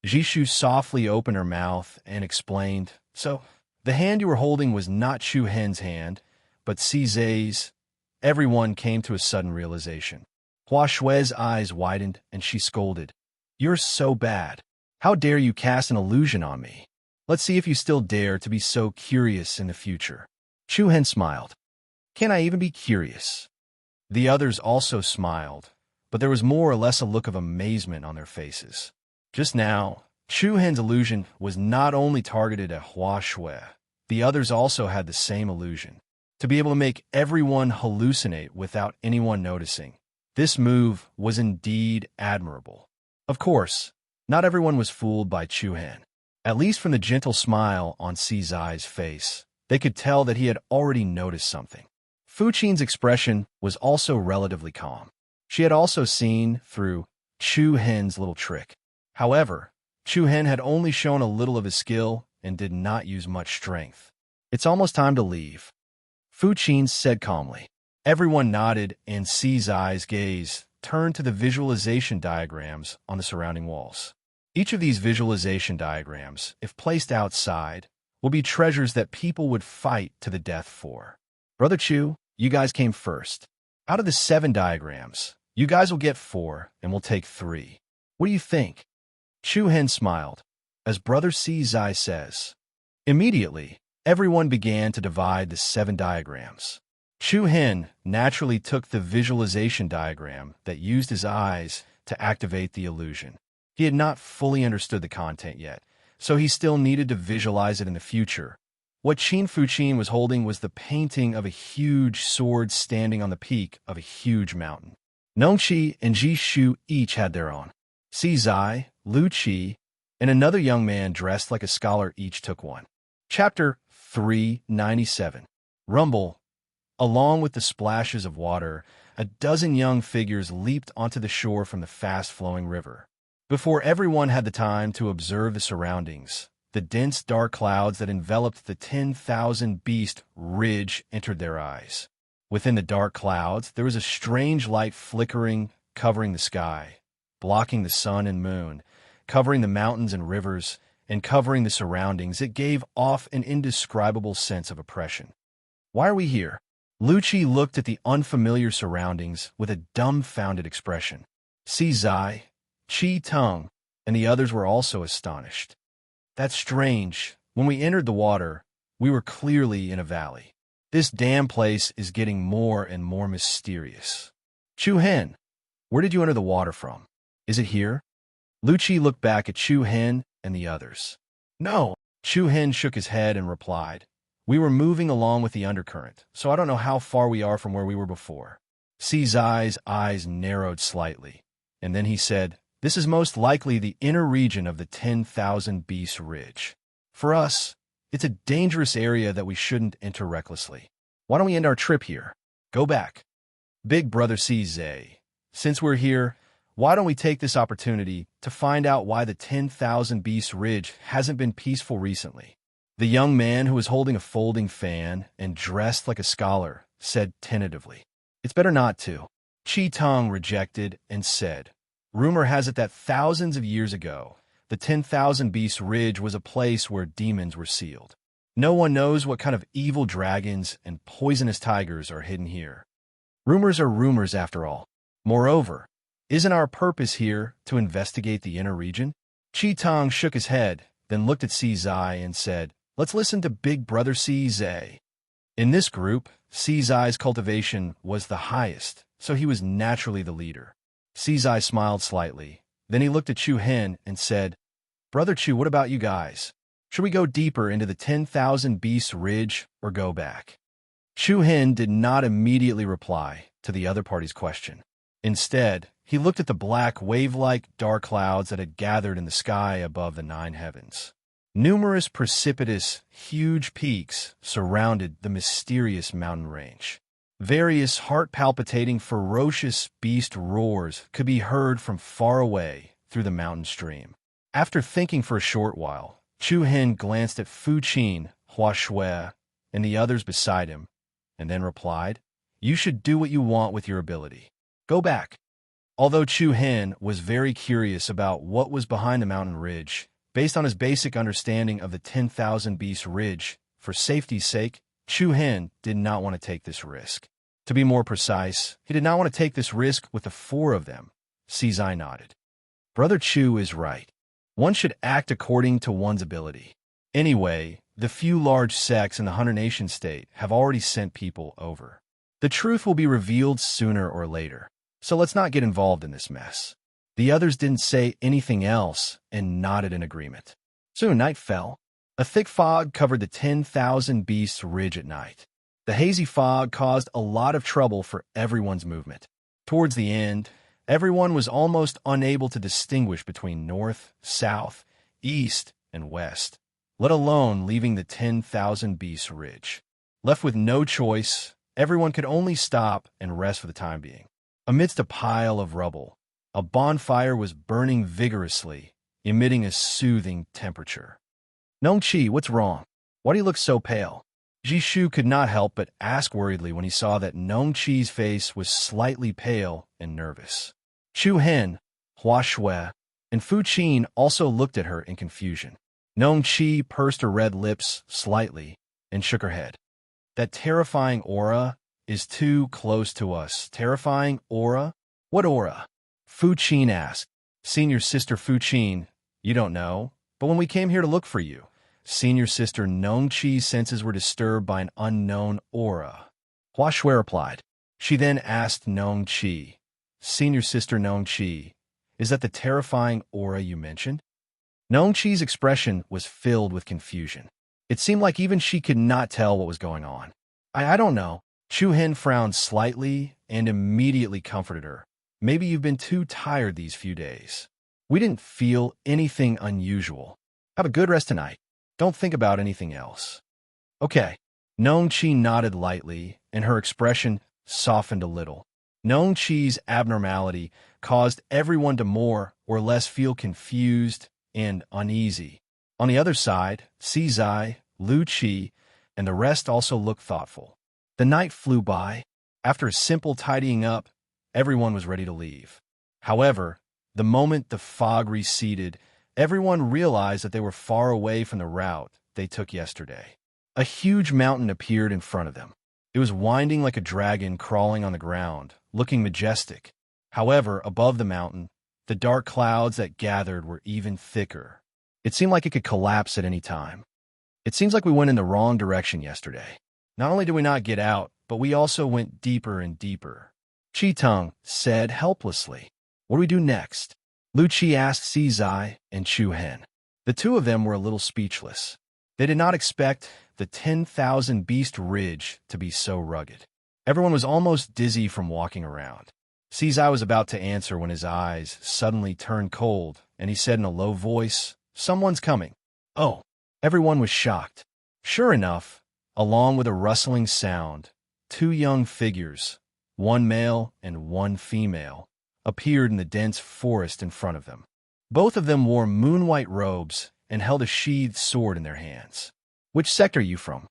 Jishu softly opened her mouth and explained, so the hand you were holding was not Chu Hen's hand, but Sizai's. Everyone came to a sudden realization. Hua Shui's eyes widened and she scolded. You're so bad. How dare you cast an illusion on me? Let's see if you still dare to be so curious in the future. Chu Hen smiled. Can I even be curious? The others also smiled, but there was more or less a look of amazement on their faces. Just now, Chu Hen's illusion was not only targeted at Hua Shui, the others also had the same illusion. To be able to make everyone hallucinate without anyone noticing. This move was indeed admirable. Of course, not everyone was fooled by Chu Hen. At least from the gentle smile on Sizai's face, they could tell that he had already noticed something. Fu Qin's expression was also relatively calm. She had also seen through Chu Hen's little trick. However, Chu Hen had only shown a little of his skill and did not use much strength. It's almost time to leave. Fu Qin said calmly. Everyone nodded and Sizai's gaze turned to the visualization diagrams on the surrounding walls. Each of these visualization diagrams, if placed outside, will be treasures that people would fight to the death for. Brother Chu, you guys came first. Out of the 7 diagrams, you guys will get 4 and we'll take 3. What do you think? Chu Hen smiled. As Brother Sizai says. Immediately, everyone began to divide the 7 diagrams. Chu Hen naturally took the visualization diagram that used his eyes to activate the illusion. He had not fully understood the content yet, so he still needed to visualize it in the future. What Qin Fu Qin was holding was the painting of a huge sword standing on the peak of a huge mountain. Nongqi and Jishu each had their own. Sizai, Lu Qi, and another young man dressed like a scholar each took one. Chapter 397. Rumble. Along with the splashes of water, a dozen young figures leaped onto the shore from the fast-flowing river. Before everyone had the time to observe the surroundings, the dense dark clouds that enveloped the 10,000 beast ridge entered their eyes. Within the dark clouds, there was a strange light flickering, covering the sky, blocking the sun and moon, covering the mountains and rivers, and covering the surroundings. It gave off an indescribable sense of oppression. Why are we here? Lu Qi looked at the unfamiliar surroundings with a dumbfounded expression. Sizai, Qi Teng, and the others were also astonished. That's strange. When we entered the water, we were clearly in a valley. This damn place is getting more and more mysterious. Chu Hen, where did you enter the water from? Is it here? Lu Qi looked back at Chu Hen and the others. No. Chu Hen shook his head and replied, We were moving along with the undercurrent, so I don't know how far we are from where we were before. Sizai's eyes narrowed slightly, and then he said, "This is most likely the inner region of the 10,000 Beast Ridge. For us, it's a dangerous area that we shouldn't enter recklessly. Why don't we end our trip here? Go back." Big Brother Sizai, "Since we're here, why don't we take this opportunity to find out why the 10,000 Beast Ridge hasn't been peaceful recently?" The young man who was holding a folding fan and dressed like a scholar said tentatively, "It's better not to." Chi Tong rejected and said, "Rumor has it that thousands of years ago, the 10,000 Beast Ridge was a place where demons were sealed. No one knows what kind of evil dragons and poisonous tigers are hidden here. Rumors are rumors after all. Moreover, isn't our purpose here to investigate the inner region?" Chi Tong shook his head, then looked at Sizai and said, "Let's listen to Big Brother Sizai." In this group, Sizai's cultivation was the highest, so he was naturally the leader. Sizai smiled slightly. Then he looked at Chu Hen and said, "Brother Chu, what about you guys? Should we go deeper into the 10,000 Beast Ridge or go back?" Chu Hen did not immediately reply to the other party's question. Instead, he looked at the black, wave-like dark clouds that had gathered in the sky above the 9 heavens. Numerous precipitous, huge peaks surrounded the mysterious mountain range. Various heart-palpitating, ferocious beast roars could be heard from far away through the mountain stream. After thinking for a short while, Chu Hen glanced at Fu Qin, Hua Shui, and the others beside him, and then replied, "You should do what you want with your ability. Go back." Although Chu Hen was very curious about what was behind the mountain ridge, based on his basic understanding of the 10,000 Beast Ridge, for safety's sake, Chu Hen did not want to take this risk. To be more precise, he did not want to take this risk with the 4 of them. Sizai nodded. "Brother Chu is right. One should act according to one's ability. Anyway, the few large sects in the Hunter Nation state have already sent people over. The truth will be revealed sooner or later, so let's not get involved in this mess." The others didn't say anything else and nodded in agreement. Soon night fell. A thick fog covered the 10,000 Beasts Ridge at night. The hazy fog caused a lot of trouble for everyone's movement. Towards the end, everyone was almost unable to distinguish between north, south, east, and west, let alone leaving the 10,000 Beasts Ridge. Left with no choice, everyone could only stop and rest for the time being. Amidst a pile of rubble, a bonfire was burning vigorously, emitting a soothing temperature. "Nongqi, what's wrong? Why do you look so pale?" Jishu could not help but ask worriedly when he saw that Nongqi's face was slightly pale and nervous. Chu Hen, Hua Shui, and Fu Qin also looked at her in confusion. Nongqi pursed her red lips slightly and shook her head. "That terrifying aura is too close to us." "Terrifying aura? What aura?" Fu Qin asked. "Senior Sister Fu Qin, you don't know, but when we came here to look for you, Senior Sister Nongqi's senses were disturbed by an unknown aura." Hua Shui replied. She then asked Nongqi, "Senior Sister Nongqi, is that the terrifying aura you mentioned?" Nongqi's expression was filled with confusion. It seemed like even she could not tell what was going on. I don't know." Chu Hen frowned slightly and immediately comforted her. "Maybe you've been too tired these few days. We didn't feel anything unusual. Have a good rest tonight. Don't think about anything else." "Okay." Nongqi nodded lightly, and her expression softened a little. Nongqi's abnormality caused everyone to more or less feel confused and uneasy. On the other side, Sizai, Lu Qi, and the rest also looked thoughtful. The night flew by. After a simple tidying up, everyone was ready to leave. However, the moment the fog receded, everyone realized that they were far away from the route they took yesterday. A huge mountain appeared in front of them. It was winding like a dragon crawling on the ground, looking majestic. However, above the mountain, the dark clouds that gathered were even thicker. It seemed like it could collapse at any time. "It seems like we went in the wrong direction yesterday. Not only did we not get out, but we also went deeper and deeper." Chi Tong said helplessly. "What do we do next?" Lu Qi asked Sizai and Chu Hen. The two of them were a little speechless. They did not expect the 10,000 Beast Ridge to be so rugged. Everyone was almost dizzy from walking around. Sizai was about to answer when his eyes suddenly turned cold, and he said in a low voice, "Someone's coming." Oh, everyone was shocked. Sure enough, along with a rustling sound, two young figures, one male and one female, appeared in the dense forest in front of them. Both of them wore moon-white robes and held a sheathed sword in their hands. "Which sect are you from?"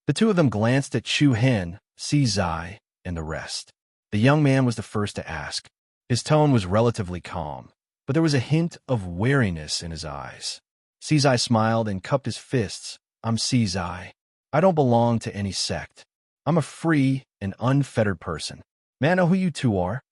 The two of them glanced at Chu Hen, Sizai, and the rest. The young man was the first to ask. His tone was relatively calm, but there was a hint of wariness in his eyes. Sizai smiled and cupped his fists. "I'm Sizai. I don't belong to any sect. I'm a free and unfettered person. May I know who you two are?"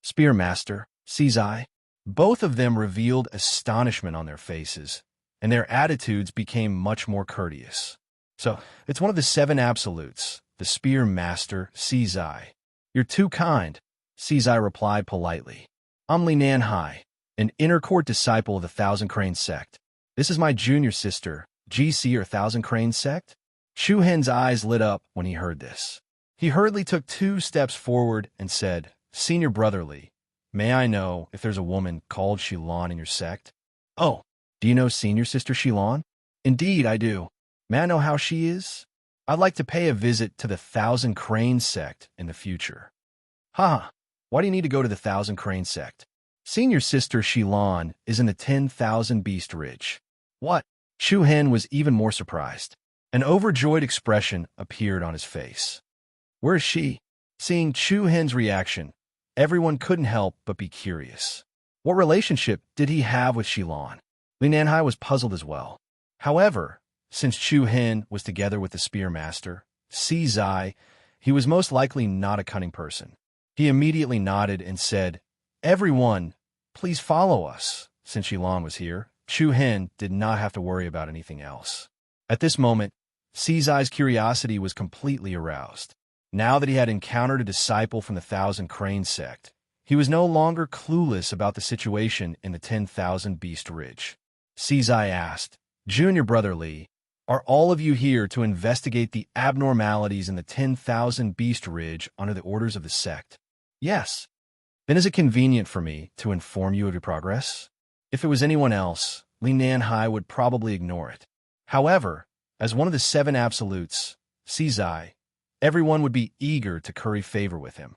"Spearmaster, Sizai." Both of them revealed astonishment on their faces, and their attitudes became much more courteous. "So, it's one of the 7 absolutes, the Spearmaster, Sizai." "You're too kind," Sizai replied politely. "I'm Li Nanhai, an inner court disciple of the Thousand Crane sect. This is my junior sister, GC or Thousand Crane sect." Chu Hen's eyes lit up when he heard this. He hurriedly took 2 steps forward and said, "Senior brother Li, may I know if there's a woman called Shilon in your sect?" "Oh, do you know senior sister Shilon?" "Indeed, I do. May I know how she is? I'd like to pay a visit to the Thousand Crane sect in the future." "Haha, why do you need to go to the Thousand Crane sect?" "Senior sister Shilon is in the 10,000 Beast Ridge." "What?" Chu Hen was even more surprised. An overjoyed expression appeared on his face. "Where is she?" Seeing Chu Hen's reaction, everyone couldn't help but be curious. What relationship did he have with Shilon? Li Nanhai was puzzled as well. However, since Chu Hen was together with the Spearmaster, Sizai, he was most likely not a cunning person. He immediately nodded and said, "Everyone, please follow us." Since Shilon was here, Chu Hen did not have to worry about anything else. At this moment, Sizai's curiosity was completely aroused. Now that he had encountered a disciple from the Thousand Crane sect, he was no longer clueless about the situation in the 10,000 Beast Ridge. Sizai asked, "Junior brother Li, are all of you here to investigate the abnormalities in the 10,000 Beast Ridge under the orders of the sect?" "Yes." "Then is it convenient for me to inform you of your progress?" If it was anyone else, Li Nanhai would probably ignore it. However, as one of the 7 absolutes, Sizai, everyone would be eager to curry favor with him.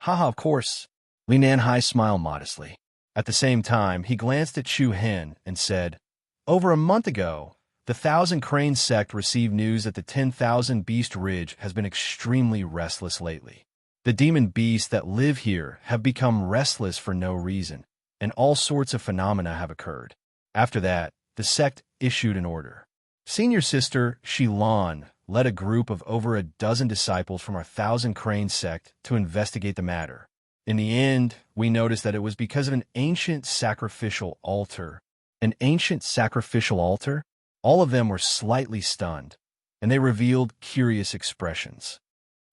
"Haha, of course." Li Nanhai smiled modestly. At the same time, he glanced at Chu Hen and said, "Over a month ago, the Thousand Crane sect received news that the 10,000 Beast Ridge has been extremely restless lately. The demon beasts that live here have become restless for no reason, and all sorts of phenomena have occurred. After that, the sect issued an order. Senior sister Shilon led a group of over a dozen disciples from our Thousand Crane sect to investigate the matter. In the end, we noticed that it was because of an ancient sacrificial altar." "An ancient sacrificial altar?" All of them were slightly stunned, and they revealed curious expressions.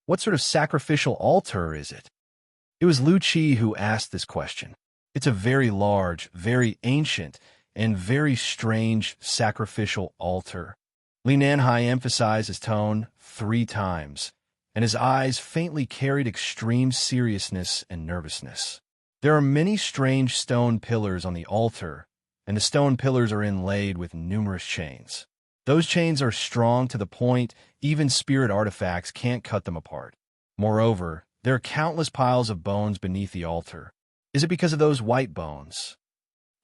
"What sort of sacrificial altar is it?" It was Lu Qi who asked this question. "It's a very large, very ancient, and very strange sacrificial altar." Li Nanhai emphasized his tone 3 times, and his eyes faintly carried extreme seriousness and nervousness. "There are many strange stone pillars on the altar, and the stone pillars are inlaid with numerous chains. Those chains are strong to the point even spirit artifacts can't cut them apart. Moreover, there are countless piles of bones beneath the altar. Is it because of those white bones?"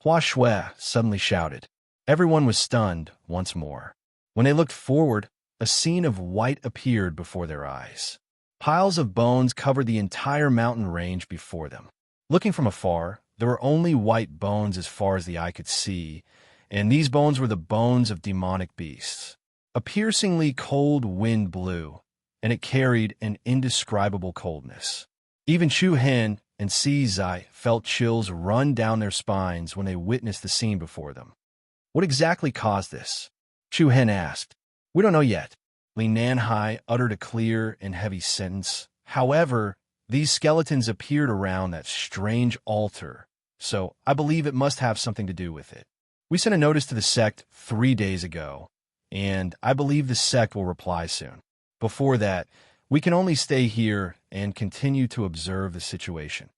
Hua Shui suddenly shouted. Everyone was stunned once more. When they looked forward, a scene of white appeared before their eyes. Piles of bones covered the entire mountain range before them. Looking from afar, there were only white bones as far as the eye could see, and these bones were the bones of demonic beasts. A piercingly cold wind blew, and it carried an indescribable coldness. Even Chu Hen and Sizai felt chills run down their spines when they witnessed the scene before them. "What exactly caused this?" Chu Hen asked. "We don't know yet." Li Nanhai uttered a clear and heavy sentence. "However, these skeletons appeared around that strange altar, so I believe it must have something to do with it. We sent a notice to the sect 3 days ago, and I believe the sect will reply soon. Before that, we can only stay here and continue to observe the situation."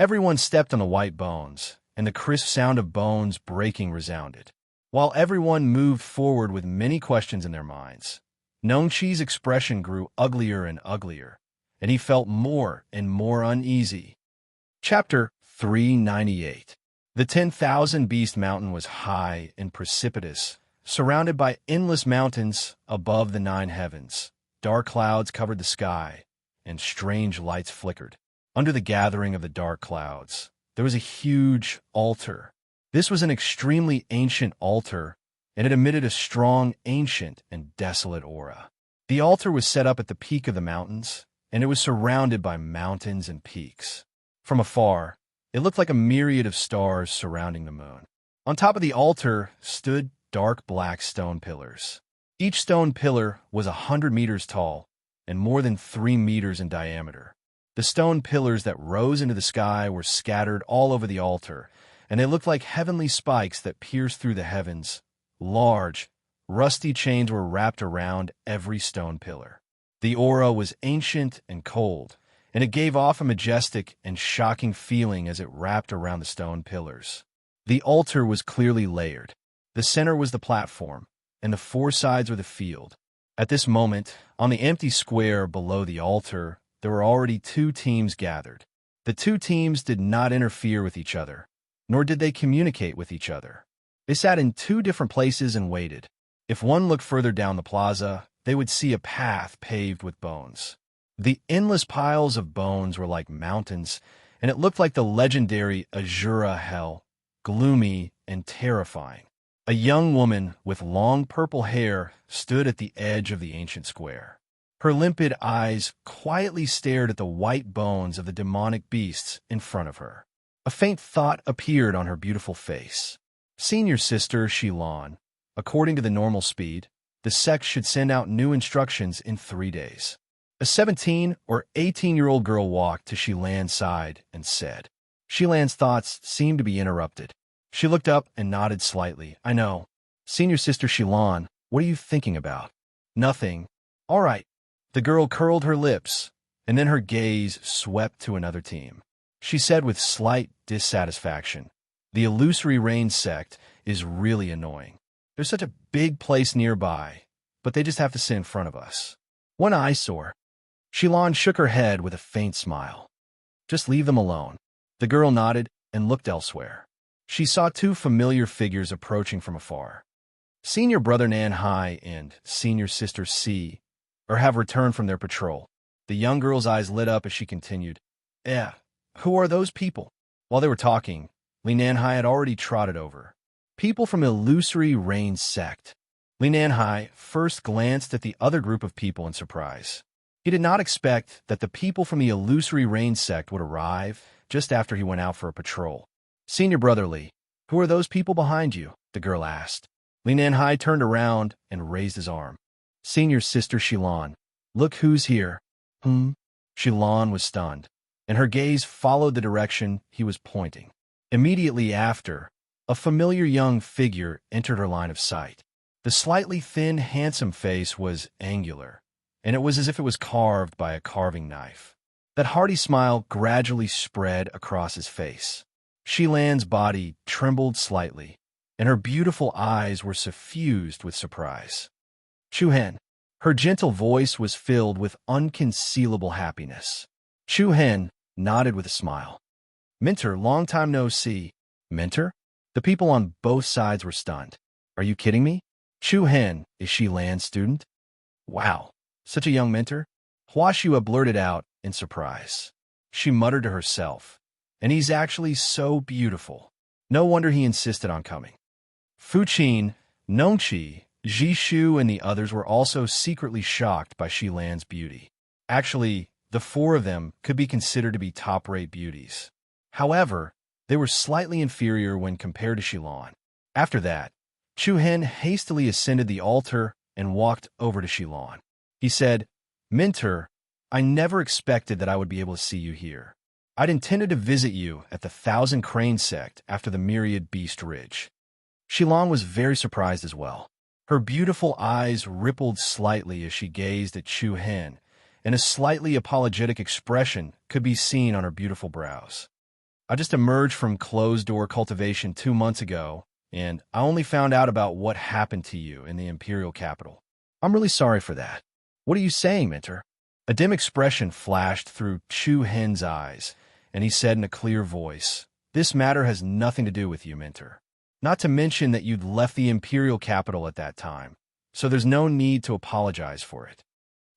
Everyone stepped on the white bones, and the crisp sound of bones breaking resounded. While everyone moved forward with many questions in their minds, Nongchi's expression grew uglier and uglier, and he felt more and more uneasy. Chapter 398. The 10,000 Beast Mountain was high and precipitous, surrounded by endless mountains above the 9 heavens. Dark clouds covered the sky, and strange lights flickered. Under the gathering of the dark clouds, there was a huge altar. This was an extremely ancient altar, and it emitted a strong, ancient, and desolate aura. The altar was set up at the peak of the mountains, and it was surrounded by mountains and peaks. From afar, it looked like a myriad of stars surrounding the moon. On top of the altar stood dark black stone pillars. Each stone pillar was 100 meters tall and more than 3 meters in diameter. The stone pillars that rose into the sky were scattered all over the altar, and they looked like heavenly spikes that pierced through the heavens. Large, rusty chains were wrapped around every stone pillar. The aura was ancient and cold, and it gave off a majestic and shocking feeling as it wrapped around the stone pillars. The altar was clearly layered. The center was the platform, and the 4 sides were the field. At this moment, on the empty square below the altar, there were already 2 teams gathered. The 2 teams did not interfere with each other, nor did they communicate with each other. They sat in 2 different places and waited. If one looked further down the plaza, they would see a path paved with bones. The endless piles of bones were like mountains, and it looked like the legendary Azura Hell, gloomy and terrifying. A young woman with long purple hair stood at the edge of the ancient square. Her limpid eyes quietly stared at the white bones of the demonic beasts in front of her. A faint thought appeared on her beautiful face. Senior Sister Shilon, according to the normal speed, the sect should send out new instructions in 3 days. A 17 or 18-year-old girl walked to Shilan's side and said. Shilan's thoughts seemed to be interrupted. She looked up and nodded slightly. "I know. Senior Sister Shilan, what are you thinking about?" "Nothing." "All right." The girl curled her lips, and then her gaze swept to another team. She said with slight dissatisfaction, "The Illusory Rain sect is really annoying. There's such a big place nearby, but they just have to sit in front of us. One eyesore." Shilan shook her head with a faint smile. "Just leave them alone." The girl nodded and looked elsewhere. She saw 2 familiar figures approaching from afar. Senior Brother Nanhai and Senior Sister C have returned from their patrol. The young girl's eyes lit up as she continued, who are those people?" While they were talking, Li Nanhai had already trotted over. "People from Illusory Rain sect." Li Nanhai first glanced at the other group of people in surprise. He did not expect that the people from the Illusory Rain sect would arrive just after he went out for a patrol. "Senior Brother Li, who are those people behind you?" the girl asked. Li Nanhai turned around and raised his arm. "Senior Sister Shilan, look who's here." Shilan was stunned, and her gaze followed the direction he was pointing. Immediately after, a familiar young figure entered her line of sight. The slightly thin, handsome face was angular, and it was as if it was carved by a carving knife. That hearty smile gradually spread across his face. Shilan's body trembled slightly, and her beautiful eyes were suffused with surprise. "Chu-hen." Her gentle voice was filled with unconcealable happiness. Chu-hen nodded with a smile. "Mentor, long time no see." "Mentor?" The people on both sides were stunned. "Are you kidding me? Chu-hen, is she Lan's student?" "Wow, such a young mentor?" Huashua blurted out in surprise. She muttered to herself, "And he's actually so beautiful. No wonder he insisted on coming." Fuqin, Nongqi, Jishu, and the others were also secretly shocked by Shilan's beauty. Actually, the 4 of them could be considered to be top-rate beauties. However, they were slightly inferior when compared to Shilan. After that, Chu-hen hastily ascended the altar and walked over to Shilan. He said, "Mentor, I never expected that I would be able to see you here. I'd intended to visit you at the 1,000 Crane sect after the Myriad Beast Ridge." Shilan was very surprised as well. Her beautiful eyes rippled slightly as she gazed at Chu Hen, and a slightly apologetic expression could be seen on her beautiful brows. I just emerged from closed-door cultivation 2 months ago, and I only found out about what happened to you in the imperial capital. I'm really sorry for that. What are you saying, Mentor? A dim expression flashed through Chu Hen's eyes, and he said in a clear voice, "This matter has nothing to do with you, Mentor. Not to mention that you'd left the imperial capital at that time, so there's no need to apologize for it."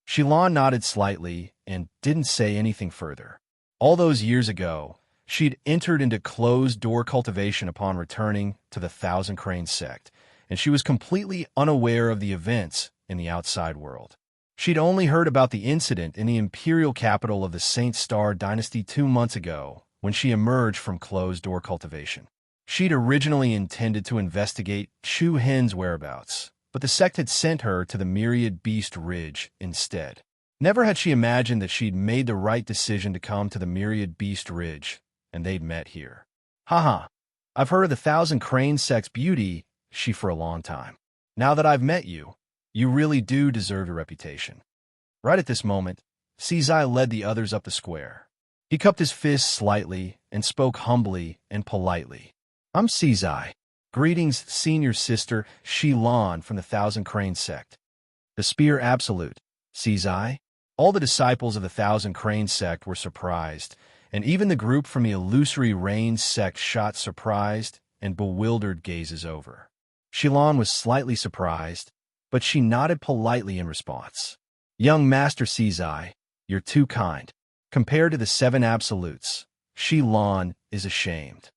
Shilan nodded slightly and didn't say anything further. All those years ago, she'd entered into closed-door cultivation upon returning to the Thousand Crane sect, and she was completely unaware of the events in the outside world. She'd only heard about the incident in the imperial capital of the Saint Star dynasty 2 months ago when she emerged from closed-door cultivation. She'd originally intended to investigate Chu Hen's whereabouts, but the sect had sent her to the Myriad Beast Ridge instead. Never had she imagined that she'd made the right decision to come to the Myriad Beast Ridge, and they'd met here. Haha, I've heard of the Thousand Crane sect's beauty, she for a long time. Now that I've met you, you really do deserve a reputation. Right at this moment, Sizai led the others up the square. He cupped his fists slightly and spoke humbly and politely. I'm Sizai. Greetings, senior sister Shilan from the Thousand Crane sect. The Spear Absolute, Sizai. All the disciples of the Thousand Crane sect were surprised, and even the group from the Illusory Rain sect shot surprised and bewildered gazes over. Shilan was slightly surprised, but she nodded politely in response. Young Master Sizai, you're too kind. Compared to the 7 absolutes, Shilan is ashamed.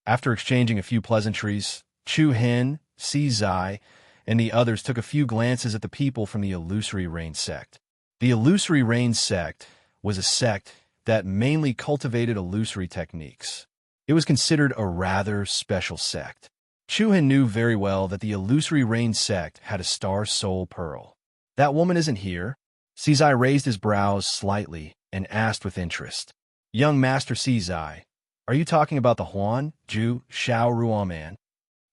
After exchanging a few pleasantries, Chu Hen, Sizai, and the others took a few glances at the people from the Illusory Rain sect. The Illusory Rain sect was a sect that mainly cultivated illusory techniques. It was considered a rather special sect. Chu Hen knew very well that the Illusory Rain sect had a star soul pearl. That woman isn't here? Sizai raised his brows slightly and asked with interest. Young Master Sizai, are you talking about the Huan, Ju, Xiao Ruan man?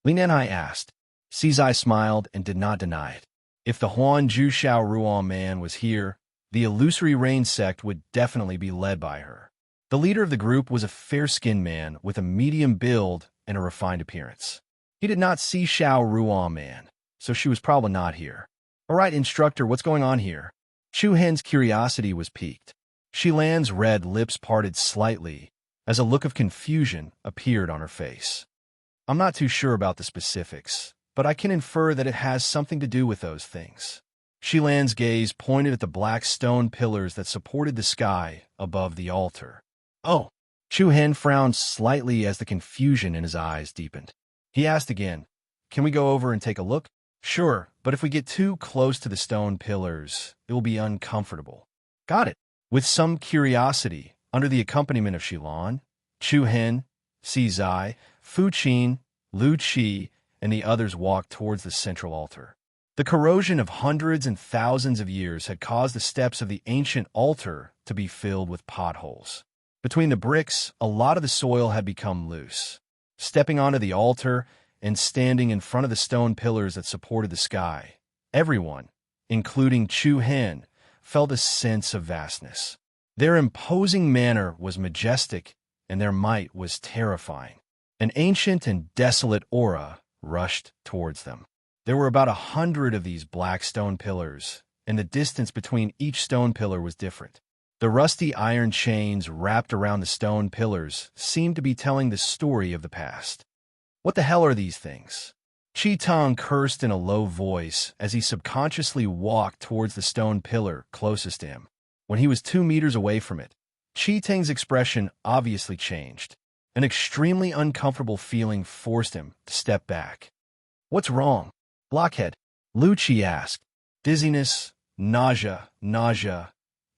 Li Nanhai asked. Sizai smiled and did not deny it. If the Huan Ju Xiao Ruan man was here, the Illusory Rain sect would definitely be led by her. The leader of the group was a fair-skinned man with a medium build and a refined appearance. He did not see Xiao Ruan man, so she was probably not here. All right, instructor, what's going on here? Chu Hen's curiosity was piqued. Shilan's red lips parted slightly as a look of confusion appeared on her face. I'm not too sure about the specifics, but I can infer that it has something to do with those things. Shilan's gaze pointed at the black stone pillars that supported the sky above the altar. Oh! Chu Hen frowned slightly as the confusion in his eyes deepened. He asked again, can we go over and take a look? Sure, but if we get too close to the stone pillars, it will be uncomfortable. Got it. With some curiosity, under the accompaniment of Shilan, Chu Hen, Sizai, Fu Qin, Lu Qi, and the others walked towards the central altar. The corrosion of hundreds and thousands of years had caused the steps of the ancient altar to be filled with potholes. Between the bricks, a lot of the soil had become loose. Stepping onto the altar and standing in front of the stone pillars that supported the sky, everyone, including Chu Hen, felt a sense of vastness. Their imposing manner was majestic, and their might was terrifying. An ancient and desolate aura rushed towards them. There were about 100 of these black stone pillars, and the distance between each stone pillar was different. The rusty iron chains wrapped around the stone pillars seemed to be telling the story of the past. What the hell are these things? Chi Tong cursed in a low voice as he subconsciously walked towards the stone pillar closest to him. When he was 2 meters away from it, Chi Tang's expression obviously changed. An extremely uncomfortable feeling forced him to step back. What's wrong? Blockhead, Lu Qi asked. Dizziness, nausea.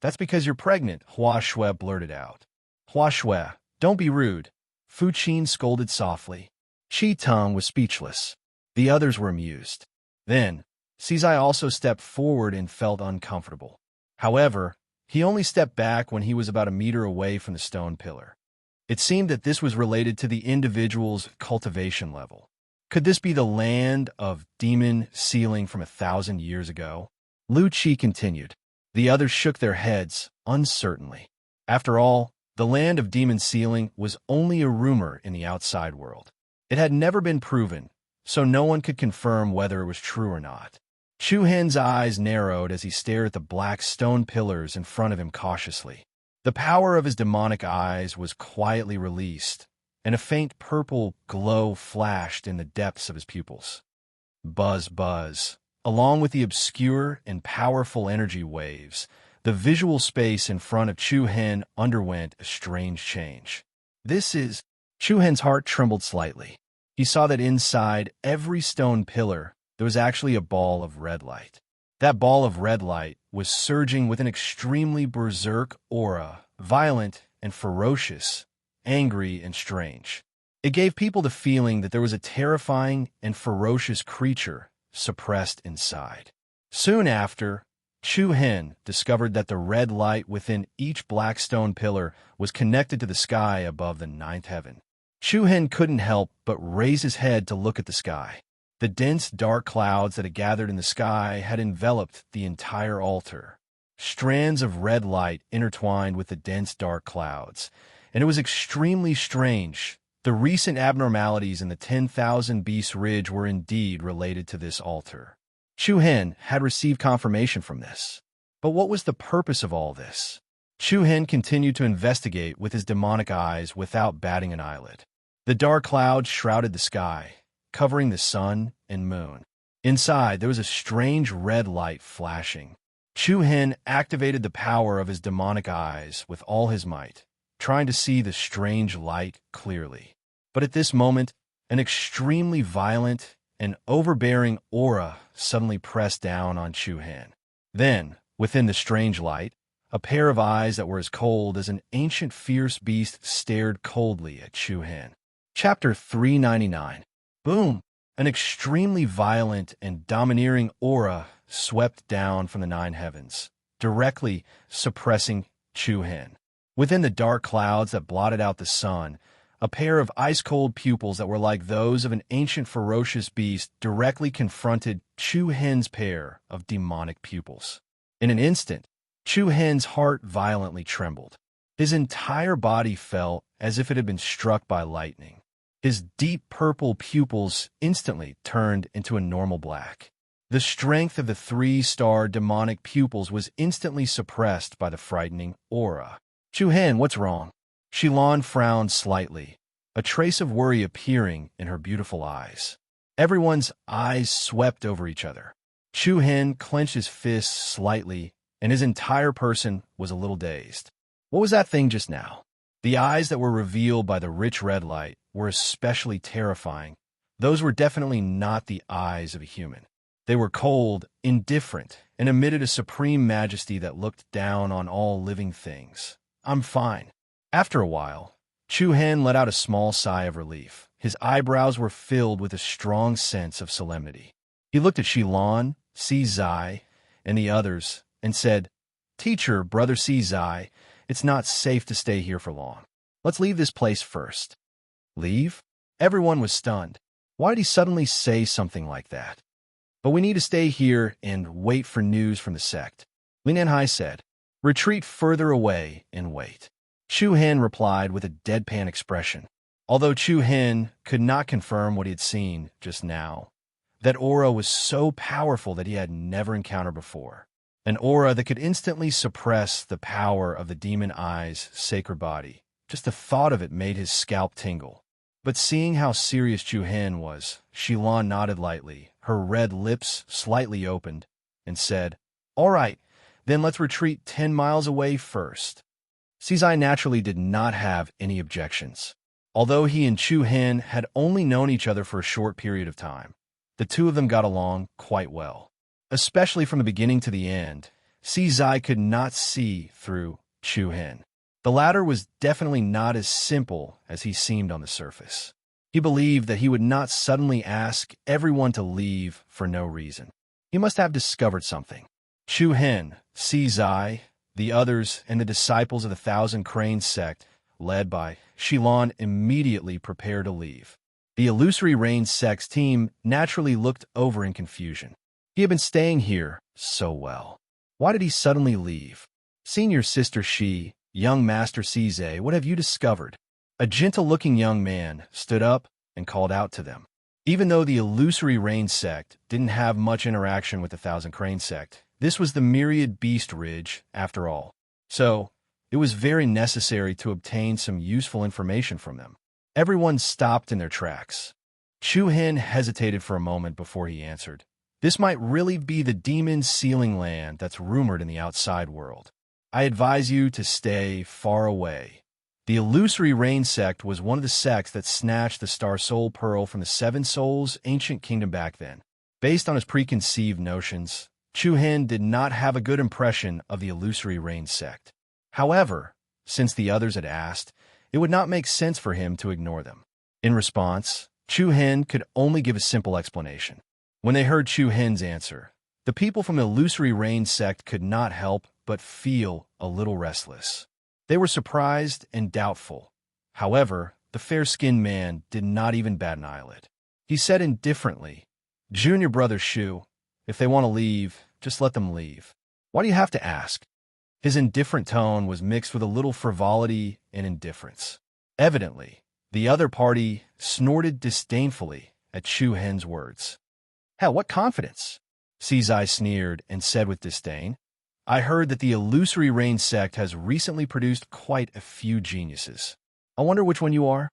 That's because you're pregnant, Hua Shui blurted out. Hua Shui, don't be rude, Fu Qin scolded softly. Chi Tong was speechless. The others were amused. Then, Sizai also stepped forward and felt uncomfortable. However, he only stepped back when he was about 1 meter away from the stone pillar. It seemed that this was related to the individual's cultivation level. Could this be the land of demon sealing from 1,000 years ago? Lu Chi continued. The others shook their heads uncertainly. After all, the land of demon sealing was only a rumor in the outside world. It had never been proven, so no one could confirm whether it was true or not. Chu Hen's eyes narrowed as he stared at the black stone pillars in front of him cautiously. The power of his demonic eyes was quietly released, and a faint purple glow flashed in the depths of his pupils. Buzz, buzz. Along with the obscure and powerful energy waves, the visual space in front of Chu Hen underwent a strange change. Chu Hen's heart trembled slightly. He saw that inside every stone pillar there was actually a ball of red light. That ball of red light was surging with an extremely berserk aura, violent and ferocious, angry and strange. It gave people the feeling that there was a terrifying and ferocious creature suppressed inside. Soon after, Chu Hen discovered that the red light within each black stone pillar was connected to the sky above the ninth heaven. Chu Hen couldn't help but raise his head to look at the sky. The dense, dark clouds that had gathered in the sky had enveloped the entire altar. Strands of red light intertwined with the dense, dark clouds, and it was extremely strange. The recent abnormalities in the 10,000 Beast Ridge were indeed related to this altar. Chu Hen had received confirmation from this. But what was the purpose of all this? Chu Hen continued to investigate with his demonic eyes without batting an eyelid. The dark clouds shrouded the sky, covering the sun and moon. Inside, there was a strange red light flashing. Chu Hen activated the power of his demonic eyes with all his might, trying to see the strange light clearly. But at this moment, an extremely violent and overbearing aura suddenly pressed down on Chu Hen. Then, within the strange light, a pair of eyes that were as cold as an ancient fierce beast stared coldly at Chu Hen. Chapter 399. Boom! An extremely violent and domineering aura swept down from the nine heavens, directly suppressing Chu Hen. Within the dark clouds that blotted out the sun, a pair of ice-cold pupils that were like those of an ancient ferocious beast directly confronted Chu Hen's pair of demonic pupils. In an instant, Chu Hen's heart violently trembled. His entire body felt as if it had been struck by lightning. His deep purple pupils instantly turned into a normal black. The strength of the three-star demonic pupils was instantly suppressed by the frightening aura. Chu Hen, what's wrong? Shilan frowned slightly, a trace of worry appearing in her beautiful eyes. Everyone's eyes swept over each other. Chu Hen clenched his fists slightly, and his entire person was a little dazed. What was that thing just now? The eyes that were revealed by the rich red light were especially terrifying. Those were definitely not the eyes of a human. They were cold, indifferent, and emitted a supreme majesty that looked down on all living things. I'm fine. After a while, Chu Hen let out a small sigh of relief. His eyebrows were filled with a strong sense of solemnity. He looked at Shilan, Si Zai, and the others, and said, Teacher, Brother Si Zai, it's not safe to stay here for long. Let's leave this place first. Leave? Everyone was stunned. Why did he suddenly say something like that? But we need to stay here and wait for news from the sect. Lin Enhai said, Retreat further away and wait. Chu Hen replied with a deadpan expression. Although Chu Hen could not confirm what he had seen just now, that aura was so powerful that he had never encountered before. An aura that could instantly suppress the power of the demon eye's sacred body. Just the thought of it made his scalp tingle. But seeing how serious Chu Hen was, Shilan nodded lightly, her red lips slightly opened, and said, All right, then let's retreat 10 miles away first. Sizai naturally did not have any objections. Although he and Chu Hen had only known each other for a short period of time, the two of them got along quite well. Especially from the beginning to the end, Sizai could not see through Chu Hen. The latter was definitely not as simple as he seemed on the surface. He believed that he would not suddenly ask everyone to leave for no reason. He must have discovered something. Chu Hen, Sizai, the others, and the disciples of the Thousand Cranes sect, led by Shilan, immediately prepared to leave. The illusory rain sect's team naturally looked over in confusion. He had been staying here so well. Why did he suddenly leave? Senior Sister Shi, young Master Cize, what have you discovered? A gentle-looking young man stood up and called out to them. Even though the illusory rain sect didn't have much interaction with the Thousand Crane sect, this was the Myriad Beast Ridge, after all. So, it was very necessary to obtain some useful information from them. Everyone stopped in their tracks. Chu Hen hesitated for a moment before he answered. This might really be the demon sealing land that's rumored in the outside world. I advise you to stay far away. The illusory rain sect was one of the sects that snatched the Star Soul Pearl from the Seven Souls' ancient kingdom back then. Based on his preconceived notions, Chu Hen did not have a good impression of the illusory rain sect. However, since the others had asked, it would not make sense for him to ignore them. In response, Chu Hen could only give a simple explanation. When they heard Chu Hen's answer, the people from the illusory rain sect could not help but feel a little restless. They were surprised and doubtful. However, the fair-skinned man did not even bat an eyelid. He said indifferently, Junior brother Shu, if they want to leave, just let them leave. Why do you have to ask? His indifferent tone was mixed with a little frivolity and indifference. Evidently, the other party snorted disdainfully at Chu Hen's words. Hell, what confidence? Cizai sneered and said with disdain, I heard that the illusory rain sect has recently produced quite a few geniuses. I wonder which one you are?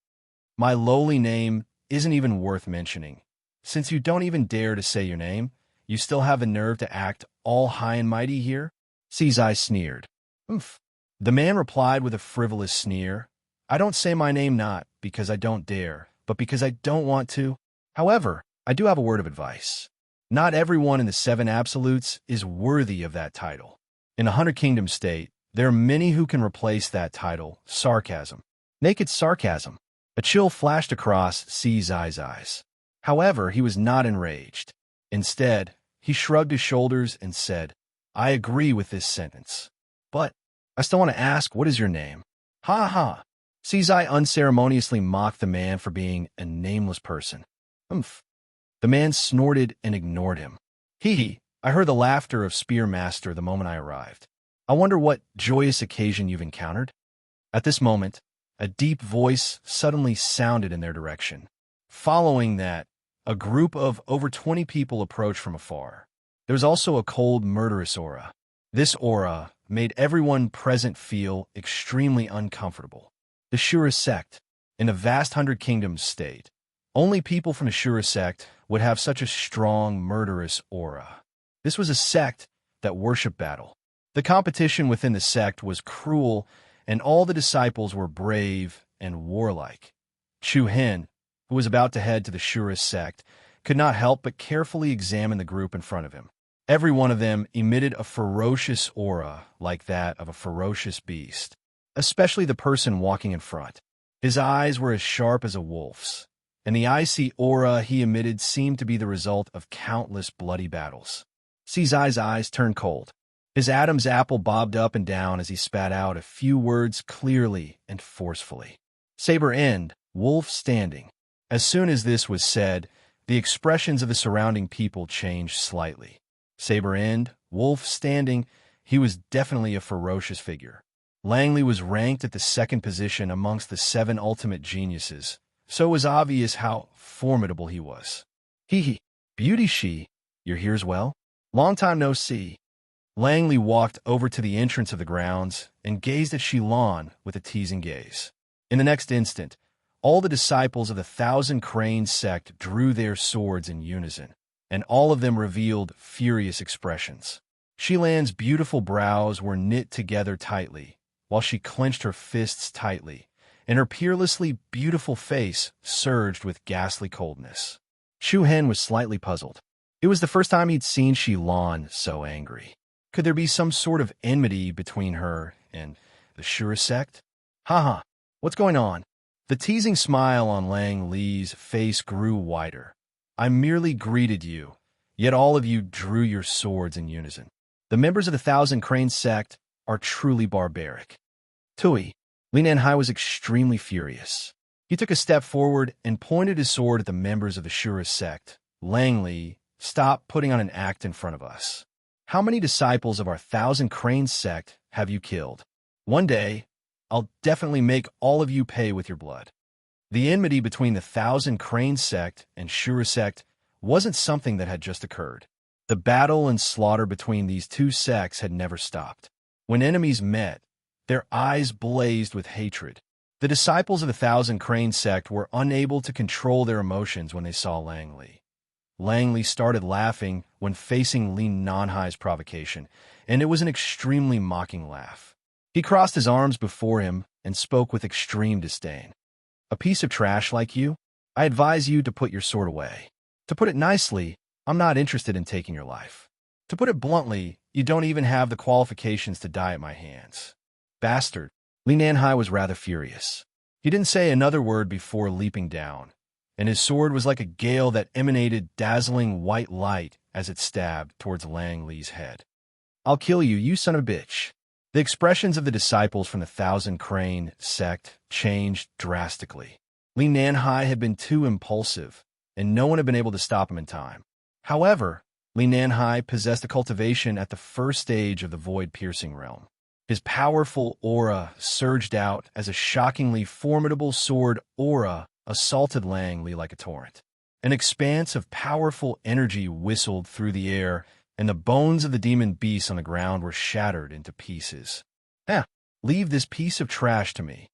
My lowly name isn't even worth mentioning. Since you don't even dare to say your name, you still have the nerve to act all high and mighty here? Cizai sneered. Oomph. The man replied with a frivolous sneer, I don't say my name not because I don't dare, but because I don't want to. However, I do have a word of advice. Not everyone in the Seven Absolutes is worthy of that title. In a Hundred Kingdom state, there are many who can replace that title, sarcasm. Naked sarcasm. A chill flashed across Cizai's eyes. However, he was not enraged. Instead, he shrugged his shoulders and said, I agree with this sentence. But I still want to ask, what is your name? Ha ha. Cizai unceremoniously mocked the man for being a nameless person. Humph. The man snorted and ignored him. Hee hee. I heard the laughter of Spearmaster the moment I arrived. I wonder what joyous occasion you've encountered? At this moment, a deep voice suddenly sounded in their direction. Following that, a group of over 20 people approached from afar. There was also a cold, murderous aura. This aura made everyone present feel extremely uncomfortable. The Shura sect, in a vast Hundred Kingdoms state, only people from the Shura sect would have such a strong, murderous aura. This was a sect that worshipped battle. The competition within the sect was cruel, and all the disciples were brave and warlike. Chu Hen, who was about to head to the Shura sect, could not help but carefully examine the group in front of him. Every one of them emitted a ferocious aura like that of a ferocious beast, especially the person walking in front. His eyes were as sharp as a wolf's, and the icy aura he emitted seemed to be the result of countless bloody battles. Cizai's eyes turned cold. His Adam's apple bobbed up and down as he spat out a few words clearly and forcefully. Saber end, wolf standing. As soon as this was said, the expressions of the surrounding people changed slightly. Saber end, wolf standing, he was definitely a ferocious figure. Langley was ranked at the second position amongst the 7 ultimate geniuses, so it was obvious how formidable he was. Hee hee, Beauty She, you're here as well? Long time no see. Langley walked over to the entrance of the grounds and gazed at Shilon with a teasing gaze. In the next instant, all the disciples of the Thousand Crane sect drew their swords in unison, and all of them revealed furious expressions. Shilan's beautiful brows were knit together tightly, while she clenched her fists tightly, and her peerlessly beautiful face surged with ghastly coldness. Chu Hen was slightly puzzled. It was the first time he'd seen Shilon so angry. Could there be some sort of enmity between her and the Shura sect? Haha, what's going on? The teasing smile on Lang Li's face grew wider. I merely greeted you, yet all of you drew your swords in unison. The members of the Thousand Crane sect are truly barbaric. Tui, Li Nanhai was extremely furious. He took a step forward and pointed his sword at the members of the Shura sect. Langley, stop putting on an act in front of us. How many disciples of our Thousand Cranes sect have you killed? One day, I'll definitely make all of you pay with your blood. The enmity between the Thousand Cranes sect and Shura sect wasn't something that had just occurred. The battle and slaughter between these two sects had never stopped. When enemies met, their eyes blazed with hatred. The disciples of the Thousand Cranes sect were unable to control their emotions when they saw Langley. Langley started laughing when facing Li Nanhai's provocation, and it was an extremely mocking laugh. He crossed his arms before him and spoke with extreme disdain. A piece of trash like you? I advise you to put your sword away. To put it nicely, I'm not interested in taking your life. To put it bluntly, you don't even have the qualifications to die at my hands. Bastard. Li Nanhai was rather furious. He didn't say another word before leaping down, and his sword was like a gale that emanated dazzling white light as it stabbed towards Langley's head. I'll kill you, you son of a bitch. The expressions of the disciples from the Thousand Crane sect changed drastically. Li Nanhai had been too impulsive, and no one had been able to stop him in time. However, Li Nanhai possessed a cultivation at the first stage of the void-piercing realm. His powerful aura surged out as a shockingly formidable sword aura assaulted Langley like a torrent. An expanse of powerful energy whistled through the air, and the bones of the demon beasts on the ground were shattered into pieces. Leave this piece of trash to me.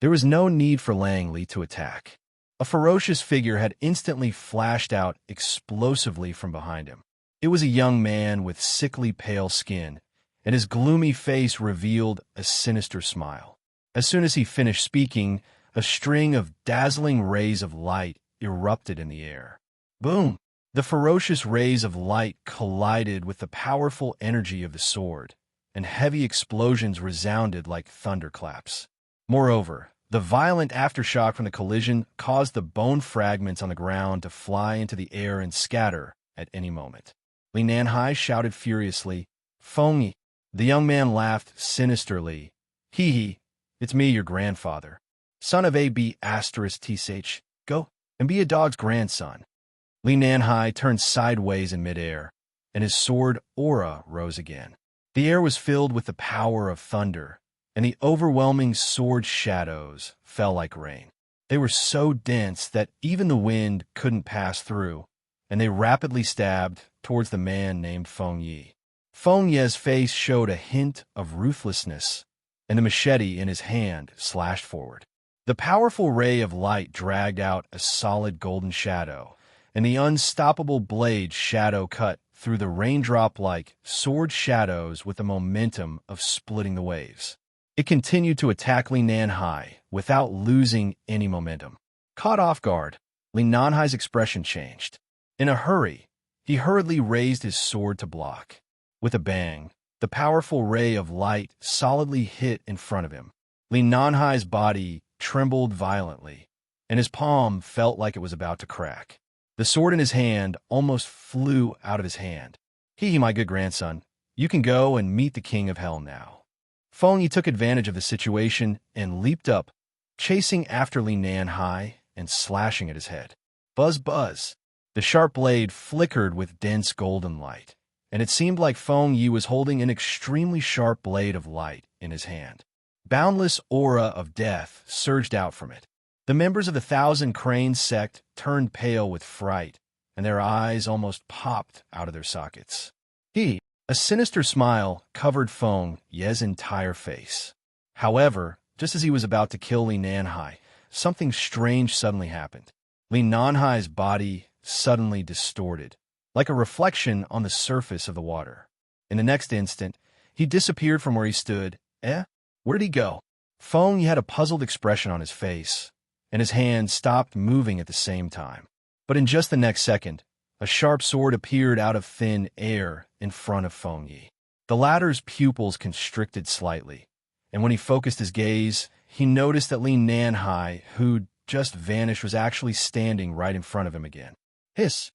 There was no need for Langley to attack. A ferocious figure had instantly flashed out explosively from behind him. It was a young man with sickly pale skin, and his gloomy face revealed a sinister smile. As soon as he finished speaking, a string of dazzling rays of light erupted in the air. Boom! The ferocious rays of light collided with the powerful energy of the sword, and heavy explosions resounded like thunderclaps. Moreover, the violent aftershock from the collision caused the bone fragments on the ground to fly into the air and scatter at any moment. Li Nanhai shouted furiously, "Fengyi!" The young man laughed sinisterly. Hee, it's me, your grandfather. Son of A.B***TSH, go and be a dog's grandson. Li Nanhai turned sideways in midair, and his sword aura rose again. The air was filled with the power of thunder, and the overwhelming sword shadows fell like rain. They were so dense that even the wind couldn't pass through, and they rapidly stabbed towards the man named Fengyi. Fengyi's face showed a hint of ruthlessness, and the machete in his hand slashed forward. The powerful ray of light dragged out a solid golden shadow, and the unstoppable blade shadow cut through the raindrop-like sword shadows with the momentum of splitting the waves. It continued to attack Li Nanhai without losing any momentum. Caught off guard, Li Nanhai's expression changed. In a hurry, he hurriedly raised his sword to block. With a bang, the powerful ray of light solidly hit in front of him. Li Nanhai's body trembled violently, and his palm felt like it was about to crack. The sword in his hand almost flew out of his hand. Hee, my good grandson, you can go and meet the king of hell now. Fengyi took advantage of the situation and leaped up, chasing after Li Nanhai and slashing at his head. Buzz, buzz. The sharp blade flickered with dense golden light, and it seemed like Fengyi was holding an extremely sharp blade of light in his hand. Boundless aura of death surged out from it. The members of the Thousand Cranes sect turned pale with fright, and their eyes almost popped out of their sockets. A sinister smile covered Fengyi's entire face. However, just as he was about to kill Li Nanhai, something strange suddenly happened. Li Nanhai's body suddenly distorted, like a reflection on the surface of the water. In the next instant, he disappeared from where he stood. Where did he go? Fengyi had a puzzled expression on his face, and his hand stopped moving at the same time. But in just the next second, a sharp sword appeared out of thin air in front of Fengyi. The latter's pupils constricted slightly, and when he focused his gaze, he noticed that Li Nanhai, who'd just vanished, was actually standing right in front of him again. Hiss.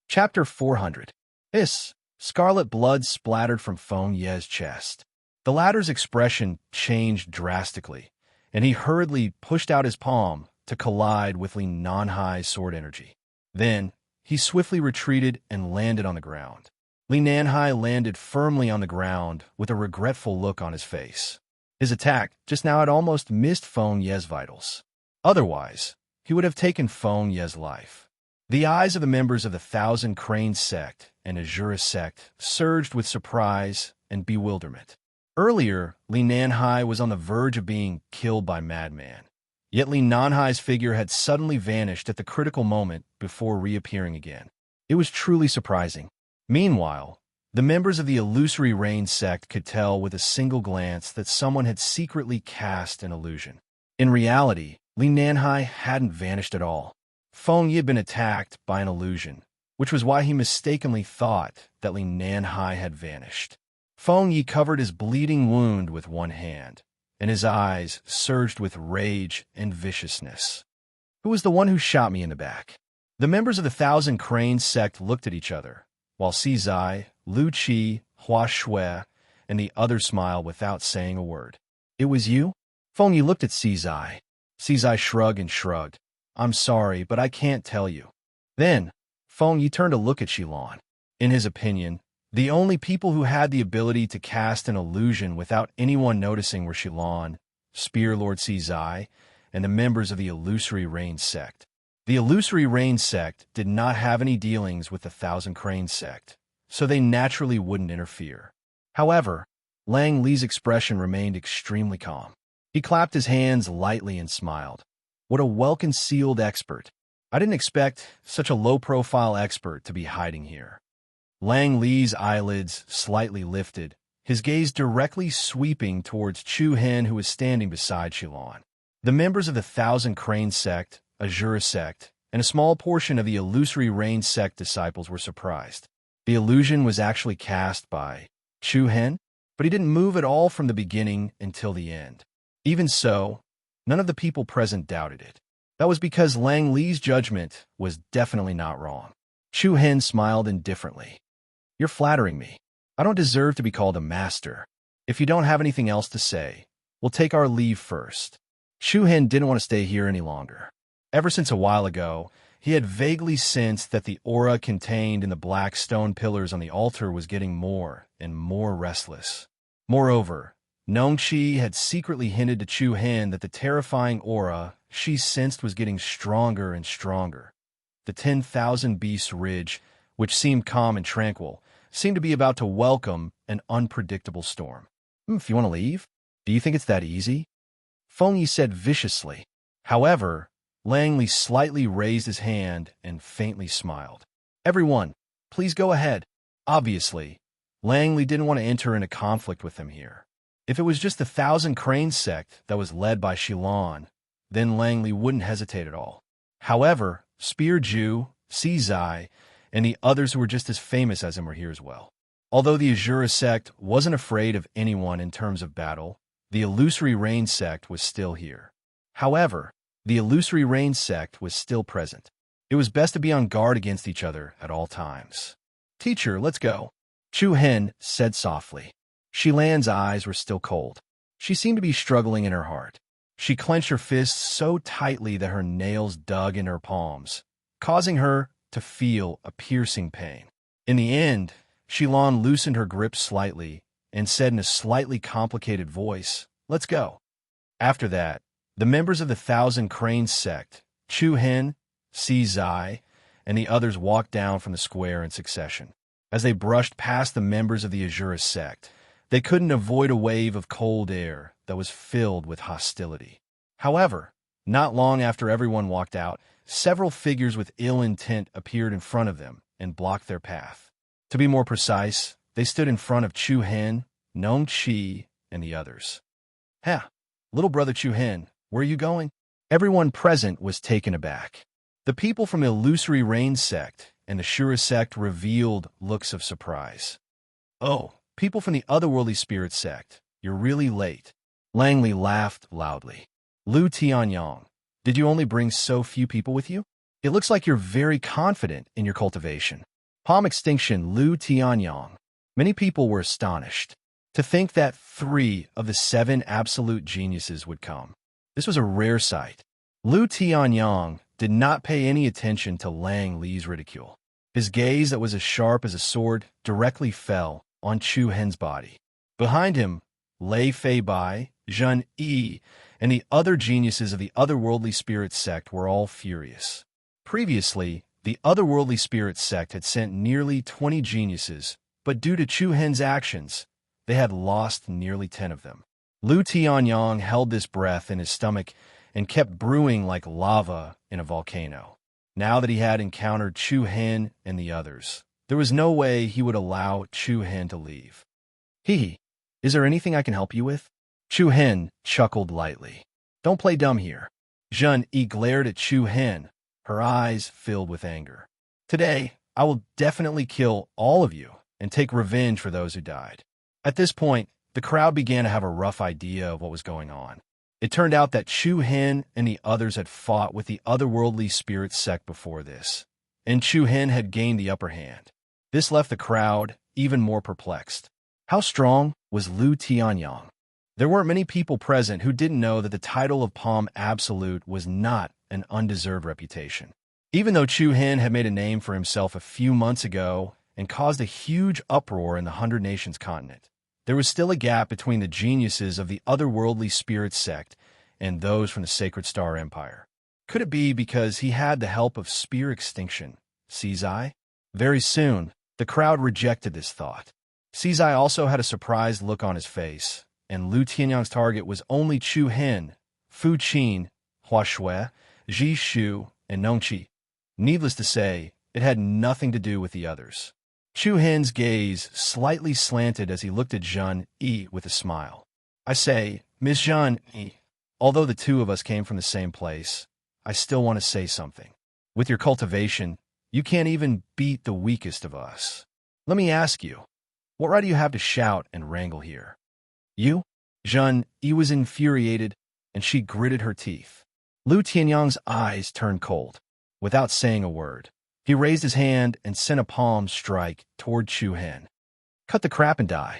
Chapter 400. Hiss. Scarlet blood splattered from Fengyi's chest. The latter's expression changed drastically, and he hurriedly pushed out his palm, to collide with Li Nanhai's sword energy. Then, he swiftly retreated and landed on the ground. Li Nanhai landed firmly on the ground with a regretful look on his face. His attack just now had almost missed Feng Ye's vitals. Otherwise, he would have taken Feng Ye's life. The eyes of the members of the Thousand Cranes sect and Azura sect surged with surprise and bewilderment. Earlier, Li Nanhai was on the verge of being killed by Madman. Yet Li Nanhai's figure had suddenly vanished at the critical moment before reappearing again. It was truly surprising. Meanwhile, the members of the Illusory Rain sect could tell with a single glance that someone had secretly cast an illusion. In reality, Li Nanhai hadn't vanished at all. Feng Yi had been attacked by an illusion, which was why he mistakenly thought that Li Nanhai had vanished. Feng Yi covered his bleeding wound with one hand, and his eyes surged with rage and viciousness. Who was the one who shot me in the back? The members of the Thousand Cranes sect looked at each other, while Zai, Lu Qi, Hua Shui, and the others smiled without saying a word. It was you? Feng Yi looked at Zai. Zai shrugged and shrugged. I'm sorry, but I can't tell you. Then, Feng Yi turned to look at Xilan. In his opinion, the only people who had the ability to cast an illusion without anyone noticing were Xilan, Spear Lord Zai, and the members of the Illusory Rain sect. The Illusory Rain sect did not have any dealings with the Thousand Cranes sect, so they naturally wouldn't interfere. However, Lang Li's expression remained extremely calm. He clapped his hands lightly and smiled. What a well-concealed expert. I didn't expect such a low-profile expert to be hiding here. Lang Li's eyelids slightly lifted, his gaze directly sweeping towards Chu Hen, who was standing beside Xilan. The members of the Thousand Cranes sect, Azura sect, and a small portion of the Illusory Rain sect disciples were surprised. The illusion was actually cast by Chu Hen, but he didn't move at all from the beginning until the end. Even so, none of the people present doubted it. That was because Lang Li's judgment was definitely not wrong. Chu Hen smiled indifferently. You're flattering me. I don't deserve to be called a master. If you don't have anything else to say, we'll take our leave first. Chu Hen didn't want to stay here any longer. Ever since a while ago, he had vaguely sensed that the aura contained in the black stone pillars on the altar was getting more and more restless. Moreover, Nongqi had secretly hinted to Chu Hen that the terrifying aura she sensed was getting stronger and stronger. The 10,000 Beasts Ridge, which seemed calm and tranquil, seemed to be about to welcome an unpredictable storm. If you want to leave? Do you think it's that easy? Feng Yi said viciously. However, Lang Li slightly raised his hand and faintly smiled. Everyone, please go ahead. Obviously, Lang Li didn't want to enter into conflict with them here. If it was just the Thousand Cranes sect that was led by Xilan, then Lang Li wouldn't hesitate at all. However, Spear Ju, Zai, and the others who were just as famous as him were here as well. Although the Azura sect wasn't afraid of anyone in terms of battle, the Illusory Rain sect was still here. However, the Illusory Rain sect was still present. It was best to be on guard against each other at all times. Teacher, let's go, Chu Hen said softly. Xilan's eyes were still cold. She seemed to be struggling in her heart. She clenched her fists so tightly that her nails dug in her palms, causing her to feel a piercing pain. In the end, Xilan loosened her grip slightly and said in a slightly complicated voice, "Let's go." After that, the members of the Thousand Cranes sect, Chu Hen, Zai, and the others walked down from the square in succession. As they brushed past the members of the Azura sect, they couldn't avoid a wave of cold air that was filled with hostility. However, not long after everyone walked out, several figures with ill intent appeared in front of them and blocked their path. To be more precise, they stood in front of Chu Hen, Nongqi, and the others. "Ha, little brother Chu Hen, where are you going?" Everyone present was taken aback. The people from the Illusory Rain sect and the Shura sect revealed looks of surprise. "Oh, people from the Otherworldly Spirit sect, you're really late." Lang Li laughed loudly. "Lu Tianyang, did you only bring so few people with you? It looks like you're very confident in your cultivation." Palm Extinction, Lu Tianyang. Many people were astonished. To think that 3 of the 7 absolute geniuses would come. This was a rare sight. Lu Tianyang did not pay any attention to Lang Li's ridicule. His gaze, that was as sharp as a sword, directly fell on Chu Hen's body. Behind him, Lei Fei Bai, Zhen Yi, and the other geniuses of the otherworldly spirit sect were all furious. Previously, the otherworldly spirit sect had sent nearly 20 geniuses, but due to Chu Hen's actions, they had lost nearly 10 of them. Lu Tianyang held this breath in his stomach and kept brewing like lava in a volcano. Now that he had encountered Chu Hen and the others, there was no way he would allow Chu Hen to leave. Hee, is there anything I can help you with? Chu Hen chuckled lightly. Don't play dumb here. Zhen Yi glared at Chu Hen, her eyes filled with anger. Today, I will definitely kill all of you and take revenge for those who died. At this point, the crowd began to have a rough idea of what was going on. It turned out that Chu Hen and the others had fought with the otherworldly spirit sect before this, and Chu Hen had gained the upper hand. This left the crowd even more perplexed. How strong was Lu Tianyang? There weren't many people present who didn't know that the title of Palm Absolute was not an undeserved reputation. Even though Chu Hen had made a name for himself a few months ago and caused a huge uproar in the 100 Nations continent, there was still a gap between the geniuses of the otherworldly spirit sect and those from the Sacred Star Empire. Could it be because he had the help of spear extinction, Sizai? Very soon, the crowd rejected this thought. Sizai also had a surprised look on his face, and Lu Tianyang's target was only Chu Hen, Fu Qin, Hua Shui, Ji Shu, and Nongqi. Needless to say, it had nothing to do with the others. Chu Hen's gaze slightly slanted as he looked at Zhen Yi with a smile. I say, Miss Zhen Yi, although the two of us came from the same place, I still want to say something. With your cultivation, you can't even beat the weakest of us. Let me ask you, what right do you have to shout and wrangle here? You? Zhen Yi was infuriated, and she gritted her teeth. Lu Tianyang's eyes turned cold. Without saying a word, he raised his hand and sent a palm strike toward Chu Hen. Cut the crap and die.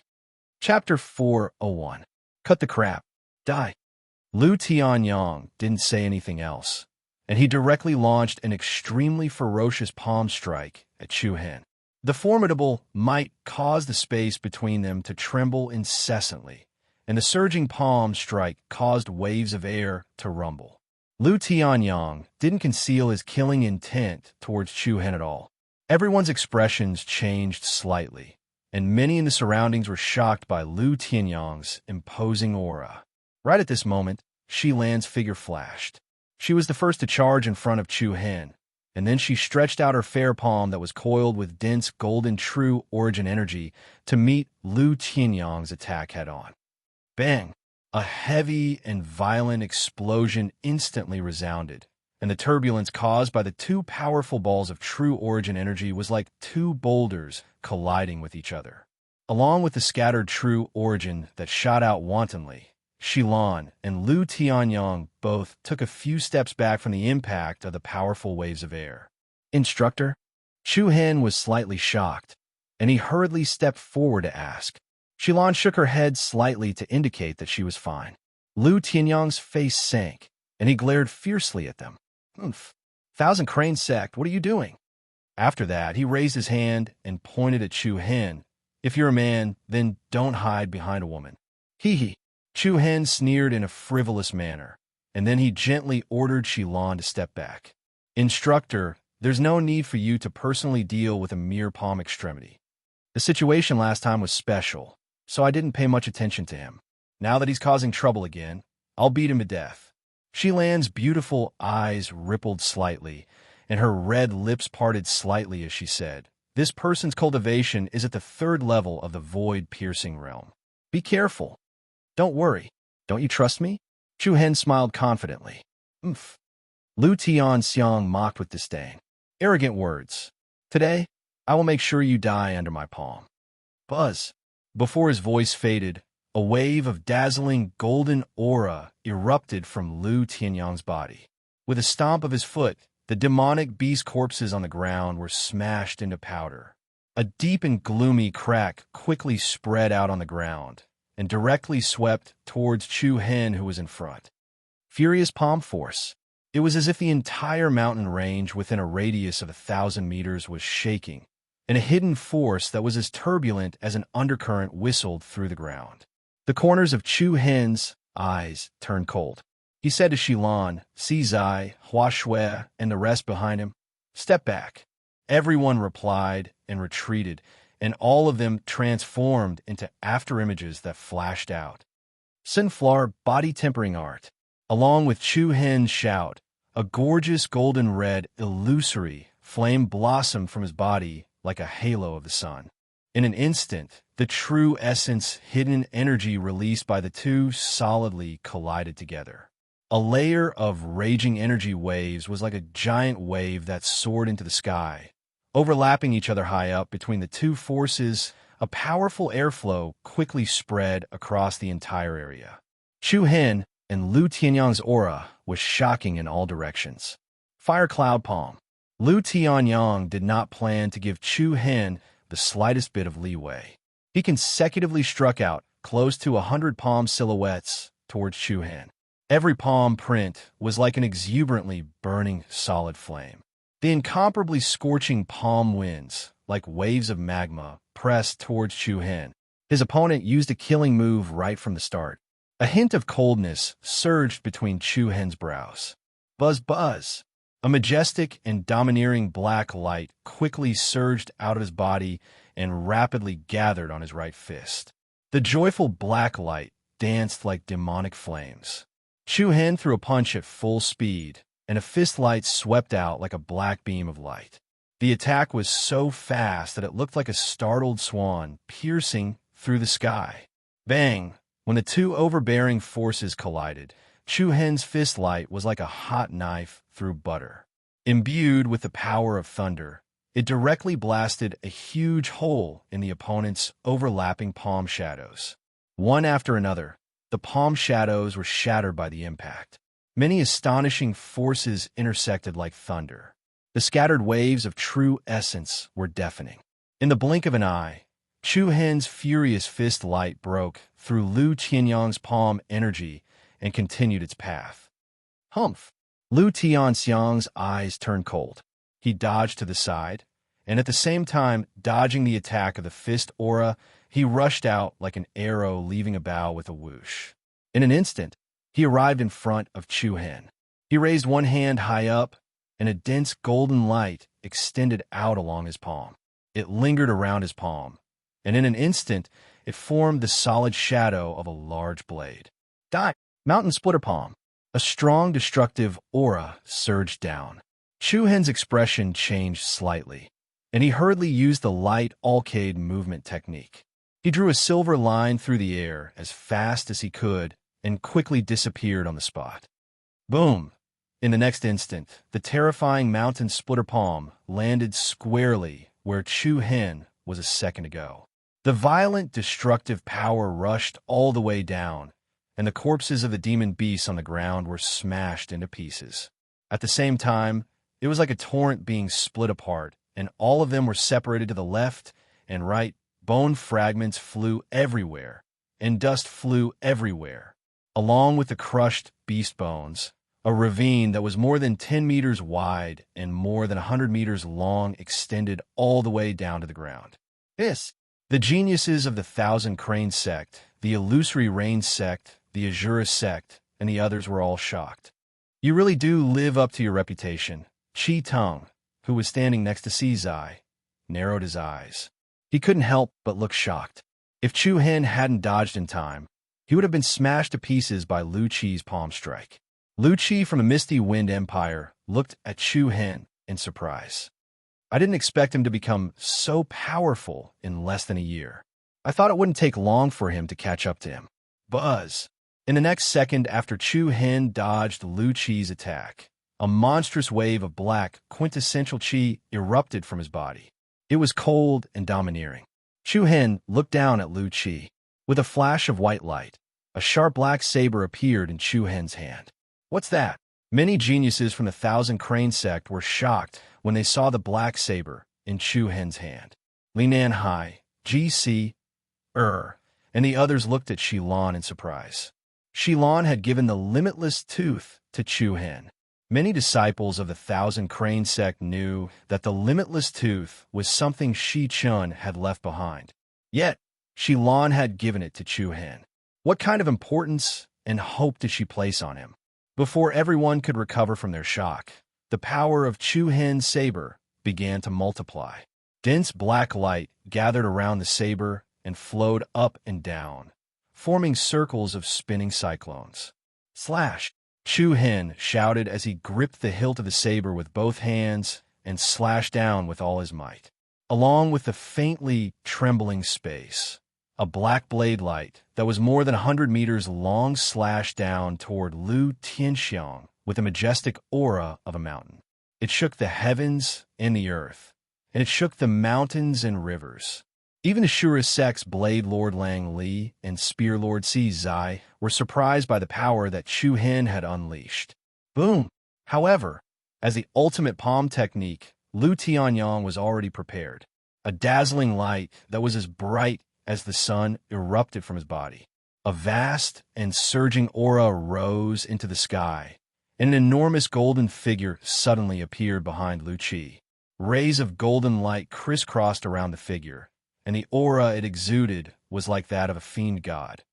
Chapter 401. Cut the crap. Die. Lu Tianyang didn't say anything else, and he directly launched an extremely ferocious palm strike at Chu Hen. The formidable might caused the space between them to tremble incessantly, and the surging palm strike caused waves of air to rumble. Lu Tianyang didn't conceal his killing intent towards Chu Hen at all. Everyone's expressions changed slightly, and many in the surroundings were shocked by Lu Tianyang's imposing aura. Right at this moment, Shi Lan's figure flashed. She was the first to charge in front of Chu Hen, and then she stretched out her fair palm that was coiled with dense golden true origin energy to meet Lu Tianyang's attack head-on. Bang! A heavy and violent explosion instantly resounded, and the turbulence caused by the two powerful balls of true origin energy was like two boulders colliding with each other. Along with the scattered true origin that shot out wantonly, Shilan and Lu Tianyang both took a few steps back from the impact of the powerful waves of air. Instructor? Chu Hen was slightly shocked, and he hurriedly stepped forward to ask. Shilan shook her head slightly to indicate that she was fine. Lu Tianyang's face sank, and he glared fiercely at them. Oomph. Thousand Crane Sect, what are you doing? After that, he raised his hand and pointed at Chu Hen. If you're a man, then don't hide behind a woman. Hee. Chu Hen sneered in a frivolous manner, and then he gently ordered Shilan to step back. Instructor, there's no need for you to personally deal with a mere palm extremity. The situation last time was special, so I didn't pay much attention to him. Now that he's causing trouble again, I'll beat him to death. Shilan's beautiful eyes rippled slightly, and her red lips parted slightly as she said, This person's cultivation is at the 3rd level of the void-piercing realm. Be careful. Don't worry. Don't you trust me? Chu Hen smiled confidently. Oomph. Lu Tianyang mocked with disdain. Arrogant words. Today, I will make sure you die under my palm. Buzz. Before his voice faded, a wave of dazzling golden aura erupted from Lu Tianyang's body. With a stomp of his foot, the demonic beast corpses on the ground were smashed into powder. A deep and gloomy crack quickly spread out on the ground and directly swept towards Chu Hen, who was in front. Furious palm force. It was as if the entire mountain range within a radius of 1,000 meters was shaking, and a hidden force that was as turbulent as an undercurrent whistled through the ground. The corners of Chu Hen's eyes turned cold. He said to Shilan, Zai, Hua Shui, and the rest behind him, "Step back." Everyone replied and retreated, and all of them transformed into afterimages that flashed out. Sunflower body tempering art. Along with Chu Hen's shout, a gorgeous golden red illusory flame blossomed from his body like a halo of the sun. In an instant, the true essence, hidden energy released by the two solidly collided together. A layer of raging energy waves was like a giant wave that soared into the sky. Overlapping each other high up between the two forces, a powerful airflow quickly spread across the entire area. Chu Hen and Lu Tianyang's aura was shocking in all directions. Fire Cloud Palm. Lu Tianyang did not plan to give Chu Hen the slightest bit of leeway. He consecutively struck out close to 100 palm silhouettes towards Chu Hen. Every palm print was like an exuberantly burning solid flame. The incomparably scorching palm winds, like waves of magma, pressed towards Chu Hen. His opponent used a killing move right from the start. A hint of coldness surged between Chu Hen's brows. Buzz buzz! A majestic and domineering black light quickly surged out of his body and rapidly gathered on his right fist. The joyful black light danced like demonic flames. Chu Hen threw a punch at full speed, and a fist light swept out like a black beam of light. The attack was so fast that it looked like a startled swan piercing through the sky. Bang! When the two overbearing forces collided, Chu Hen's fist light was like a hot knife through butter. Imbued with the power of thunder, it directly blasted a huge hole in the opponent's overlapping palm shadows. One after another, the palm shadows were shattered by the impact. Many astonishing forces intersected like thunder. The scattered waves of true essence were deafening. In the blink of an eye, Chu Hen's furious fist light broke through Lu Tianyang's palm energy and continued its path. Humph! Lu Tianxiang's eyes turned cold. He dodged to the side, and at the same time dodging the attack of the fist aura, he rushed out like an arrow leaving a bow with a whoosh. In an instant, he arrived in front of Chu Hen. He raised one hand high up, and a dense golden light extended out along his palm. It lingered around his palm, and in an instant, it formed the solid shadow of a large blade. Die! Mountain Splitter Palm. A strong, destructive aura surged down. Chu Hen's expression changed slightly, and he hurriedly used the light alcade movement technique. He drew a silver line through the air as fast as he could and quickly disappeared on the spot. Boom! In the next instant, the terrifying Mountain Splitter Palm landed squarely where Chu Hen was a second ago. The violent, destructive power rushed all the way down, and the corpses of the demon beasts on the ground were smashed into pieces. At the same time, it was like a torrent being split apart, and all of them were separated to the left and right. Bone fragments flew everywhere, and dust flew everywhere. Along with the crushed beast bones, a ravine that was more than 10 meters wide and more than 100 meters long extended all the way down to the ground. The geniuses of the Thousand Crane sect, the Illusory Rain sect, the Azura sect, and the others were all shocked. You really do live up to your reputation. Chi Tong, who was standing next to Zai, narrowed his eyes. He couldn't help but look shocked. If Chu Hen hadn't dodged in time, he would have been smashed to pieces by Lu Qi's palm strike. Lu Qi from the Misty Wind Empire looked at Chu Hen in surprise. I didn't expect him to become so powerful in less than a year. I thought it wouldn't take long for him to catch up to him. Buzz! In the next second after Chu Hen dodged Lu Qi's attack, a monstrous wave of black, quintessential qi erupted from his body. It was cold and domineering. Chu Hen looked down at Lu Qi. With a flash of white light, a sharp black saber appeared in Chu Hen's hand. What's that? Many geniuses from the Thousand Crane sect were shocked when they saw the black saber in Chu Hen's hand. Li Nanhai, G.C., and the others looked at Shilan in surprise. Shilan had given the limitless tooth to Chu Hen. Many disciples of the Thousand Crane sect knew that the limitless tooth was something Shi Chun had left behind. Yet, Shi Lan had given it to Chu Hen. What kind of importance and hope did she place on him? Before everyone could recover from their shock, the power of Chu Hen's saber began to multiply. Dense black light gathered around the saber and flowed up and down, forming circles of spinning cyclones. Slash! Chu Hen shouted as he gripped the hilt of the saber with both hands and slashed down with all his might. Along with the faintly trembling space, a black blade light that was more than 100 meters long slashed down toward Lu Tianxiang with the majestic aura of a mountain. It shook the heavens and the earth, and it shook the mountains and rivers. Even Ashura sect's Blade Lord Lang Li and Spear Lord Si Zai were surprised by the power that Chu Hen had unleashed. Boom! However, as the ultimate palm technique, Lu Tianyang was already prepared. A dazzling light that was as bright as the sun erupted from his body. A vast and surging aura rose into the sky, and an enormous golden figure suddenly appeared behind Lu Qi. Rays of golden light crisscrossed around the figure, and the aura it exuded was like that of a fiend god.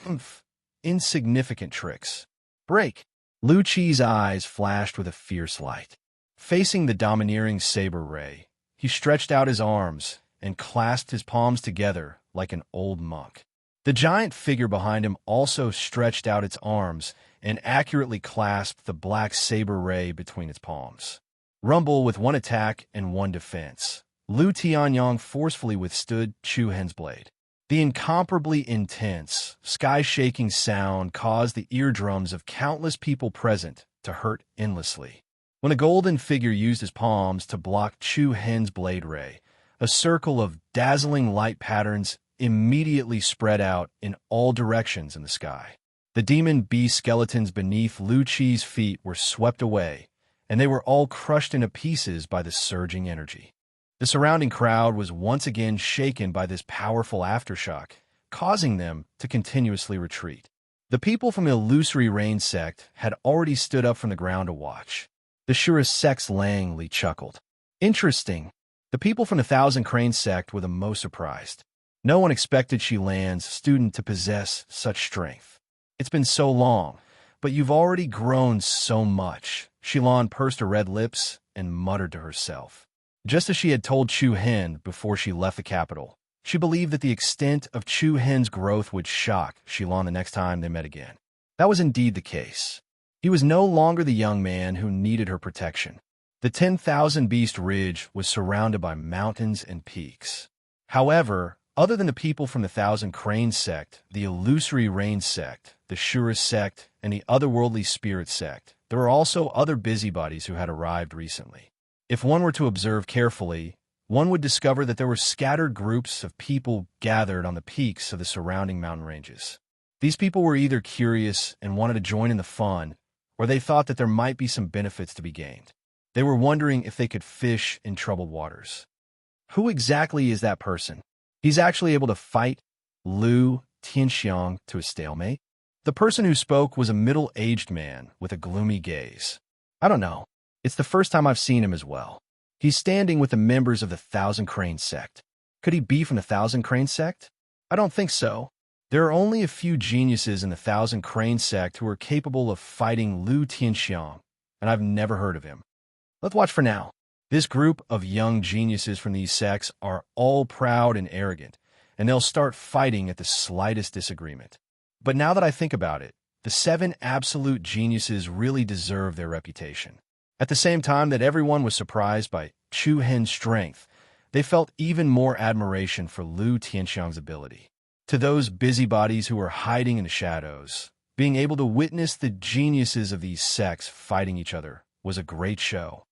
Humph! Insignificant tricks. Break! Lu Qi's eyes flashed with a fierce light. Facing the domineering saber ray, he stretched out his arms and clasped his palms together like an old monk. The giant figure behind him also stretched out its arms and accurately clasped the black saber ray between its palms. Rumble with one attack and one defense, Lu Tianyang forcefully withstood Chu Hen's blade. The incomparably intense, sky-shaking sound caused the eardrums of countless people present to hurt endlessly. When the golden figure used his palms to block Chu Hen's blade ray, a circle of dazzling light patterns immediately spread out in all directions in the sky. The demon beast skeletons beneath Lu Qi's feet were swept away, and they were all crushed into pieces by the surging energy. The surrounding crowd was once again shaken by this powerful aftershock, causing them to continuously retreat. The people from the Illusory Rain sect had already stood up from the ground to watch. The Shura sect's Lang Li chuckled. Interesting. The people from the Thousand Crane sect were the most surprised. No one expected Shi Lan's student to possess such strength. It's been so long, but you've already grown so much. Shi Lan pursed her red lips and muttered to herself. Just as she had told Chu Hen before she left the capital, she believed that the extent of Chu Hen's growth would shock Shi Lan the next time they met again. That was indeed the case. He was no longer the young man who needed her protection. The 10,000 Beast Ridge was surrounded by mountains and peaks. However, other than the people from the Thousand Crane sect, the Illusory Rain sect, the Shura sect, and the Otherworldly Spirit sect, there were also other busybodies who had arrived recently. If one were to observe carefully, one would discover that there were scattered groups of people gathered on the peaks of the surrounding mountain ranges. These people were either curious and wanted to join in the fun, or they thought that there might be some benefits to be gained. They were wondering if they could fish in troubled waters. Who exactly is that person? He's actually able to fight Lu Tianxiang to a stalemate? The person who spoke was a middle-aged man with a gloomy gaze. I don't know. It's the first time I've seen him as well. He's standing with the members of the Thousand Crane sect. Could he be from the Thousand Crane sect? I don't think so. There are only a few geniuses in the Thousand Crane sect who are capable of fighting Lu Tianxiang, and I've never heard of him. Let's watch for now. This group of young geniuses from these sects are all proud and arrogant, and they'll start fighting at the slightest disagreement. But now that I think about it, the 7 absolute geniuses really deserve their reputation. At the same time that everyone was surprised by Chu Hen's strength, they felt even more admiration for Lu Tianxiang's ability. To those busybodies who were hiding in the shadows, being able to witness the geniuses of these sects fighting each other was a great show.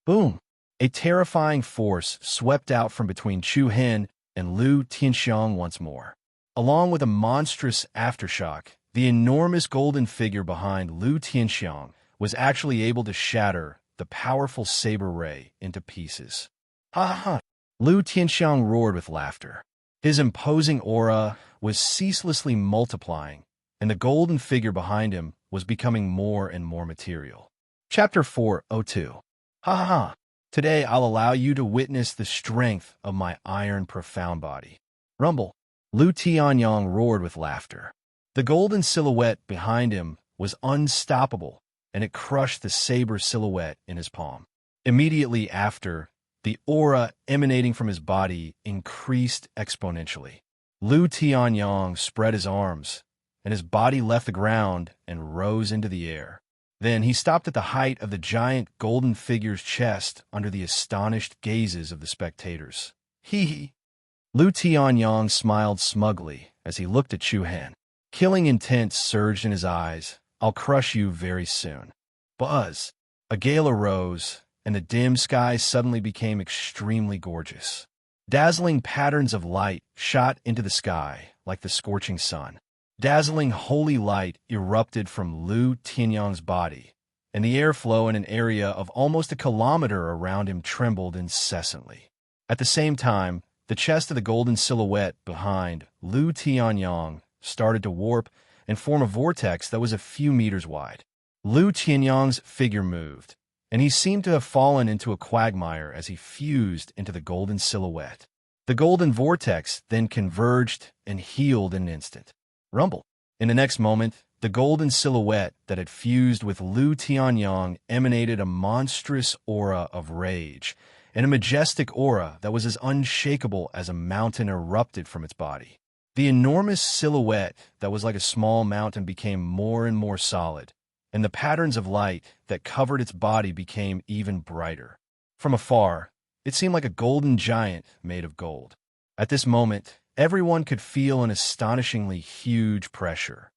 Boom! A terrifying force swept out from between Chu Hen and Lu Tianxiang once more. Along with a monstrous aftershock, the enormous golden figure behind Lu Tianxiang was actually able to shatter the powerful saber ray into pieces. Ha ha ha! Lu Tianxiang roared with laughter. His imposing aura was ceaselessly multiplying, and the golden figure behind him was becoming more and more material. Chapter 402. Ha ha ha. Today I'll allow you to witness the strength of my iron profound body. Rumble. Lu Tianyong roared with laughter. The golden silhouette behind him was unstoppable, and it crushed the saber silhouette in his palm. Immediately after, the aura emanating from his body increased exponentially. Lu Tianyong spread his arms, and his body left the ground and rose into the air. Then he stopped at the height of the giant golden figure's chest under the astonished gazes of the spectators. Hee hee. Lu Tianyong smiled smugly as he looked at Chu Hen. Killing intent surged in his eyes. I'll crush you very soon. Buzz. A gale arose, and the dim sky suddenly became extremely gorgeous. Dazzling patterns of light shot into the sky like the scorching sun. Dazzling holy light erupted from Lu Tianyong's body, and the airflow in an area of almost a kilometer around him trembled incessantly. At the same time, the chest of the golden silhouette behind Lu Tianyong started to warp and form a vortex that was a few meters wide. Lu Tianyong's figure moved, and he seemed to have fallen into a quagmire as he fused into the golden silhouette. The golden vortex then converged and healed in an instant. Rumble. In the next moment, the golden silhouette that had fused with Lu Tianyong emanated a monstrous aura of rage, and a majestic aura that was as unshakable as a mountain erupted from its body. The enormous silhouette that was like a small mountain became more and more solid, and the patterns of light that covered its body became even brighter. From afar, it seemed like a golden giant made of gold. At this moment, everyone could feel an astonishingly huge pressure.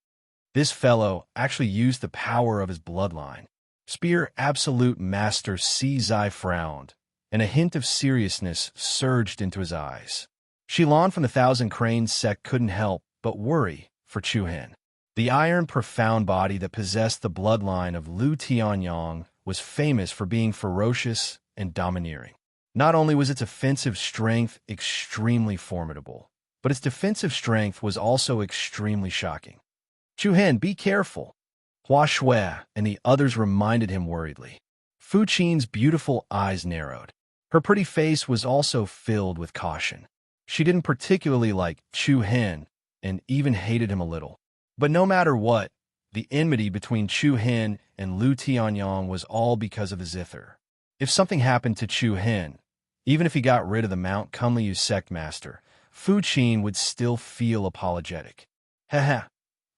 This fellow actually used the power of his bloodline. Spear Absolute Master Si Zai frowned, and a hint of seriousness surged into his eyes. Shilan from the Thousand Cranes sect couldn't help but worry for Chu Hen. The iron profound body that possessed the bloodline of Lu Tianyong was famous for being ferocious and domineering. Not only was its offensive strength extremely formidable, but its defensive strength was also extremely shocking. Chu Hen, be careful. Hua Shui and the others reminded him worriedly. Fu Qin's beautiful eyes narrowed. Her pretty face was also filled with caution. She didn't particularly like Chu Hen and even hated him a little. But no matter what, the enmity between Chu Hen and Lu Tianyong was all because of the zither. If something happened to Chu Hen, even if he got rid of the Mount Kunliu sect master, Fu Qin would still feel apologetic. Haha,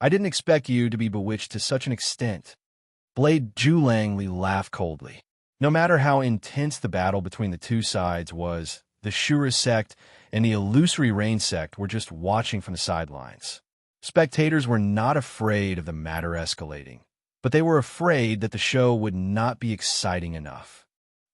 I didn't expect you to be bewitched to such an extent. Blade Zhulang Li laughed coldly. No matter how intense the battle between the two sides was, the Shura sect and the Illusory Rain sect were just watching from the sidelines. Spectators were not afraid of the matter escalating, but they were afraid that the show would not be exciting enough.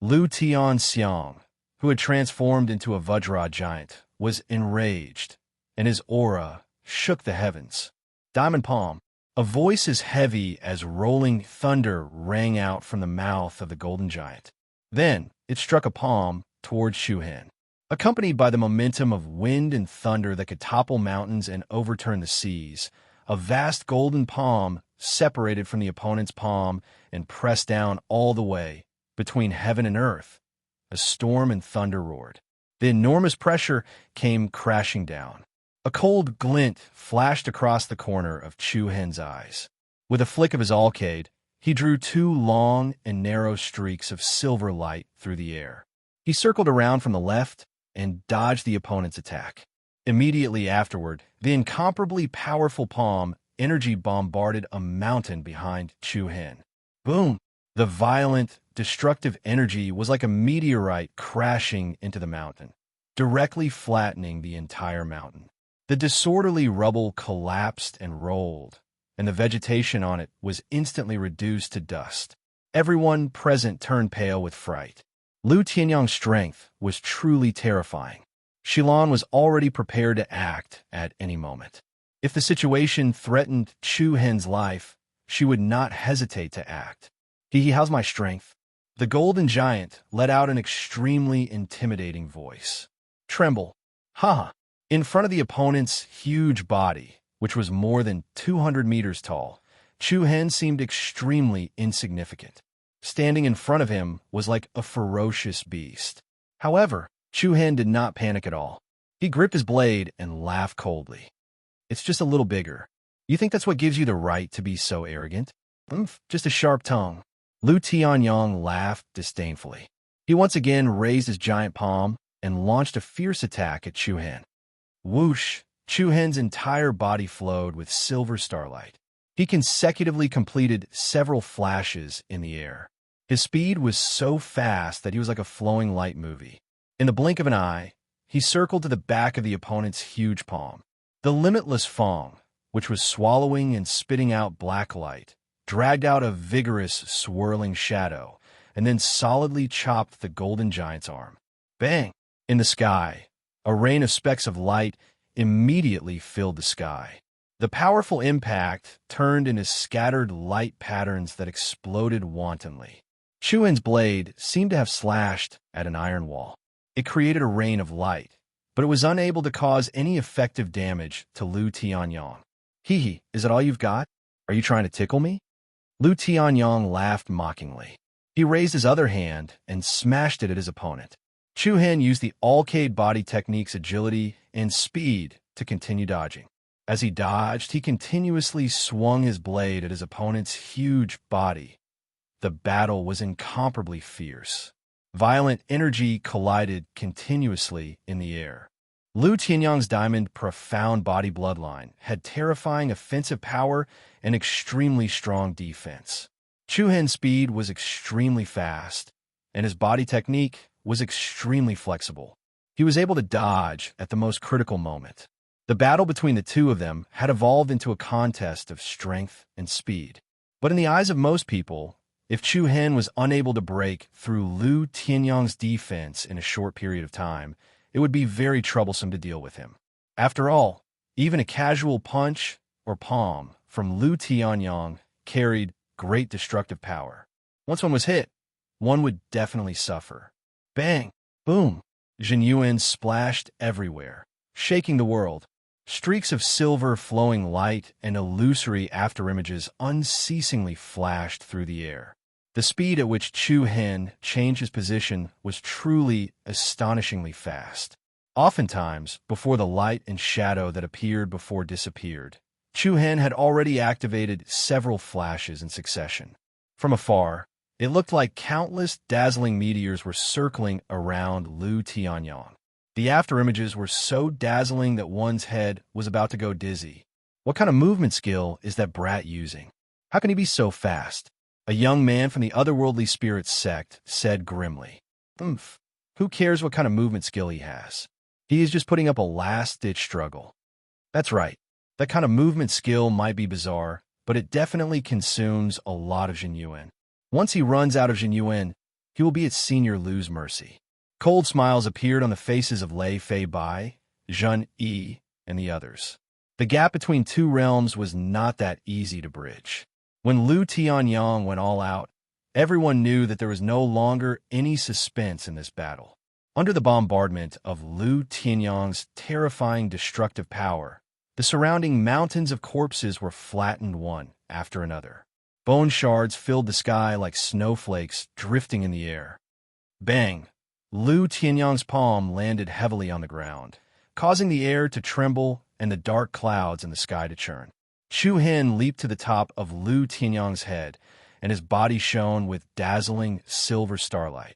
Lu Tianxiang, who had transformed into a Vajra giant, was enraged, and his aura shook the heavens. Diamond Palm, a voice as heavy as rolling thunder rang out from the mouth of the golden giant. Then it struck a palm towards Chu Hen. Accompanied by the momentum of wind and thunder that could topple mountains and overturn the seas, a vast golden palm separated from the opponent's palm and pressed down all the way between heaven and earth. A storm and thunder roared. The enormous pressure came crashing down. A cold glint flashed across the corner of Chu Hen's eyes. With a flick of his alcade, he drew two long and narrow streaks of silver light through the air. He circled around from the left and dodged the opponent's attack. Immediately afterward, the incomparably powerful palm energy bombarded a mountain behind Chu Hen. Boom! The violent, destructive energy was like a meteorite crashing into the mountain, directly flattening the entire mountain. The disorderly rubble collapsed and rolled, and the vegetation on it was instantly reduced to dust. Everyone present turned pale with fright. Lu Tianyong's strength was truly terrifying. Shilan was already prepared to act at any moment. If the situation threatened Chu Hen's life, she would not hesitate to act. How's my strength? The golden giant let out an extremely intimidating voice. Tremble. Ha! In front of the opponent's huge body, which was more than 200 meters tall, Chu Hen seemed extremely insignificant. standing in front of him was like a ferocious beast. However, Chu Hen did not panic at all. He gripped his blade and laughed coldly. It's just a little bigger. You think that's what gives you the right to be so arrogant? Just a sharp tongue. Lu Tianyong laughed disdainfully. He once again raised his giant palm and launched a fierce attack at Chu Hen. Whoosh! Chu Hen's entire body flowed with silver starlight. He consecutively completed several flashes in the air. His speed was so fast that he was like a flowing light movie. In the blink of an eye, he circled to the back of the opponent's huge palm. The limitless Fong, which was swallowing and spitting out black light, dragged out a vigorous, swirling shadow, and then solidly chopped the golden giant's arm. Bang! In the sky, a rain of specks of light immediately filled the sky. The powerful impact turned into scattered light patterns that exploded wantonly. Chu Hen's blade seemed to have slashed at an iron wall. It created a rain of light, but it was unable to cause any effective damage to Lu Tianyong. Hee, is that all you've got? Are you trying to tickle me? Lu Tianyong laughed mockingly. He raised his other hand and smashed it at his opponent. Chu Hen used the all-cade body technique's agility and speed to continue dodging. As he dodged, he continuously swung his blade at his opponent's huge body. The battle was incomparably fierce. Violent energy collided continuously in the air. Lu Tianyong's diamond profound body bloodline had terrifying offensive power and extremely strong defense. Chu Hen's speed was extremely fast, and his body technique was extremely flexible. He was able to dodge at the most critical moment. The battle between the two of them had evolved into a contest of strength and speed. But in the eyes of most people, if Chu Hen was unable to break through Lu Tianyong's defense in a short period of time, it would be very troublesome to deal with him. After all, even a casual punch or palm from Lu Tianyong carried great destructive power. Once one was hit, one would definitely suffer. Bang! Boom! Jin Yuan splashed everywhere, shaking the world. Streaks of silver flowing light and illusory afterimages unceasingly flashed through the air. The speed at which Chu Hen changed his position was truly astonishingly fast. Oftentimes, before the light and shadow that appeared before disappeared, Chu Hen had already activated several flashes in succession. From afar, it looked like countless dazzling meteors were circling around Lu Tianyong. The afterimages were so dazzling that one's head was about to go dizzy. What kind of movement skill is that brat using? How can he be so fast? A young man from the otherworldly spirit sect said grimly. Who cares what kind of movement skill he has? He is just putting up a last-ditch struggle. That's right. That kind of movement skill might be bizarre, but it definitely consumes a lot of Jin Yuan. Once he runs out of Jin Yuan, he will be at Senior Lu's mercy. Cold smiles appeared on the faces of Lei Fei Bai, Zhun Yi, and the others. The gap between two realms was not that easy to bridge. When Lu Tianyong went all out, everyone knew that there was no longer any suspense in this battle. Under the bombardment of Lu Tianyong's terrifying destructive power, the surrounding mountains of corpses were flattened one after another. Bone shards filled the sky like snowflakes drifting in the air. Bang! Lu Tianyong's palm landed heavily on the ground, causing the air to tremble and the dark clouds in the sky to churn. Chu Hen leaped to the top of Lu Tianyong's head, and his body shone with dazzling silver starlight.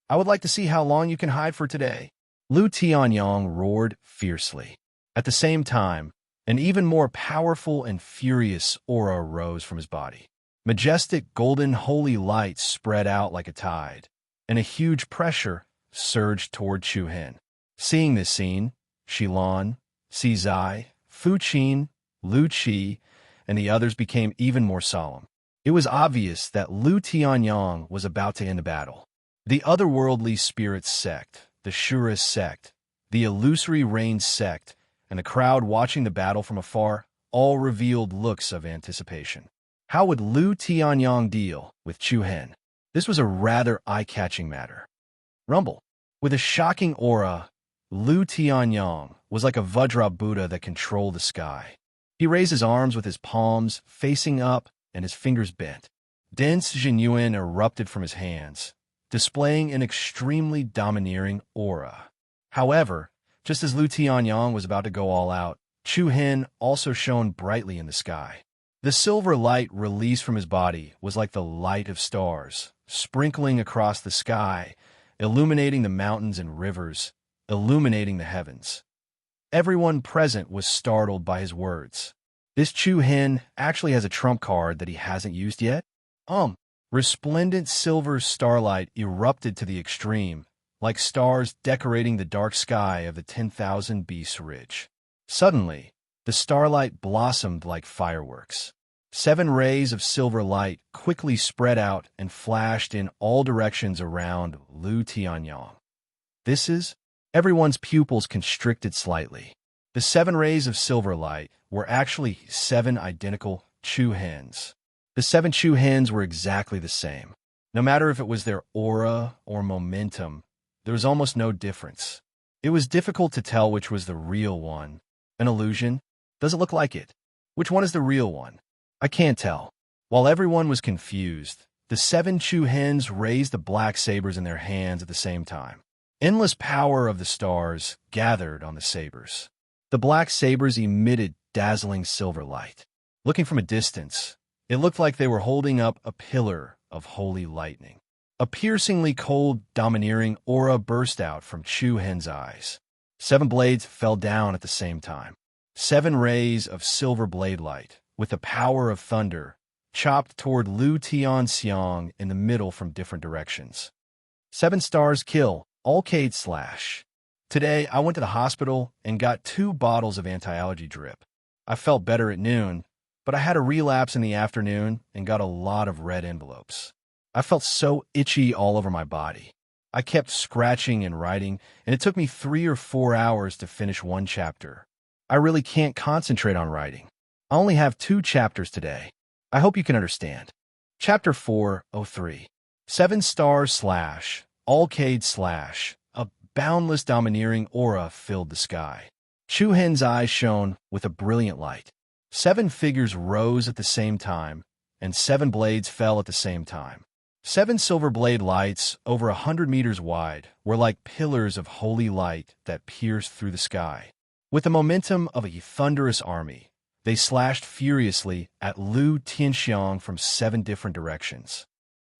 I would like to see how long you can hide for today. Lu Tianyong roared fiercely. At the same time, an even more powerful and furious aura rose from his body. Majestic golden holy light spread out like a tide, and a huge pressure surged toward Chu Hen. Seeing this scene, Shilan, Zai, Fu Qin, Lu Qi, and the others became even more solemn. It was obvious that Lu Tianyong was about to end the battle. The otherworldly spirit sect, the Shura sect, the illusory rain sect, and the crowd watching the battle from afar all revealed looks of anticipation. How would Lu Tianyong deal with Chu Hen? This was a rather eye-catching matter. Rumble. With a shocking aura, Lu Tianyong was like a Vajra Buddha that controlled the sky. He raised his arms with his palms facing up and his fingers bent. dense genuine erupted from his hands, displaying an extremely domineering aura. However, just as Lu Tianyang was about to go all out, Chu Hen also shone brightly in the sky. The silver light released from his body was like the light of stars, sprinkling across the sky, illuminating the mountains and rivers, illuminating the heavens. Everyone present was startled by his words. This Chu Hen actually has a trump card that he hasn't used yet? Resplendent silver starlight erupted to the extreme, like stars decorating the dark sky of the 10,000 Beasts Ridge. Suddenly, the starlight blossomed like fireworks. 7 rays of silver light quickly spread out and flashed in all directions around Lu Tianyang. Everyone's pupils constricted slightly. The 7 rays of silver light were actually 7 identical Chu Hens. The 7 Chu Hens were exactly the same. No matter if it was their aura or momentum, there was almost no difference. It was difficult to tell which was the real one. An illusion? Does it look like it? Which one is the real one? I can't tell. While everyone was confused, the 7 Chu Hens raised the black sabers in their hands at the same time. Endless power of the stars gathered on the sabers. The black sabers emitted dazzling silver light. Looking from a distance, it looked like they were holding up a pillar of holy lightning. A piercingly cold, domineering aura burst out from Chu Hen's eyes. 7 blades fell down at the same time. 7 rays of silver blade light, with the power of thunder, chopped toward Lu Tianxiang in the middle from different directions. 7 stars kill, Alcade slash. Today, I went to the hospital and got 2 bottles of anti-allergy drip. I felt better at noon, but I had a relapse in the afternoon and got a lot of red envelopes. I felt so itchy all over my body. I kept scratching and writing, and it took me 3 or 4 hours to finish 1 chapter. I really can't concentrate on writing. I only have 2 chapters today. I hope you can understand. Chapter 403. 7 stars slash, Alcade slash. A boundless domineering aura filled the sky. Chu Hen's eyes shone with a brilliant light. 7 figures rose at the same time, and 7 blades fell at the same time. 7 silver blade lights, over 100 meters wide, were like pillars of holy light that pierced through the sky. With the momentum of a thunderous army, they slashed furiously at Lu Tianxiang from 7 different directions.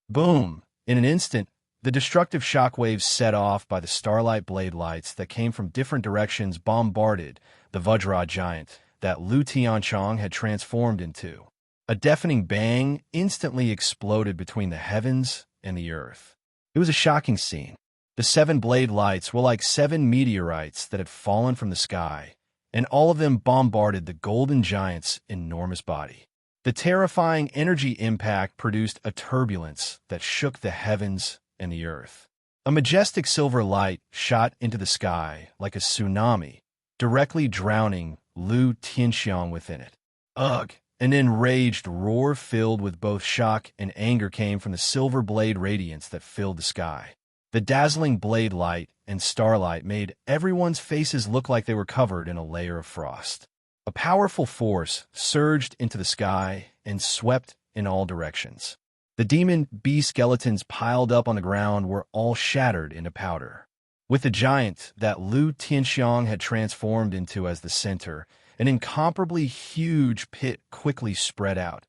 Boom! In an instant, the destructive shockwaves set off by the starlight blade lights that came from different directions bombarded the Vajra giant that Lu Tianxiang had transformed into. A deafening bang instantly exploded between the heavens and the earth. It was a shocking scene. The 7 blade lights were like 7 meteorites that had fallen from the sky, and all of them bombarded the golden giant's enormous body. The terrifying energy impact produced a turbulence that shook the heavens and the earth. A majestic silver light shot into the sky like a tsunami, directly drowning Lu Tianxiang within it. Ugh! An enraged roar filled with both shock and anger came from the silver blade radiance that filled the sky. The dazzling blade light and starlight made everyone's faces look like they were covered in a layer of frost. A powerful force surged into the sky and swept in all directions. The demon bee skeletons piled up on the ground were all shattered into powder. With the giant that Lu Tianxiang had transformed into as the center, an incomparably huge pit quickly spread out.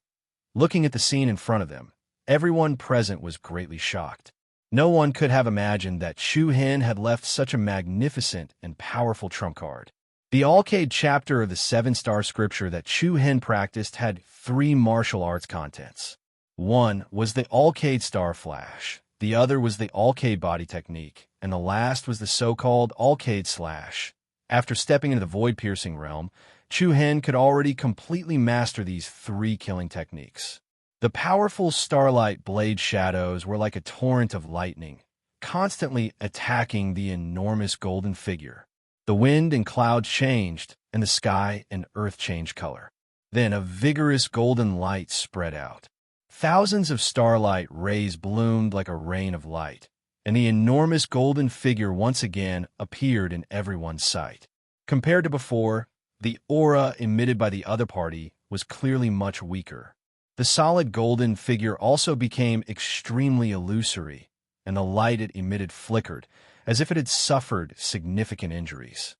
Looking at the scene in front of them, everyone present was greatly shocked. No one could have imagined that Chu Hen had left such a magnificent and powerful trump card. The Alcade chapter of the 7-star scripture that Chu Hen practiced had 3 martial arts contents. One was the Alcade Star Flash, the other was the Alcade Body Technique, and the last was the so-called Alcade Slash. After stepping into the void-piercing realm, Chu Hen could already completely master these 3 killing techniques. The powerful starlight blade shadows were like a torrent of lightning, constantly attacking the enormous golden figure. The wind and clouds changed, and the sky and earth changed color. Then a vigorous golden light spread out. Thousands of starlight rays bloomed like a rain of light, and the enormous golden figure once again appeared in everyone's sight. Compared to before, the aura emitted by the other party was clearly much weaker. The solid golden figure also became extremely illusory, and the light it emitted flickered, as if it had suffered significant injuries.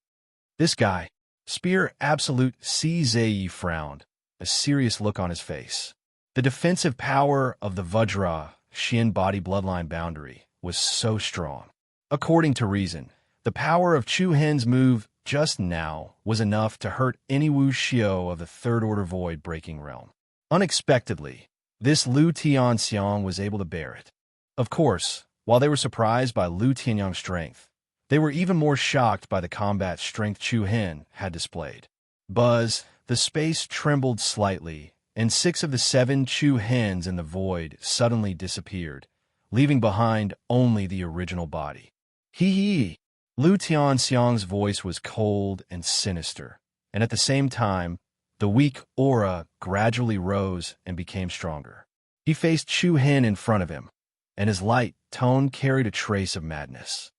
This guy, Spear Absolute Czai frowned, a serious look on his face. The defensive power of the Vajra Shin body bloodline boundary was so strong. According to reason, the power of Chu Hen's move just now was enough to hurt any Wu Xiao of the Third Order Void breaking realm. Unexpectedly, this Lu Tianxiang was able to bear it. Of course, while they were surprised by Lu Tianyang's strength, they were even more shocked by the combat strength Chu Hen had displayed. Buzz, the space trembled slightly, and 6 of the 7 Chu Hens in the void suddenly disappeared, leaving behind only the original body. Hee. Lu Tianxiang's voice was cold and sinister, and at the same time, the weak aura gradually rose and became stronger. He faced Chu Hen in front of him, and his light tone carried a trace of madness.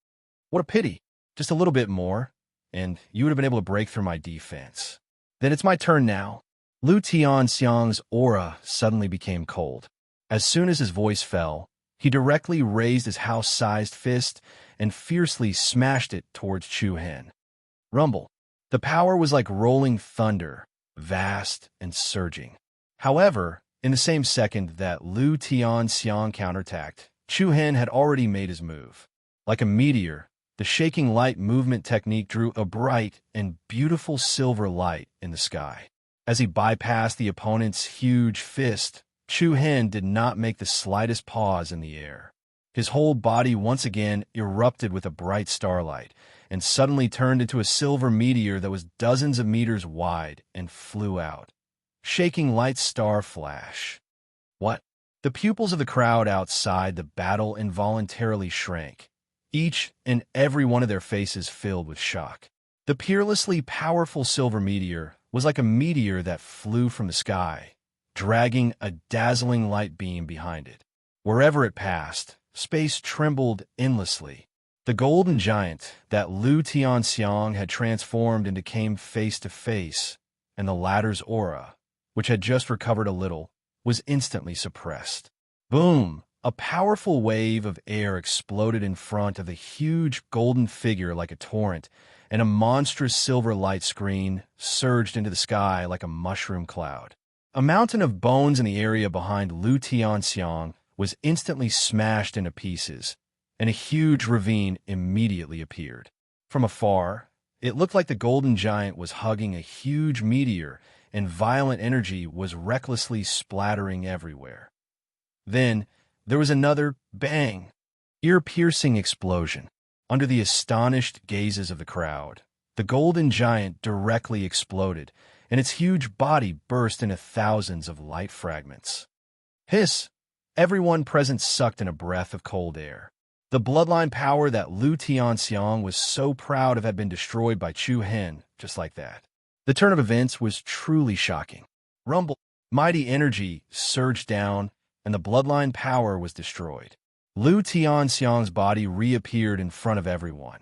What a pity. Just a little bit more, and you would have been able to break through my defense. Then it's my turn now. Lu Tianxiang's aura suddenly became cold. As soon as his voice fell, he directly raised his house-sized fist and fiercely smashed it towards Chu Hen. Rumble. The power was like rolling thunder, vast and surging. However, in the same second that Lu Tianxiang counterattacked, Chu Hen had already made his move. Like a meteor, the shaking light movement technique drew a bright and beautiful silver light in the sky. As he bypassed the opponent's huge fist, Chu Hen did not make the slightest pause in the air. His whole body once again erupted with a bright starlight, and suddenly turned into a silver meteor that was dozens of meters wide and flew out, shaking light star flash. What? The pupils of the crowd outside the battle involuntarily shrank, each and every one of their faces filled with shock. The peerlessly powerful silver meteor was like a meteor that flew from the sky, dragging a dazzling light beam behind it. Wherever it passed, space trembled endlessly. The golden giant that Lu Tianxiang had transformed into came face to face, and the latter's aura, which had just recovered a little, was instantly suppressed. Boom! A powerful wave of air exploded in front of the huge golden figure like a torrent, and a monstrous silver light screen surged into the sky like a mushroom cloud. A mountain of bones in the area behind Lu Tianxiang was instantly smashed into pieces, and a huge ravine immediately appeared. From afar, it looked like the golden giant was hugging a huge meteor, and violent energy was recklessly splattering everywhere. Then, there was another bang, ear-piercing explosion. Under the astonished gazes of the crowd, the golden giant directly exploded, and its huge body burst into thousands of light fragments. Hiss! Everyone present sucked in a breath of cold air. The bloodline power that Lu Tianxiang was so proud of had been destroyed by Chu Hen, just like that. The turn of events was truly shocking. Rumble! Mighty energy surged down, and the bloodline power was destroyed. Lu Tianxiang's body reappeared in front of everyone,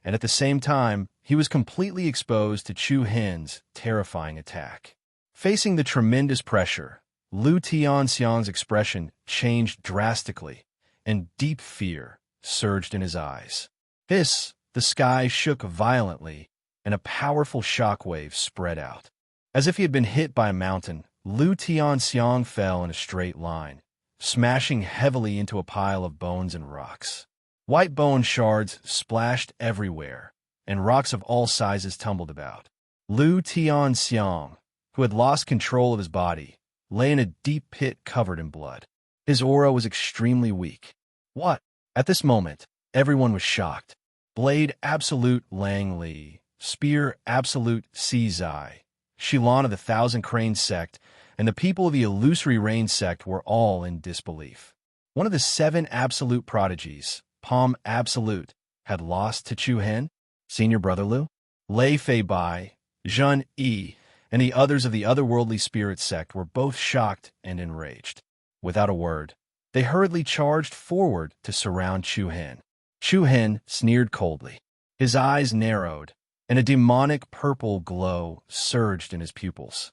and at the same time, he was completely exposed to Chu Hen's terrifying attack. Facing the tremendous pressure, Lu Tianxiang's expression changed drastically, and deep fear surged in his eyes. Hiss! The sky shook violently, and a powerful shockwave spread out. As if he had been hit by a mountain, Lu Tianxiang fell in a straight line, smashing heavily into a pile of bones and rocks. White bone shards splashed everywhere, and rocks of all sizes tumbled about. Lu Tianxiang, who had lost control of his body, lay in a deep pit covered in blood. His aura was extremely weak. What? At this moment, everyone was shocked. Blade Absolute Lang Li, Spear Absolute Czai, Shilan of the Thousand Crane sect, and the people of the Illusory Rain sect were all in disbelief. One of the 7 absolute prodigies, Palm Absolute, had lost to Chu Hen, Senior Brother Lu, Lei Fei Bai, Zhen Yi, and the others of the otherworldly spirit sect were both shocked and enraged. Without a word, they hurriedly charged forward to surround Chu Hen. Chu Hen sneered coldly. His eyes narrowed, and a demonic purple glow surged in his pupils.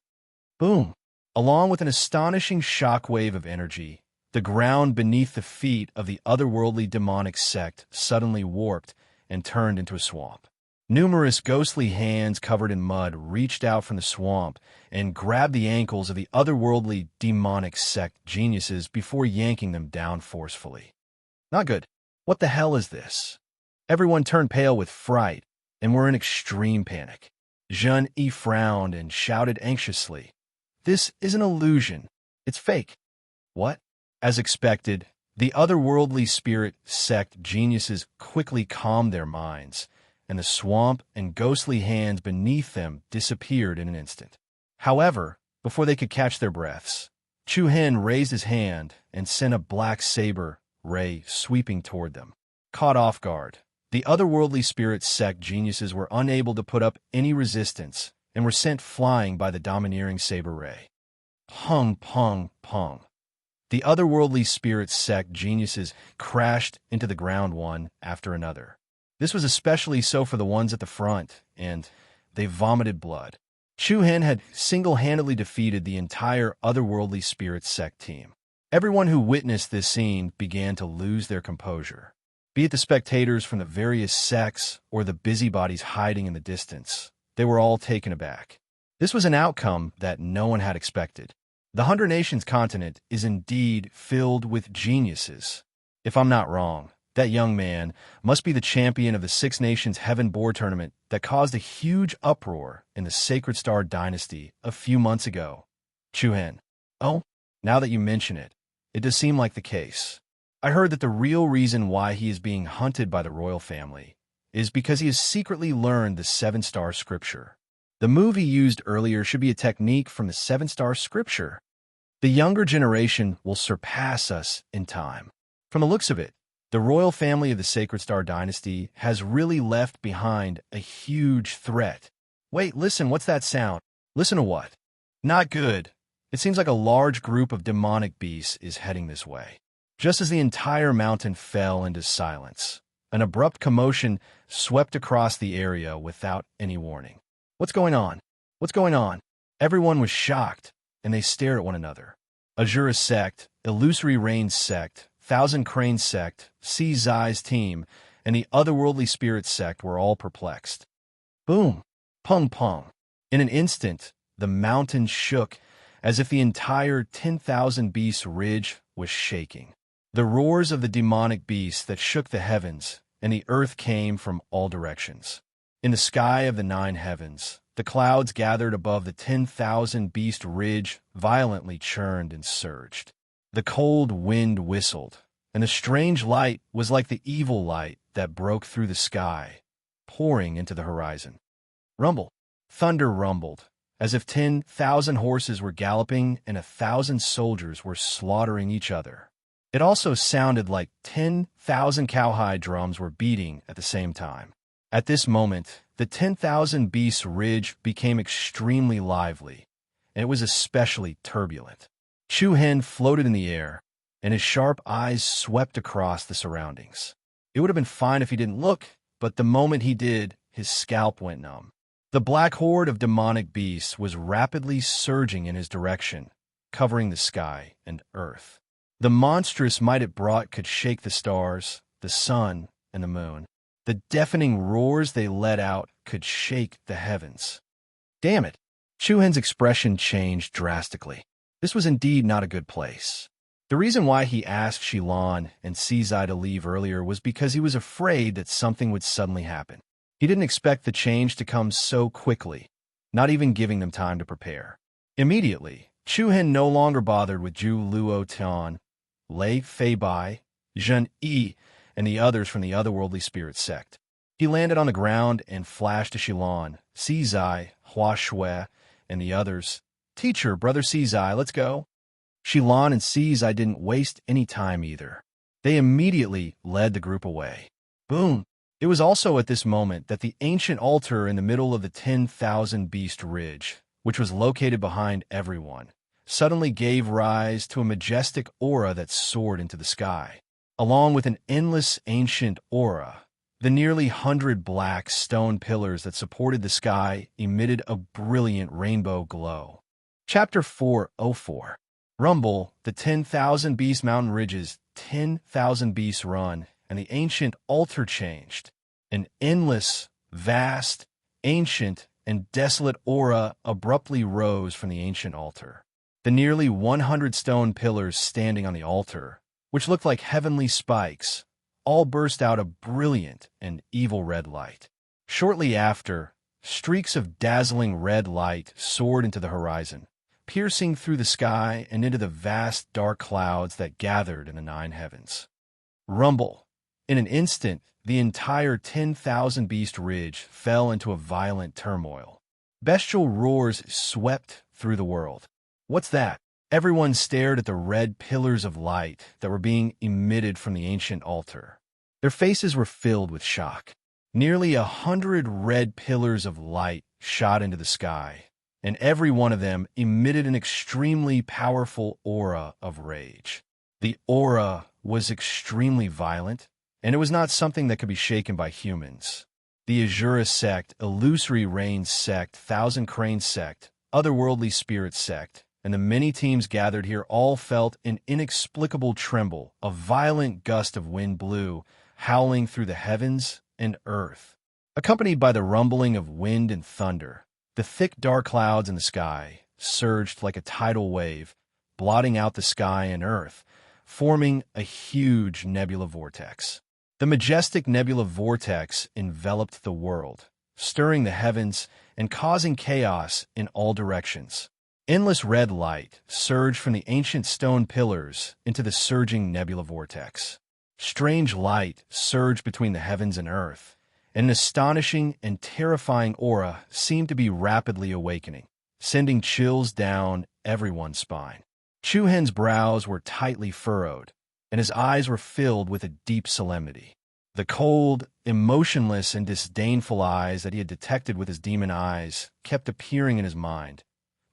Boom! Along with an astonishing shockwave of energy, the ground beneath the feet of the otherworldly demonic sect suddenly warped and turned into a swamp. Numerous ghostly hands covered in mud reached out from the swamp and grabbed the ankles of the otherworldly demonic sect geniuses before yanking them down forcefully. Not good. What the hell is this? Everyone turned pale with fright and were in extreme panic. Jean-E frowned and shouted anxiously, "This is an illusion. It's fake." What? As expected, the otherworldly spirit sect geniuses quickly calmed their minds, and the swamp and ghostly hands beneath them disappeared in an instant. However, before they could catch their breaths, Chu-Hen raised his hand and sent a black saber ray sweeping toward them. Caught off guard, the otherworldly spirit sect geniuses were unable to put up any resistance and were sent flying by the domineering saber ray. Pung, pung, pung. The otherworldly spirit sect geniuses crashed into the ground one after another. This was especially so for the ones at the front, and they vomited blood. Chu-Hen had single-handedly defeated the entire otherworldly spirit sect team. Everyone who witnessed this scene began to lose their composure. Be it the spectators from the various sects or the busybodies hiding in the distance, they were all taken aback. This was an outcome that no one had expected. The 100 Nations continent is indeed filled with geniuses. If I'm not wrong, that young man must be the champion of the 6 Nations Heaven Board Tournament that caused a huge uproar in the Sacred Star Dynasty a few months ago. Chu-Hen. Oh, now that you mention it, it does seem like the case. I heard that the real reason why he is being hunted by the royal family is because he has secretly learned the 7-star scripture. The move he used earlier should be a technique from the 7-star scripture. The younger generation will surpass us in time. From the looks of it, the royal family of the Sacred Star Dynasty has really left behind a huge threat. Wait, listen, what's that sound? Listen to what? Not good. It seems like a large group of demonic beasts is heading this way. Just as the entire mountain fell into silence, an abrupt commotion swept across the area without any warning. What's going on? What's going on? Everyone was shocked, and they stared at one another. Azura sect, Illusory Rain sect, Thousand Crane sect, C. Zai's team, and the otherworldly spirit sect were all perplexed. Boom! Pung pung! In an instant, the mountain shook as if the entire 10,000 Beasts Ridge was shaking. The roars of the demonic beasts that shook the heavens and the earth came from all directions. In the sky of the 9 heavens, the clouds gathered above the 10,000 Beast Ridge violently churned and surged. The cold wind whistled, and the strange light was like the evil light that broke through the sky, pouring into the horizon. Rumble. Thunder rumbled, as if 10,000 horses were galloping and 1,000 soldiers were slaughtering each other. It also sounded like 10,000 cowhide drums were beating at the same time. At this moment, the 10,000 Beasts Ridge became extremely lively, and it was especially turbulent. Chu-Hen floated in the air, and his sharp eyes swept across the surroundings. It would have been fine if he didn't look, but the moment he did, his scalp went numb. The black horde of demonic beasts was rapidly surging in his direction, covering the sky and earth. The monstrous might it brought could shake the stars, the sun, and the moon. The deafening roars they let out could shake the heavens. Damn it! Chu-Hen's expression changed drastically. This was indeed not a good place. The reason why he asked Shilan and Sizai to leave earlier was because he was afraid that something would suddenly happen. He didn't expect the change to come so quickly, not even giving them time to prepare. Immediately, Chu-Hen no longer bothered with Zhu Luo Tian, Lei Fei Bai, Zhen Yi, and the others from the otherworldly spirit sect. He landed on the ground and flashed to Shilan, Sizai, Hua Shui, and the others. "Teacher, Brother Sizai, let's go." Shilan and Sizai didn't waste any time either. They immediately led the group away. Boom! It was also at this moment that the ancient altar in the middle of the 10,000 Beast Ridge, which was located behind everyone, suddenly gave rise to a majestic aura that soared into the sky. Along with an endless ancient aura, the nearly 100 black stone pillars that supported the sky emitted a brilliant rainbow glow. Chapter 404. Rumble, the 10,000 Beast Mountain Ridges, 10,000 beasts run, and the ancient altar changed. An endless, vast, ancient, and desolate aura abruptly rose from the ancient altar. The nearly 100 stone pillars standing on the altar, which looked like heavenly spikes, all burst out a brilliant and evil red light. Shortly after, streaks of dazzling red light soared into the horizon, piercing through the sky and into the vast dark clouds that gathered in the nine heavens. Rumble. In an instant, the entire 10,000 Beast Ridge fell into a violent turmoil. Bestial roars swept through the world. What's that? Everyone stared at the red pillars of light that were being emitted from the ancient altar. Their faces were filled with shock. Nearly 100 red pillars of light shot into the sky, and every one of them emitted an extremely powerful aura of rage. The aura was extremely violent, and it was not something that could be shaken by humans. The Azura sect, Illusory Rain sect, Thousand Crane sect, Otherworldly Spirit sect, and the many teams gathered here all felt an inexplicable tremble. A violent gust of wind blew, howling through the heavens and earth. Accompanied by the rumbling of wind and thunder, the thick dark clouds in the sky surged like a tidal wave, blotting out the sky and earth, forming a huge nebula vortex. The majestic nebula vortex enveloped the world, stirring the heavens and causing chaos in all directions. Endless red light surged from the ancient stone pillars into the surging nebula vortex. Strange light surged between the heavens and earth, and an astonishing and terrifying aura seemed to be rapidly awakening, sending chills down everyone's spine. Chuhen's brows were tightly furrowed, and his eyes were filled with a deep solemnity. The cold, emotionless, and disdainful eyes that he had detected with his demon eyes kept appearing in his mind.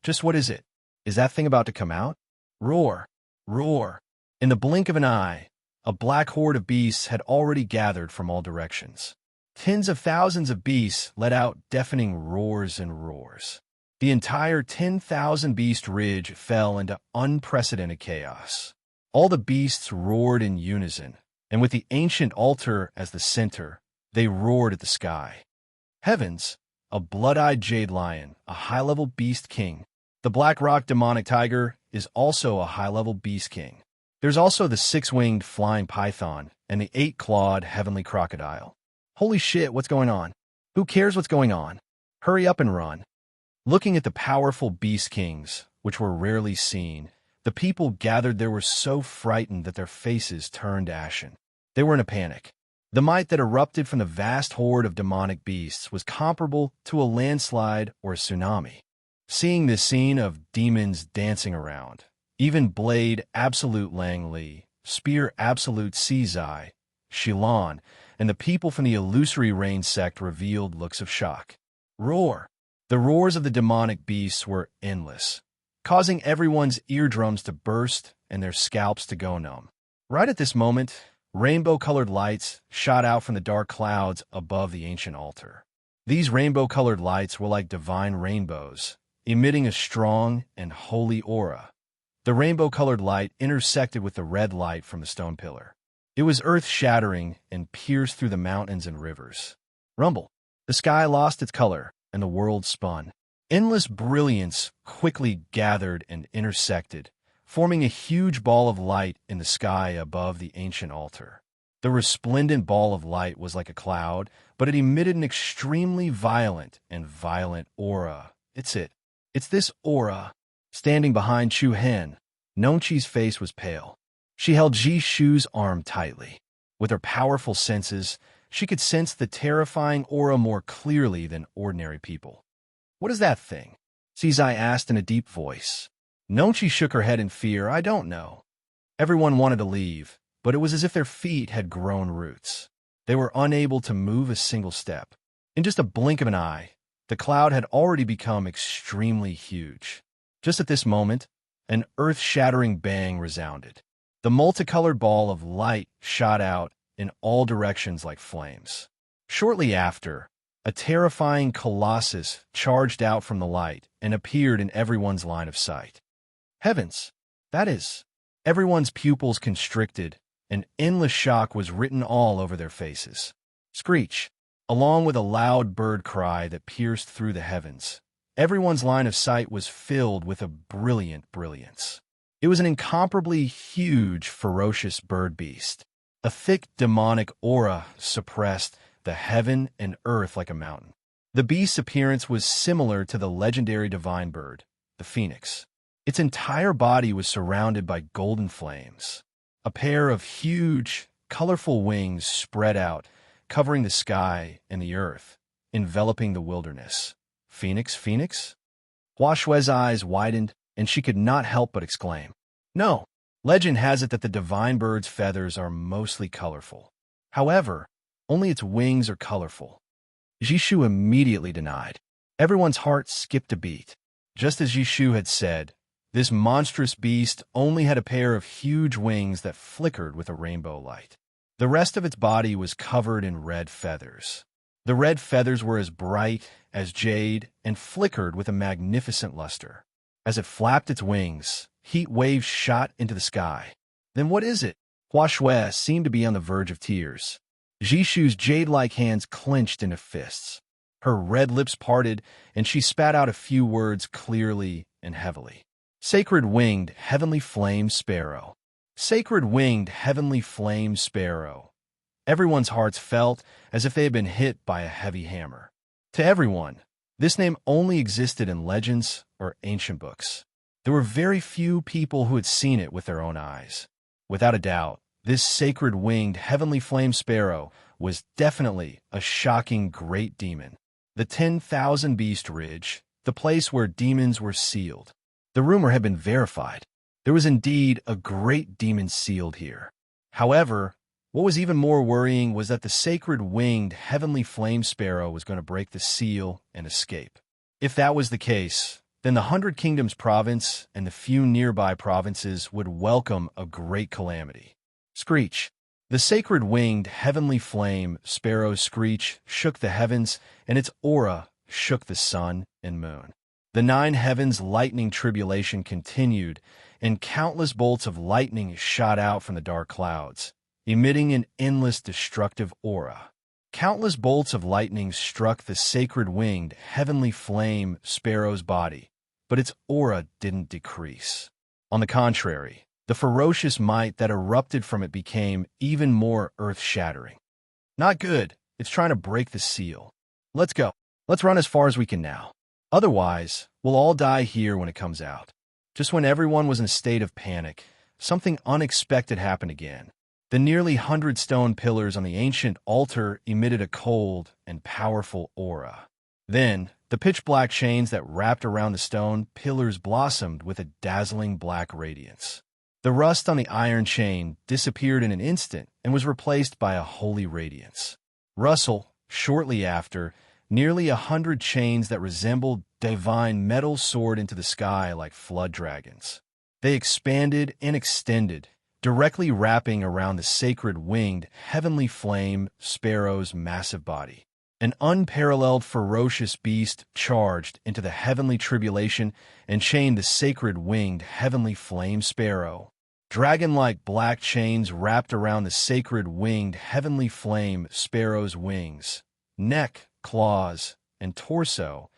Just what is it? Is that thing about to come out? Roar! Roar! In the blink of an eye, a black horde of beasts had already gathered from all directions. Tens of thousands of beasts let out deafening roars and roars. The entire 10,000 Beast Ridge fell into unprecedented chaos. All the beasts roared in unison, and with the ancient altar as the center, they roared at the sky. Heavens, a blood-eyed jade lion, a high-level beast king. The black rock demonic tiger is also a high-level beast king. There's also the six-winged flying python and the eight-clawed heavenly crocodile. Holy shit, what's going on? Who cares what's going on? Hurry up and run. Looking at the powerful beast kings, which were rarely seen, the people gathered there were so frightened that their faces turned ashen. They were in a panic. The might that erupted from the vast horde of demonic beasts was comparable to a landslide or a tsunami. Seeing this scene of demons dancing around, even Blade Absolute Lang Li, Spear Absolute Sizai, Shilon, and the people from the Illusory Rain sect revealed looks of shock. Roar! The roars of the demonic beasts were endless, causing everyone's eardrums to burst and their scalps to go numb. Right at this moment, rainbow-colored lights shot out from the dark clouds above the ancient altar. These rainbow-colored lights were like divine rainbows, emitting a strong and holy aura. The rainbow-colored light intersected with the red light from the stone pillar. It was earth-shattering and pierced through the mountains and rivers. Rumble. The sky lost its color, and the world spun. Endless brilliance quickly gathered and intersected, forming a huge ball of light in the sky above the ancient altar. The resplendent ball of light was like a cloud, but it emitted an extremely violent aura. It's this aura. Standing behind Chu Hen, Nongqi's face was pale. She held Ji Shu's arm tightly. With her powerful senses, she could sense the terrifying aura more clearly than ordinary people. What is that thing? Sizai asked in a deep voice. Nongqi shook her head in fear. I don't know. Everyone wanted to leave, but it was as if their feet had grown roots. They were unable to move a single step. In just a blink of an eye, the cloud had already become extremely huge. Just at this moment, an earth-shattering bang resounded. The multicolored ball of light shot out in all directions like flames. Shortly after, A terrifying colossus charged out from the light and appeared in everyone's line of sight. Heavens! That is. Everyone's pupils constricted, and endless shock was written all over their faces. Screech, along with a loud bird cry that pierced through the heavens. Everyone's line of sight was filled with a brilliant brilliance. It was an incomparably huge, ferocious bird beast. A thick, demonic aura suppressed the heaven and earth like a mountain. The beast's appearance was similar to the legendary divine bird, the phoenix. Its entire body was surrounded by golden flames. A pair of huge, colorful wings spread out, covering the sky and the earth, enveloping the wilderness. Phoenix, Phoenix? Hua Xue's eyes widened, and she could not help but exclaim. No, legend has it that the divine bird's feathers are mostly colorful. However, only its wings are colorful. Jishu immediately denied. Everyone's heart skipped a beat. Just as Jishu had said, this monstrous beast only had a pair of huge wings that flickered with a rainbow light. The rest of its body was covered in red feathers. The red feathers were as bright as jade and flickered with a magnificent luster. As it flapped its wings, heat waves shot into the sky. Then what is it? Hua Xue seemed to be on the verge of tears. Jishu's jade-like hands clenched into fists. Her red lips parted, and she spat out a few words clearly and heavily. Sacred winged heavenly flame sparrow. Sacred winged heavenly flame sparrow. Everyone's hearts felt as if they had been hit by a heavy hammer. To everyone, this name only existed in legends or ancient books. There were very few people who had seen it with their own eyes. Without a doubt, this sacred winged heavenly flame sparrow was definitely a shocking great demon. The 10,000 Beast Ridge, the place where demons were sealed. The rumor had been verified. There was indeed a great demon sealed here. However, what was even more worrying was that the sacred winged heavenly flame sparrow was going to break the seal and escape. If that was the case, then the 100 Kingdoms province and the few nearby provinces would welcome a great calamity. Screech. The sacred winged heavenly flame sparrow's screech shook the heavens, and its aura shook the sun and moon. The 9 heavens' lightning tribulation continued, and countless bolts of lightning shot out from the dark clouds, emitting an endless destructive aura. Countless bolts of lightning struck the sacred winged heavenly flame sparrow's body, but its aura didn't decrease. On the contrary, the ferocious might that erupted from it became even more earth-shattering. Not good. It's trying to break the seal. Let's go. Let's run as far as we can now. Otherwise, we'll all die here when it comes out. Just when everyone was in a state of panic, something unexpected happened again. The nearly 100 stone pillars on the ancient altar emitted a cold and powerful aura. Then, the pitch-black chains that wrapped around the stone pillars blossomed with a dazzling black radiance. The rust on the iron chain disappeared in an instant and was replaced by a holy radiance. Russell, shortly after, nearly 100 chains that resembled divine metal soared into the sky like flood dragons. They expanded and extended, directly wrapping around the sacred winged heavenly flame sparrow's massive body. An unparalleled ferocious beast charged into the heavenly tribulation and chained the sacred winged heavenly flame sparrow. Dragon-like black chains wrapped around the sacred winged heavenly flame sparrow's wings, neck, claws, and torso.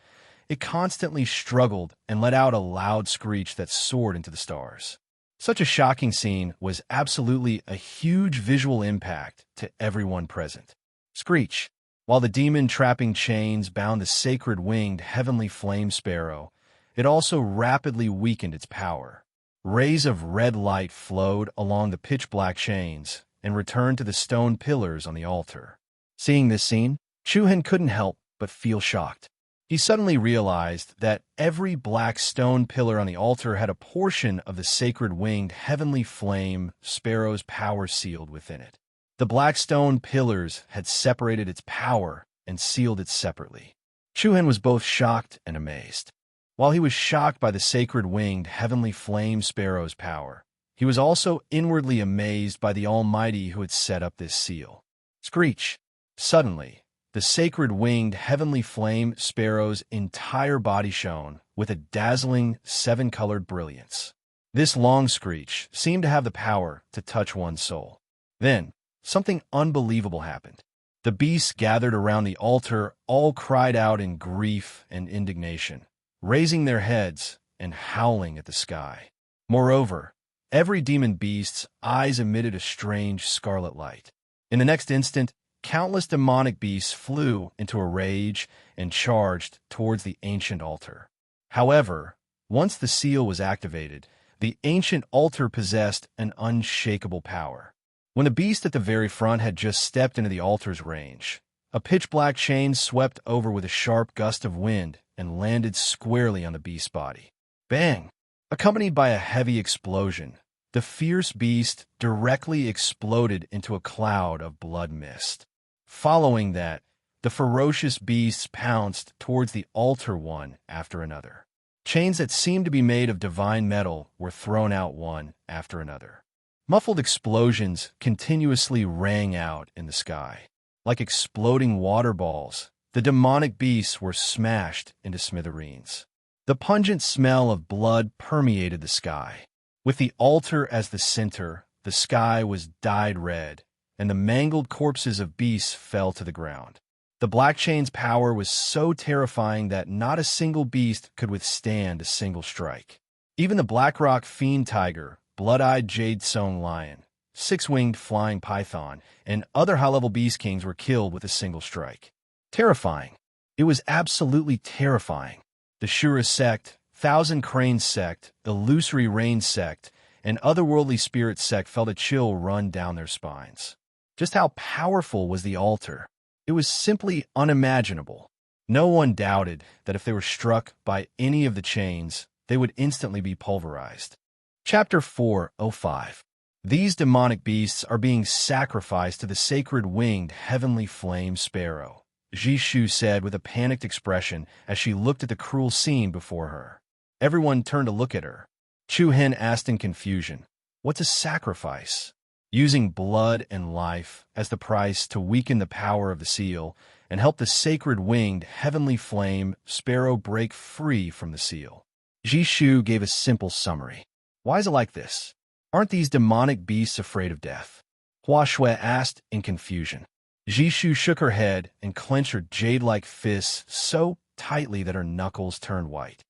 It constantly struggled and let out a loud screech that soared into the stars. Such a shocking scene was absolutely a huge visual impact to everyone present. Screech. While the demon-trapping chains bound the sacred winged heavenly flame sparrow, it also rapidly weakened its power. Rays of red light flowed along the pitch-black chains and returned to the stone pillars on the altar. Seeing this scene, Chuhan couldn't help but feel shocked. He suddenly realized that every black stone pillar on the altar had a portion of the sacred winged heavenly flame sparrow's power sealed within it. The black stone pillars had separated its power and sealed it separately. Chuhan was both shocked and amazed. While he was shocked by the sacred winged heavenly flame sparrow's power, he was also inwardly amazed by the Almighty who had set up this seal. Screech. Suddenly, the The sacred winged heavenly flame sparrow's entire body shone with a dazzling seven-colored brilliance. This long screech seemed to have the power to touch one's soul. Then, something unbelievable happened. The beasts gathered around the altar all cried out in grief and indignation, raising their heads and howling at the sky. Moreover, every demon beast's eyes emitted a strange scarlet light. In the next instant, countless demonic beasts flew into a rage and charged towards the ancient altar. However, once the seal was activated, the ancient altar possessed an unshakable power. When the beast at the very front had just stepped into the altar's range, a pitch-black chain swept over with a sharp gust of wind and landed squarely on the beast's body. Bang! Accompanied by a heavy explosion, the fierce beast directly exploded into a cloud of blood mist. Following that, the ferocious beasts pounced towards the altar one after another. Chains that seemed to be made of divine metal were thrown out one after another. Muffled explosions continuously rang out in the sky. Like exploding water balls, the demonic beasts were smashed into smithereens. The pungent smell of blood permeated the sky. With the altar as the center, the sky was dyed red, and the mangled corpses of beasts fell to the ground. The Black Chain's power was so terrifying that not a single beast could withstand a single strike. Even the Blackrock fiend tiger, blood-eyed jade-sown lion, six-winged flying python, and other high-level beast kings were killed with a single strike. Terrifying. It was absolutely terrifying. The Shura sect, Thousand Crane sect, Illusory Rain sect, and otherworldly spirit sect felt a chill run down their spines. Just how powerful was the altar? It was simply unimaginable. No one doubted that if they were struck by any of the chains, they would instantly be pulverized. Chapter 4:05. These demonic beasts are being sacrificed to the sacred winged heavenly flame sparrow, Jishu said with a panicked expression as she looked at the cruel scene before her. Everyone turned to look at her. Chu Hen asked in confusion, "What's a sacrifice?" Using blood and life as the price to weaken the power of the seal and help the sacred winged heavenly flame sparrow break free from the seal. Jishu gave a simple summary. Why is it like this? Aren't these demonic beasts afraid of death? Hua Shui asked in confusion. Jishu shook her head and clenched her jade-like fists so tightly that her knuckles turned white.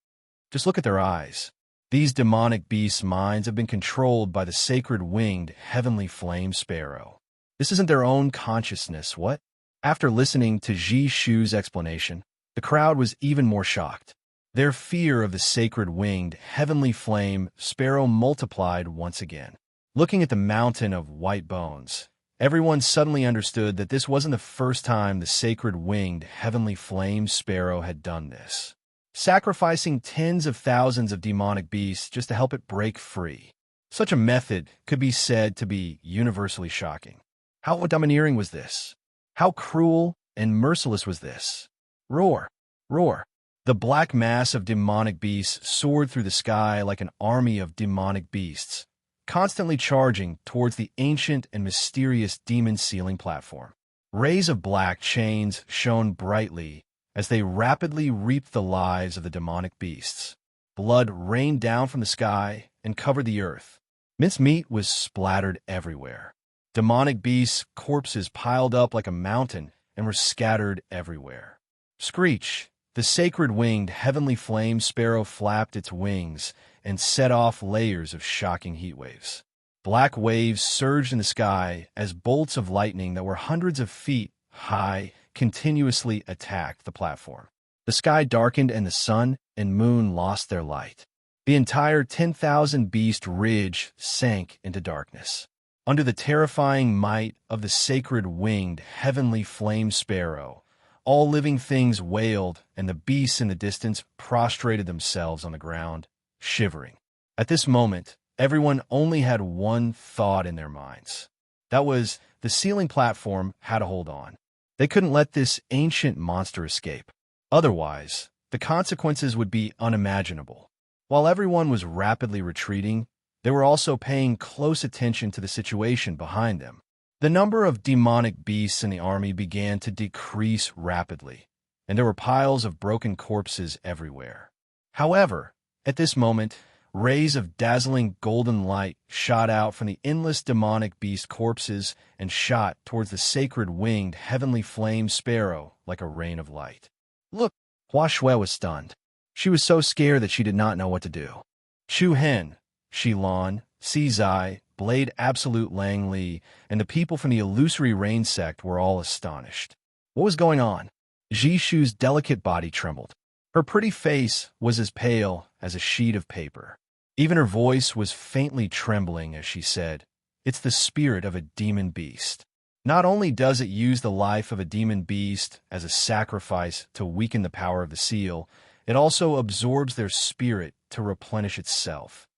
Just look at their eyes. These demonic beasts' minds have been controlled by the sacred winged heavenly flame sparrow. This isn't their own consciousness, what? After listening to Jishu's explanation, the crowd was even more shocked. Their fear of the sacred winged heavenly flame sparrow multiplied once again. Looking at the mountain of white bones, everyone suddenly understood that this wasn't the first time the sacred winged heavenly flame sparrow had done this. Sacrificing tens of thousands of demonic beasts just to help it break free. Such a method could be said to be universally shocking. How domineering was this? How cruel and merciless was this? Roar! Roar! The black mass of demonic beasts soared through the sky like an army of demonic beasts, constantly charging towards the ancient and mysterious demon sealing platform. Rays of black chains shone brightly as they rapidly reaped the lives of the demonic beasts. Blood rained down from the sky and covered the earth. Minced meat was splattered everywhere. Demonic beasts' corpses piled up like a mountain and were scattered everywhere. Screech! The sacred winged heavenly flame sparrow flapped its wings and set off layers of shocking heat waves. Black waves surged in the sky as bolts of lightning that were hundreds of feet high continuously attacked the platform. The sky darkened and the sun and moon lost their light. The entire 10,000 beast ridge sank into darkness. Under the terrifying might of the sacred winged heavenly flame sparrow, all living things wailed and the beasts in the distance prostrated themselves on the ground, shivering. At this moment, everyone only had one thought in their minds. That was, the sealing platform had to hold on. They couldn't let this ancient monster escape. Otherwise, the consequences would be unimaginable. While everyone was rapidly retreating, they were also paying close attention to the situation behind them. The number of demonic beasts in the army began to decrease rapidly, and there were piles of broken corpses everywhere. However, at this moment, rays of dazzling golden light shot out from the endless demonic beast corpses and shot towards the sacred winged heavenly flame sparrow like a rain of light. Look! Hua Shui was stunned. She was so scared that she did not know what to do. Chu Hen, Shi Lan, Si Zai, Blade Absolute Lang Li, and the people from the illusory rain sect were all astonished. What was going on? Ji Shu's delicate body trembled. Her pretty face was as pale as a sheet of paper. Even her voice was faintly trembling as she said, "It's the spirit of a demon beast. Not only does it use the life of a demon beast as a sacrifice to weaken the power of the seal, it also absorbs their spirit to replenish itself."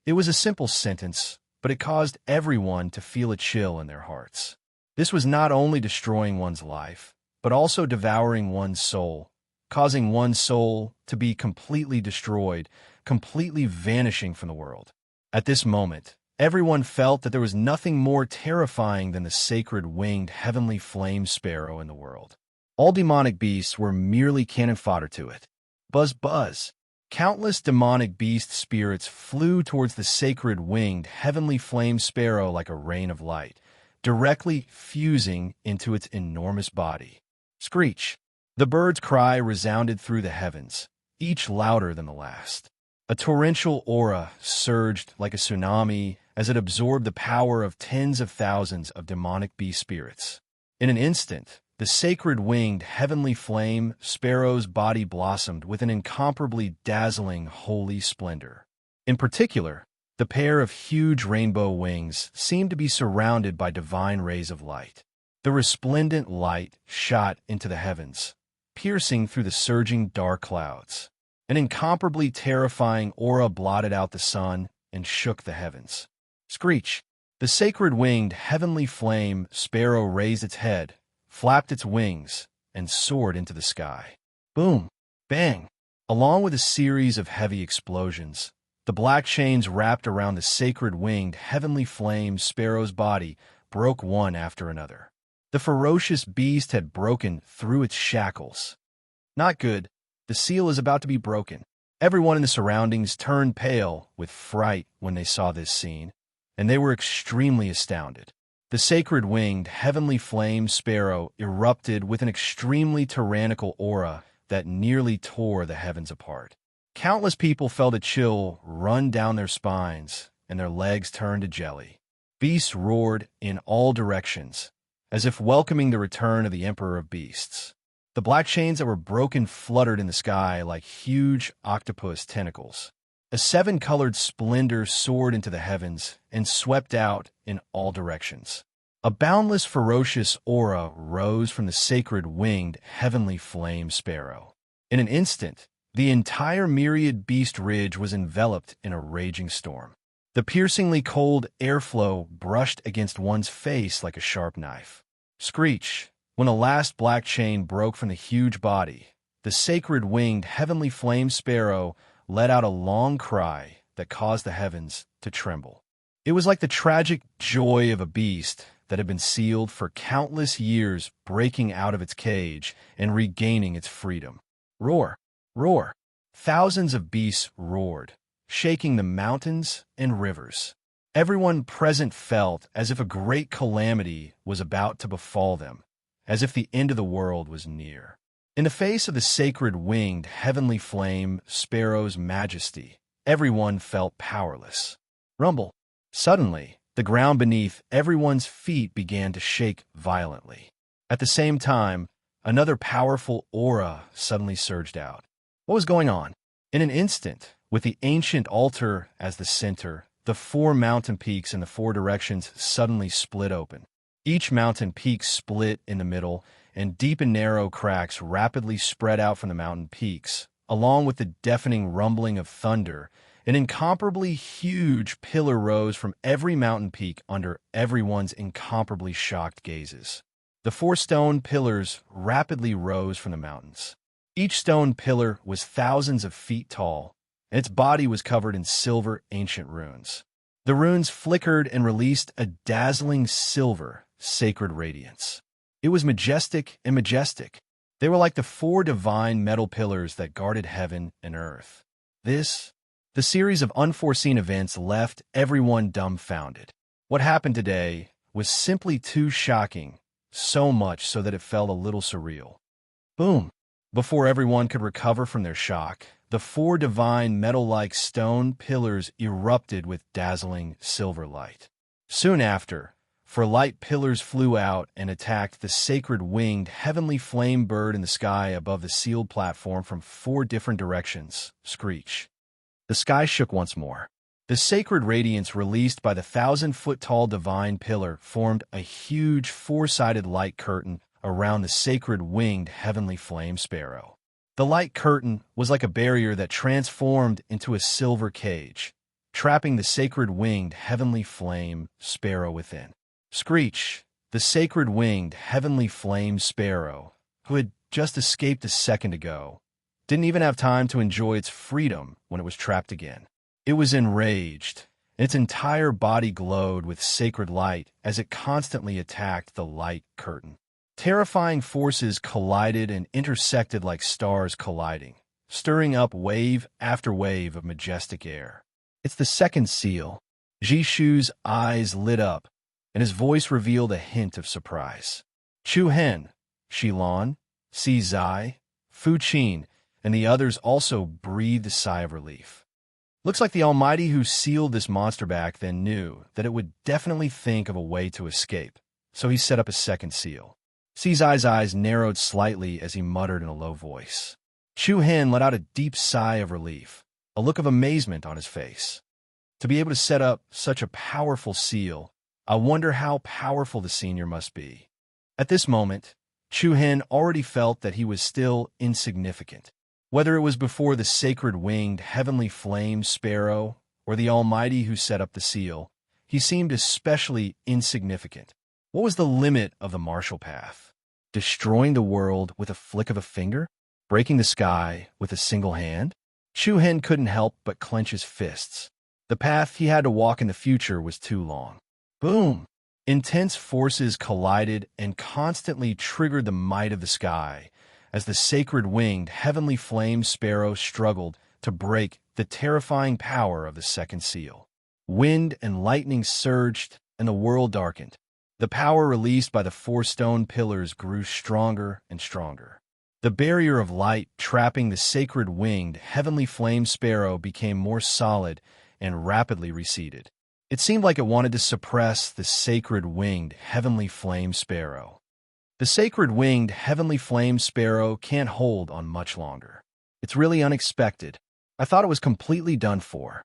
It was a simple sentence, but it caused everyone to feel a chill in their hearts. This was not only destroying one's life, but also devouring one's soul, causing one's soul to be completely destroyed, completely vanishing from the world. At this moment, everyone felt that there was nothing more terrifying than the sacred winged heavenly flame sparrow in the world. All demonic beasts were merely cannon fodder to it. Buzz, buzz! Countless demonic beast spirits flew towards the sacred winged heavenly flame sparrow like a rain of light, directly fusing into its enormous body. Screech! The bird's cry resounded through the heavens, each louder than the last. A torrential aura surged like a tsunami as it absorbed the power of tens of thousands of demonic beast spirits. In an instant, the sacred winged heavenly flame sparrow's body blossomed with an incomparably dazzling holy splendor. In particular, the pair of huge rainbow wings seemed to be surrounded by divine rays of light. The resplendent light shot into the heavens, piercing through the surging dark clouds. An incomparably terrifying aura blotted out the sun and shook the heavens. Screech! The sacred winged heavenly flame sparrow raised its head, flapped its wings, and soared into the sky. Boom! Bang! Along with a series of heavy explosions, the black chains wrapped around the sacred winged heavenly flame sparrow's body broke one after another. The ferocious beast had broken through its shackles. Not good. The seal is about to be broken. Everyone in the surroundings turned pale with fright when they saw this scene, and they were extremely astounded. The sacred winged heavenly flame sparrow erupted with an extremely tyrannical aura that nearly tore the heavens apart. Countless people felt a chill run down their spines, and their legs turned to jelly. Beasts roared in all directions, as if welcoming the return of the Emperor of Beasts. The black chains that were broken fluttered in the sky like huge octopus tentacles. A seven-colored splendor soared into the heavens and swept out in all directions. A boundless, ferocious aura rose from the sacred winged heavenly flame sparrow. In an instant, the entire myriad beast ridge was enveloped in a raging storm. The piercingly cold airflow brushed against one's face like a sharp knife. Screech! When the last black chain broke from the huge body, the sacred winged heavenly flame sparrow let out a long cry that caused the heavens to tremble. It was like the tragic joy of a beast that had been sealed for countless years breaking out of its cage and regaining its freedom. Roar! Roar! Thousands of beasts roared, shaking the mountains and rivers. Everyone present felt as if a great calamity was about to befall them, as if the end of the world was near. In the face of the sacred winged heavenly flame sparrow's majesty, everyone felt powerless. Rumble! Suddenly, the ground beneath everyone's feet began to shake violently. At the same time, another powerful aura suddenly surged out. What was going on? In an instant, with the ancient altar as the center, the four mountain peaks in the four directions suddenly split open. Each mountain peak split in the middle, and deep and narrow cracks rapidly spread out from the mountain peaks. Along with the deafening rumbling of thunder, an incomparably huge pillar rose from every mountain peak under everyone's incomparably shocked gazes. The four stone pillars rapidly rose from the mountains. Each stone pillar was thousands of feet tall, and its body was covered in silver ancient runes. The runes flickered and released a dazzling silver, sacred radiance. It was majestic and majestic. They were like the four divine metal pillars that guarded heaven and earth. The series of unforeseen events left everyone dumbfounded. What happened today was simply too shocking, so much so that it felt a little surreal. Boom! Before everyone could recover from their shock, the four divine metal-like stone pillars erupted with dazzling silver light. Soon after, 4 light pillars flew out and attacked the sacred winged heavenly flame bird in the sky above the sealed platform from 4 different directions. Screech. The sky shook once more. The sacred radiance released by the 1,000-foot-tall divine pillar formed a huge 4-sided light curtain around the sacred winged heavenly flame sparrow. The light curtain was like a barrier that transformed into a silver cage, trapping the sacred winged heavenly flame sparrow within. Screech, the sacred winged heavenly flame sparrow, who had just escaped a second ago, didn't even have time to enjoy its freedom when it was trapped again. It was enraged, and its entire body glowed with sacred light as it constantly attacked the light curtain. Terrifying forces collided and intersected like stars colliding, stirring up wave after wave of majestic air. It's the second seal. Jishu's eyes lit up, and his voice revealed a hint of surprise. Chu Hen, Shilon, Si Zai, Fu Qin, and the others also breathed a sigh of relief. Looks like the Almighty who sealed this monster back then knew that it would definitely think of a way to escape, so he set up a second seal. Si Zai's eyes narrowed slightly as he muttered in a low voice. Chu Hen let out a deep sigh of relief, a look of amazement on his face. To be able to set up such a powerful seal, I wonder how powerful the senior must be. At this moment, Chu Hen already felt that he was still insignificant. Whether it was before the sacred winged heavenly flame sparrow or the Almighty who set up the seal, he seemed especially insignificant. What was the limit of the martial path? Destroying the world with a flick of a finger? Breaking the sky with a single hand? Chu Hen couldn't help but clench his fists. The path he had to walk in the future was too long. Boom! Intense forces collided and constantly triggered the might of the sky as the sacred winged heavenly flame sparrow struggled to break the terrifying power of the second seal. Wind and lightning surged and the world darkened. The power released by the 4 stone pillars grew stronger and stronger. The barrier of light trapping the sacred winged heavenly flame sparrow became more solid and rapidly receded. It seemed like it wanted to suppress the sacred winged heavenly flame sparrow. The sacred winged heavenly flame sparrow can't hold on much longer. It's really unexpected. I thought it was completely done for.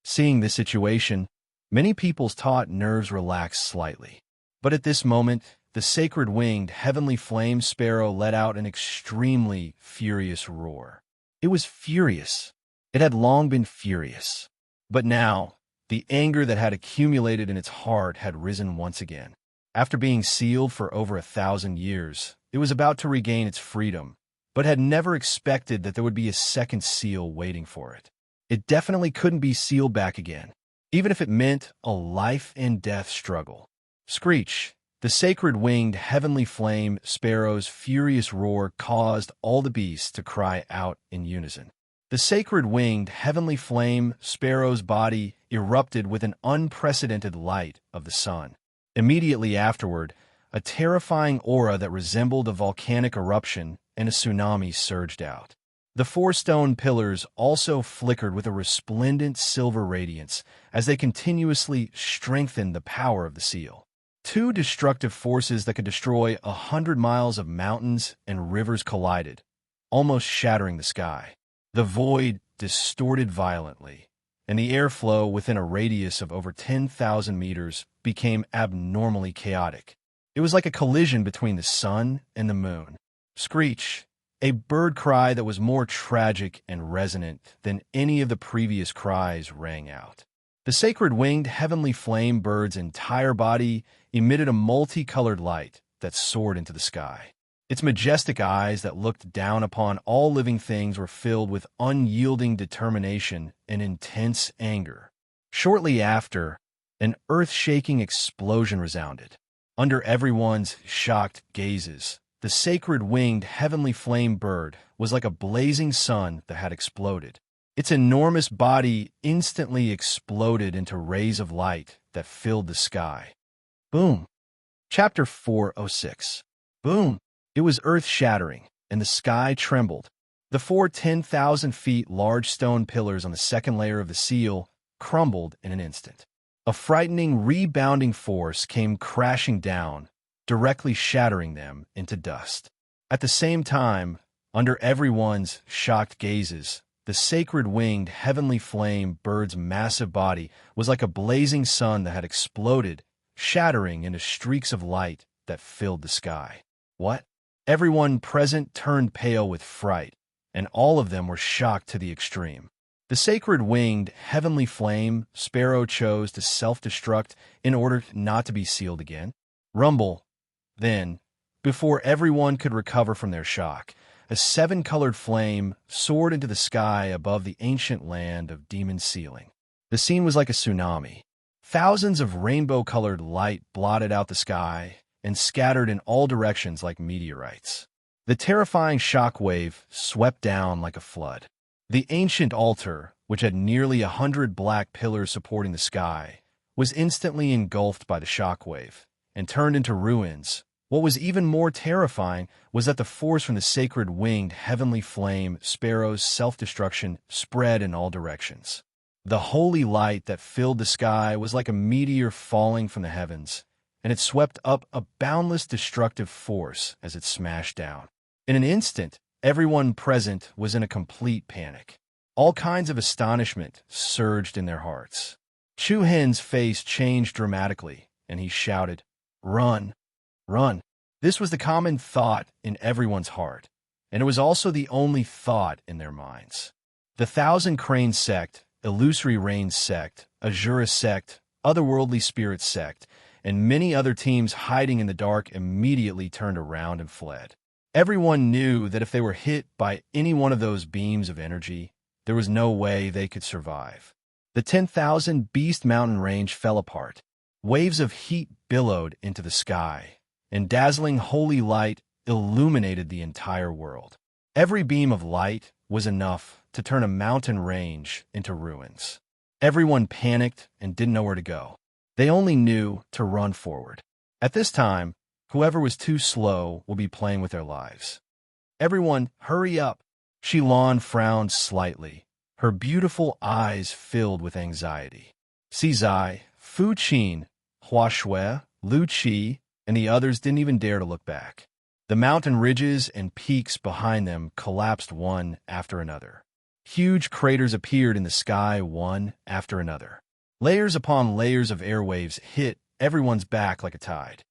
Seeing this situation, many people's taut nerves relaxed slightly. But at this moment, the sacred winged heavenly flame sparrow let out an extremely furious roar. It was furious. It had long been furious. But now, the anger that had accumulated in its heart had risen once again. After being sealed for over 1,000 years, it was about to regain its freedom, but had never expected that there would be a second seal waiting for it. It definitely couldn't be sealed back again, even if it meant a life-and-death struggle. Screech, the sacred winged heavenly flame sparrow's furious roar caused all the beasts to cry out in unison. The sacred winged heavenly flame sparrow's body erupted with an unprecedented light of the sun. Immediately afterward, a terrifying aura that resembled a volcanic eruption and a tsunami surged out. The 4 stone pillars also flickered with a resplendent silver radiance as they continuously strengthened the power of the seal. 2 destructive forces that could destroy 100 miles of mountains and rivers collided, almost shattering the sky. The void distorted violently, and the airflow within a radius of over 10,000 meters became abnormally chaotic. It was like a collision between the sun and the moon. Screech, a bird cry that was more tragic and resonant than any of the previous cries, rang out. The sacred winged heavenly flame bird's entire body emitted a multicolored light that soared into the sky. Its majestic eyes that looked down upon all living things were filled with unyielding determination and intense anger. Shortly after, an earth-shaking explosion resounded. Under everyone's shocked gazes, the sacred winged heavenly flame bird was like a blazing sun that had exploded. Its enormous body instantly exploded into rays of light that filled the sky. Boom. Chapter 406. Boom. It was earth-shattering, and the sky trembled. The 10,000 feet large stone pillars on the second layer of the seal crumbled in an instant. A frightening, rebounding force came crashing down, directly shattering them into dust. At the same time, under everyone's shocked gazes, the sacred winged heavenly flame bird's massive body was like a blazing sun that had exploded, shattering into streaks of light that filled the sky. What? Everyone present turned pale with fright, and all of them were shocked to the extreme. The sacred winged heavenly flame sparrow chose to self-destruct in order not to be sealed again. Rumble. Then, before everyone could recover from their shock, a seven-colored flame soared into the sky above the ancient land of demon sealing. The scene was like a tsunami. Thousands of rainbow-colored light blotted out the sky and scattered in all directions like meteorites. The terrifying shock wave swept down like a flood. The ancient altar, which had nearly 100 black pillars supporting the sky, was instantly engulfed by the shock wave and turned into ruins. What was even more terrifying was that the force from the sacred winged heavenly flame sparrow's self-destruction spread in all directions. The holy light that filled the sky was like a meteor falling from the heavens, and it swept up a boundless destructive force as it smashed down. In an instant, everyone present was in a complete panic. All kinds of astonishment surged in their hearts. Chu Hen's face changed dramatically, and he shouted, "Run! Run!" This was the common thought in everyone's heart, and it was also the only thought in their minds. The Thousand Crane sect, Illusory Rain sect, Azura sect, Otherworldly Spirit sect, and many other teams hiding in the dark immediately turned around and fled. Everyone knew that if they were hit by any one of those beams of energy, there was no way they could survive. The 10,000 Beast Mountain range fell apart. Waves of heat billowed into the sky, and dazzling holy light illuminated the entire world. Every beam of light was enough to turn a mountain range into ruins. Everyone panicked and didn't know where to go. They only knew to run forward. At this time, whoever was too slow will be playing with their lives. Everyone, hurry up! Shilon frowned slightly, her beautiful eyes filled with anxiety. Sizai, Fu Qin, Hua Shui, Lu Qi, and the others didn't even dare to look back. The mountain ridges and peaks behind them collapsed one after another. Huge craters appeared in the sky one after another. Layers upon layers of airwaves hit everyone's back like a tide.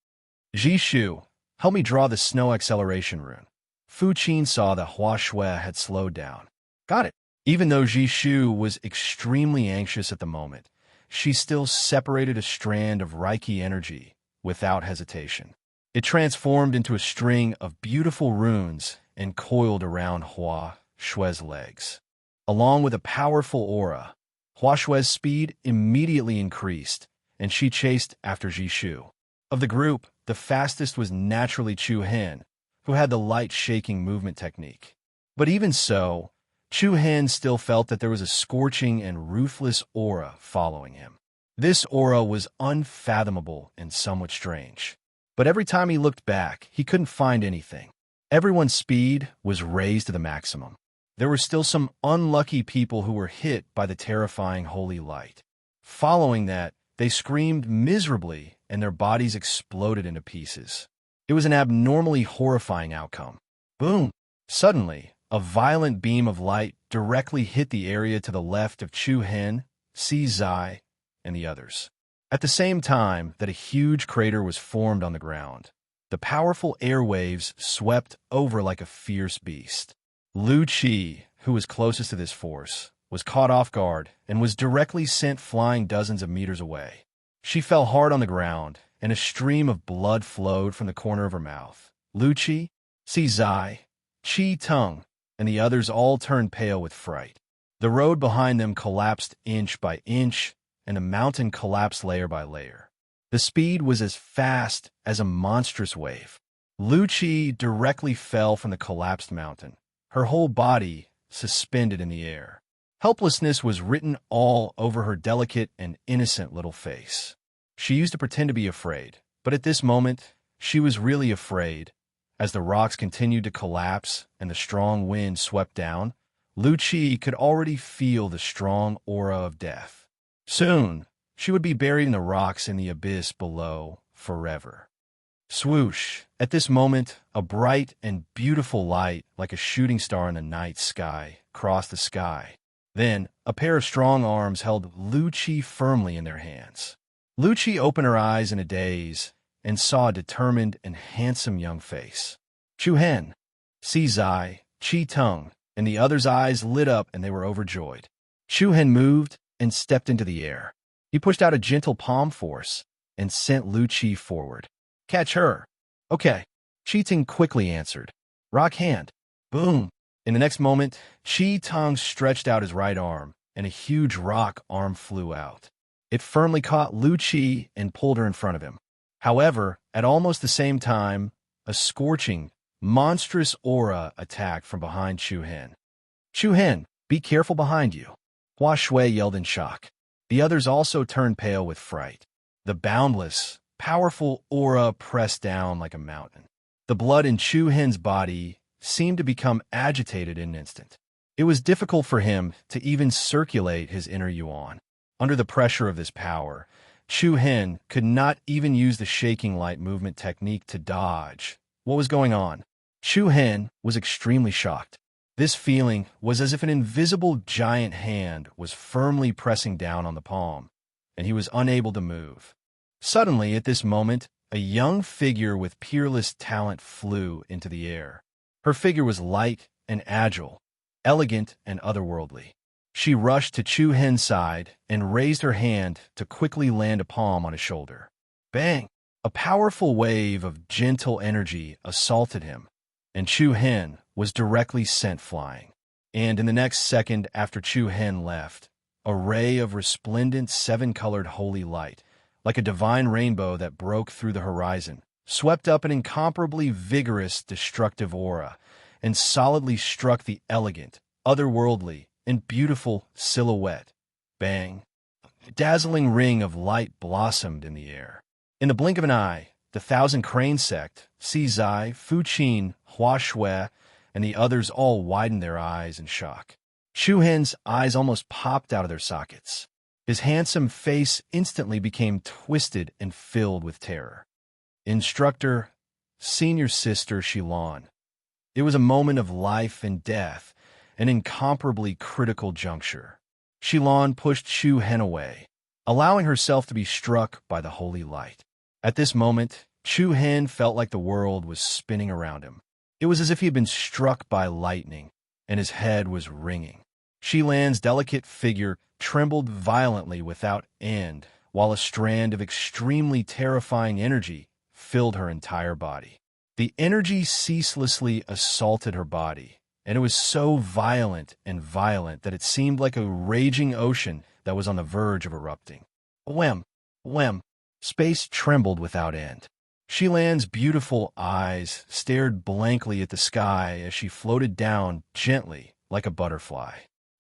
Jishu, help me draw the snow acceleration rune. Fu Qin saw that Hua Shui had slowed down. Got it. Even though Jishu was extremely anxious at the moment, she still separated a strand of Reiki energy without hesitation. It transformed into a string of beautiful runes and coiled around Hua Shui's legs. Along with a powerful aura, Hua Shui's speed immediately increased, and she chased after Jishu. Of the group, the fastest was naturally Chu Hen, who had the light-shaking movement technique. But even so, Chu Hen still felt that there was a scorching and ruthless aura following him. This aura was unfathomable and somewhat strange. But every time he looked back, he couldn't find anything. Everyone's speed was raised to the maximum. There were still some unlucky people who were hit by the terrifying holy light. Following that, they screamed miserably and their bodies exploded into pieces. It was an abnormally horrifying outcome. Boom! Suddenly, a violent beam of light directly hit the area to the left of Chu Hen, Si Zai, and the others. At the same time that a huge crater was formed on the ground, the powerful airwaves swept over like a fierce beast. Lu Qi, who was closest to this force, was caught off guard and was directly sent flying dozens of meters away. She fell hard on the ground, and a stream of blood flowed from the corner of her mouth. Lu Qi, Si Zai, Qi Tung, and the others all turned pale with fright. The road behind them collapsed inch by inch, and the mountain collapsed layer by layer. The speed was as fast as a monstrous wave. Lu Qi directly fell from the collapsed mountain, her whole body suspended in the air. Helplessness was written all over her delicate and innocent little face. She used to pretend to be afraid, but at this moment, she was really afraid. As the rocks continued to collapse and the strong wind swept down, Lu Qi could already feel the strong aura of death. Soon, she would be buried in the rocks in the abyss below forever. Swoosh! At this moment, a bright and beautiful light, like a shooting star in the night sky, crossed the sky. Then, a pair of strong arms held Lu Qi firmly in their hands. Lu Qi opened her eyes in a daze and saw a determined and handsome young face. Chu Hen, Si Zai, Qi Teng, and the others' eyes lit up and they were overjoyed. Chu Hen moved and stepped into the air. He pushed out a gentle palm force and sent Lu Qi forward. Catch her. Okay. Qi Teng quickly answered. Rock hand. Boom. In the next moment, Qi Teng stretched out his right arm, and a huge rock arm flew out. It firmly caught Lu Qi and pulled her in front of him. However, at almost the same time, a scorching, monstrous aura attacked from behind Chu Hen. Chu Hen, be careful behind you. Hua Shui yelled in shock. The others also turned pale with fright. The boundless, powerful aura pressed down like a mountain. The blood in Chu Hen's body seemed to become agitated in an instant. It was difficult for him to even circulate his inner yuan. Under the pressure of this power, Chu Hen could not even use the shaking light movement technique to dodge. What was going on? Chu Hen was extremely shocked. This feeling was as if an invisible giant hand was firmly pressing down on the palm, and he was unable to move. Suddenly, at this moment, a young figure with peerless talent flew into the air. Her figure was light and agile, elegant and otherworldly. She rushed to Chu Hen's side and raised her hand to quickly land a palm on his shoulder. Bang! A powerful wave of gentle energy assaulted him, and Chu Hen was directly sent flying. And in the next second after Chu Hen left, a ray of resplendent seven-colored holy light, like a divine rainbow that broke through the horizon, swept up an incomparably vigorous, destructive aura, and solidly struck the elegant, otherworldly, and beautiful silhouette. Bang! A dazzling ring of light blossomed in the air. In the blink of an eye, the Thousand Crane sect, Si Zai, Fu Qin, Hua Shui, and the others all widened their eyes in shock. Chu Hen's eyes almost popped out of their sockets. His handsome face instantly became twisted and filled with terror. Instructor, senior sister Shilon. It was a moment of life and death, an incomparably critical juncture. Shilon pushed Chu Hen away, allowing herself to be struck by the holy light. At this moment, Chu Hen felt like the world was spinning around him. It was as if he had been struck by lightning, and his head was ringing. Shilan's delicate figure trembled violently without end, while a strand of extremely terrifying energy filled her entire body. The energy ceaselessly assaulted her body, and it was so violent that it seemed like a raging ocean that was on the verge of erupting. Whem! Whem! Space trembled without end. Shilan's beautiful eyes stared blankly at the sky as she floated down gently like a butterfly.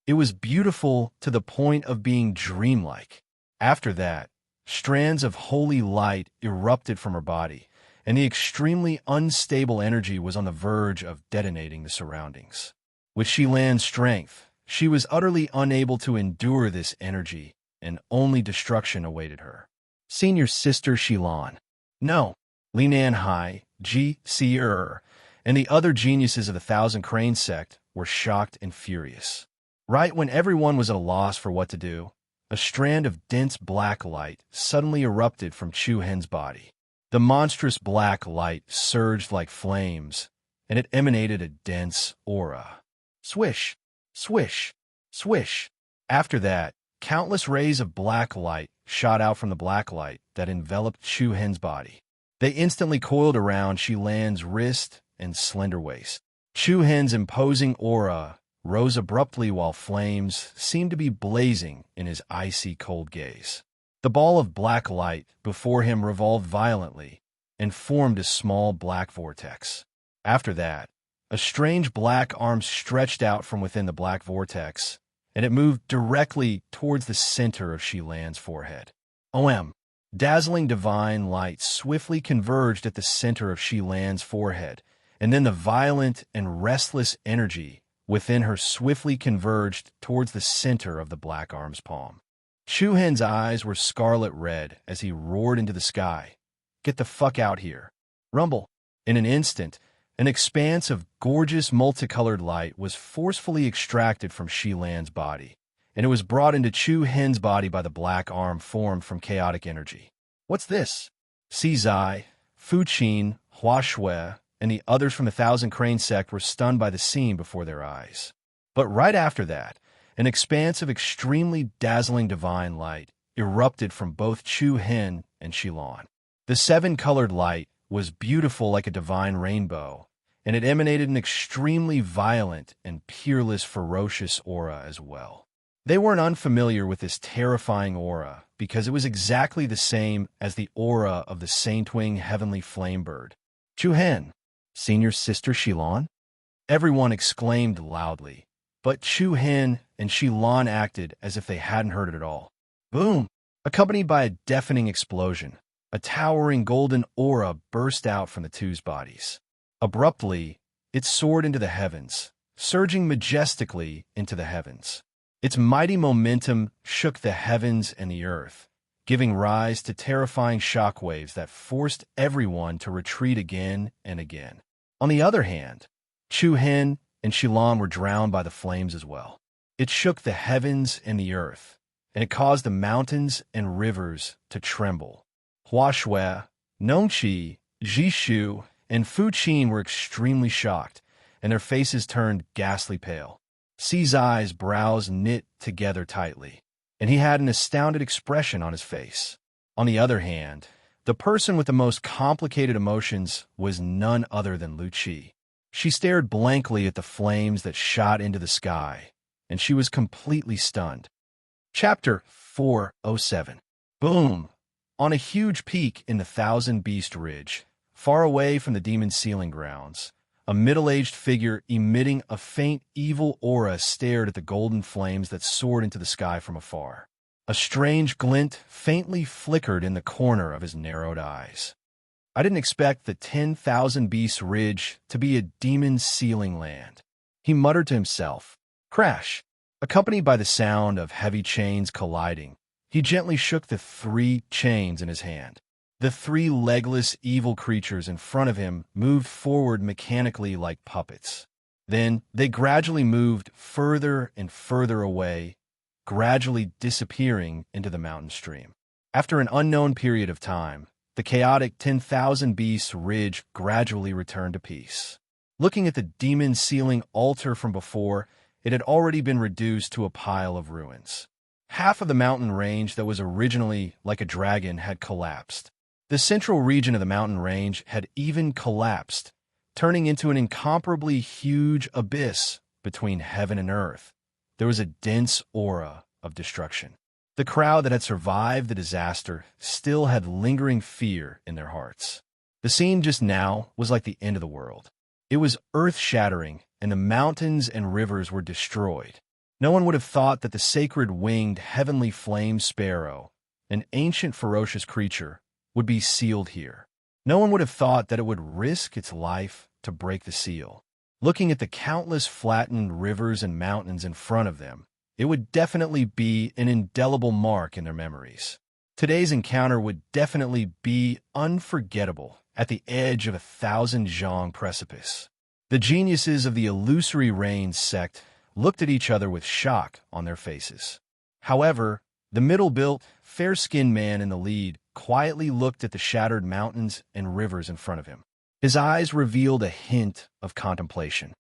It was beautiful to the point of being dreamlike. After that, strands of holy light erupted from her body, and the extremely unstable energy was on the verge of detonating the surroundings. With Shilan's strength, she was utterly unable to endure this energy, and only destruction awaited her. Senior sister Shilan. No. Li Nanhai, Ji Si'er, and the other geniuses of the Thousand Crane sect were shocked and furious. Right when everyone was at a loss for what to do, a strand of dense black light suddenly erupted from Chu Hen's body. The monstrous black light surged like flames, and it emanated a dense aura. Swish, swish, swish. After that, countless rays of black light shot out from the black light that enveloped Chu Hen's body. They instantly coiled around Shilan's wrist and slender waist. Chu Hen's imposing aura rose abruptly while flames seemed to be blazing in his icy cold gaze. The ball of black light before him revolved violently and formed a small black vortex. After that, a strange black arm stretched out from within the black vortex, and it moved directly towards the center of Shilan's forehead. OM. Dazzling divine light swiftly converged at the center of Shilan's forehead, and then the violent and restless energy within her swiftly converged towards the center of the black arm's palm. Shu-Hen's eyes were scarlet red as he roared into the sky. "Get the fuck out here." Rumble. In an instant, an expanse of gorgeous multicolored light was forcefully extracted from Shilan's body, and it was brought into Shu-Hen's body by the black arm formed from chaotic energy. "What's this?" Si Zai, Fu Qin, Hua Shui, and the others from the Thousand Crane sect were stunned by the scene before their eyes. But right after that, an expanse of extremely dazzling divine light erupted from both Shu-Hen and Shilan. The seven-colored light was beautiful like a divine rainbow, and it emanated an extremely violent and peerless, ferocious aura as well. They weren't unfamiliar with this terrifying aura because it was exactly the same as the aura of the Saintwing Heavenly Flamebird. "Shu-Hen, seen your sister Shilan?" Everyone exclaimed loudly, but Shu-Hen and Shilan acted as if they hadn't heard it at all. Boom! Accompanied by a deafening explosion, a towering golden aura burst out from the two's bodies. Abruptly, it soared into the heavens, surging majestically into the heavens. Its mighty momentum shook the heavens and the earth, giving rise to terrifying shockwaves that forced everyone to retreat again and again. On the other hand, Shu-Hen and Shilan were drowned by the flames as well. It shook the heavens and the earth, and it caused the mountains and rivers to tremble. Hua Shui, Nongqi, Jishu, and Fu Qin were extremely shocked, and their faces turned ghastly pale. Si Zai's brows knit together tightly, and he had an astounded expression on his face. On the other hand, the person with the most complicated emotions was none other than Lu Qi. She stared blankly at the flames that shot into the sky, and she was completely stunned. Chapter 407. Boom! On a huge peak in the Thousand Beast Ridge, far away from the demon sealing grounds, a middle-aged figure emitting a faint evil aura stared at the golden flames that soared into the sky from afar. A strange glint faintly flickered in the corner of his narrowed eyes. "I didn't expect the 10,000 Beast Ridge to be a demon sealing land," he muttered to himself. Crash! Accompanied by the sound of heavy chains colliding, he gently shook the 3 chains in his hand. The 3 legless evil creatures in front of him moved forward mechanically like puppets. Then they gradually moved further and further away, gradually disappearing into the mountain stream. After an unknown period of time, the chaotic 10,000 Beasts Ridge gradually returned to peace. Looking at the demon sealing altar from before, it had already been reduced to a pile of ruins. Half of the mountain range that was originally like a dragon had collapsed. The central region of the mountain range had even collapsed, turning into an incomparably huge abyss between heaven and earth. There was a dense aura of destruction. The crowd that had survived the disaster still had lingering fear in their hearts. The scene just now was like the end of the world. It was earth-shattering, and the mountains and rivers were destroyed. No one would have thought that the sacred winged heavenly flame sparrow, an ancient ferocious creature, would be sealed here. No one would have thought that it would risk its life to break the seal. Looking at the countless flattened rivers and mountains in front of them, it would definitely be an indelible mark in their memories. Today's encounter would definitely be unforgettable at the edge of a 1,000 zhang precipice. The geniuses of the Illusory Rain sect looked at each other with shock on their faces. However, the middle-built, fair-skinned man in the lead quietly looked at the shattered mountains and rivers in front of him. His eyes revealed a hint of contemplation.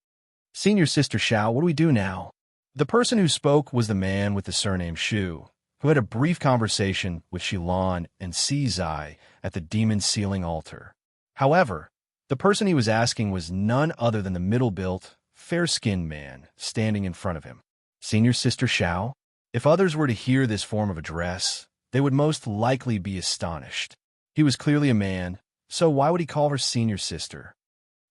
"Senior Sister Xiao, what do we do now?" The person who spoke was the man with the surname Shu, who had a brief conversation with Shilan and Si Zai at the demon sealing altar. However, the person he was asking was none other than the middle-built, fair-skinned man standing in front of him. "Senior Sister Xiao?" If others were to hear this form of address, they would most likely be astonished. He was clearly a man, so why would he call her senior sister?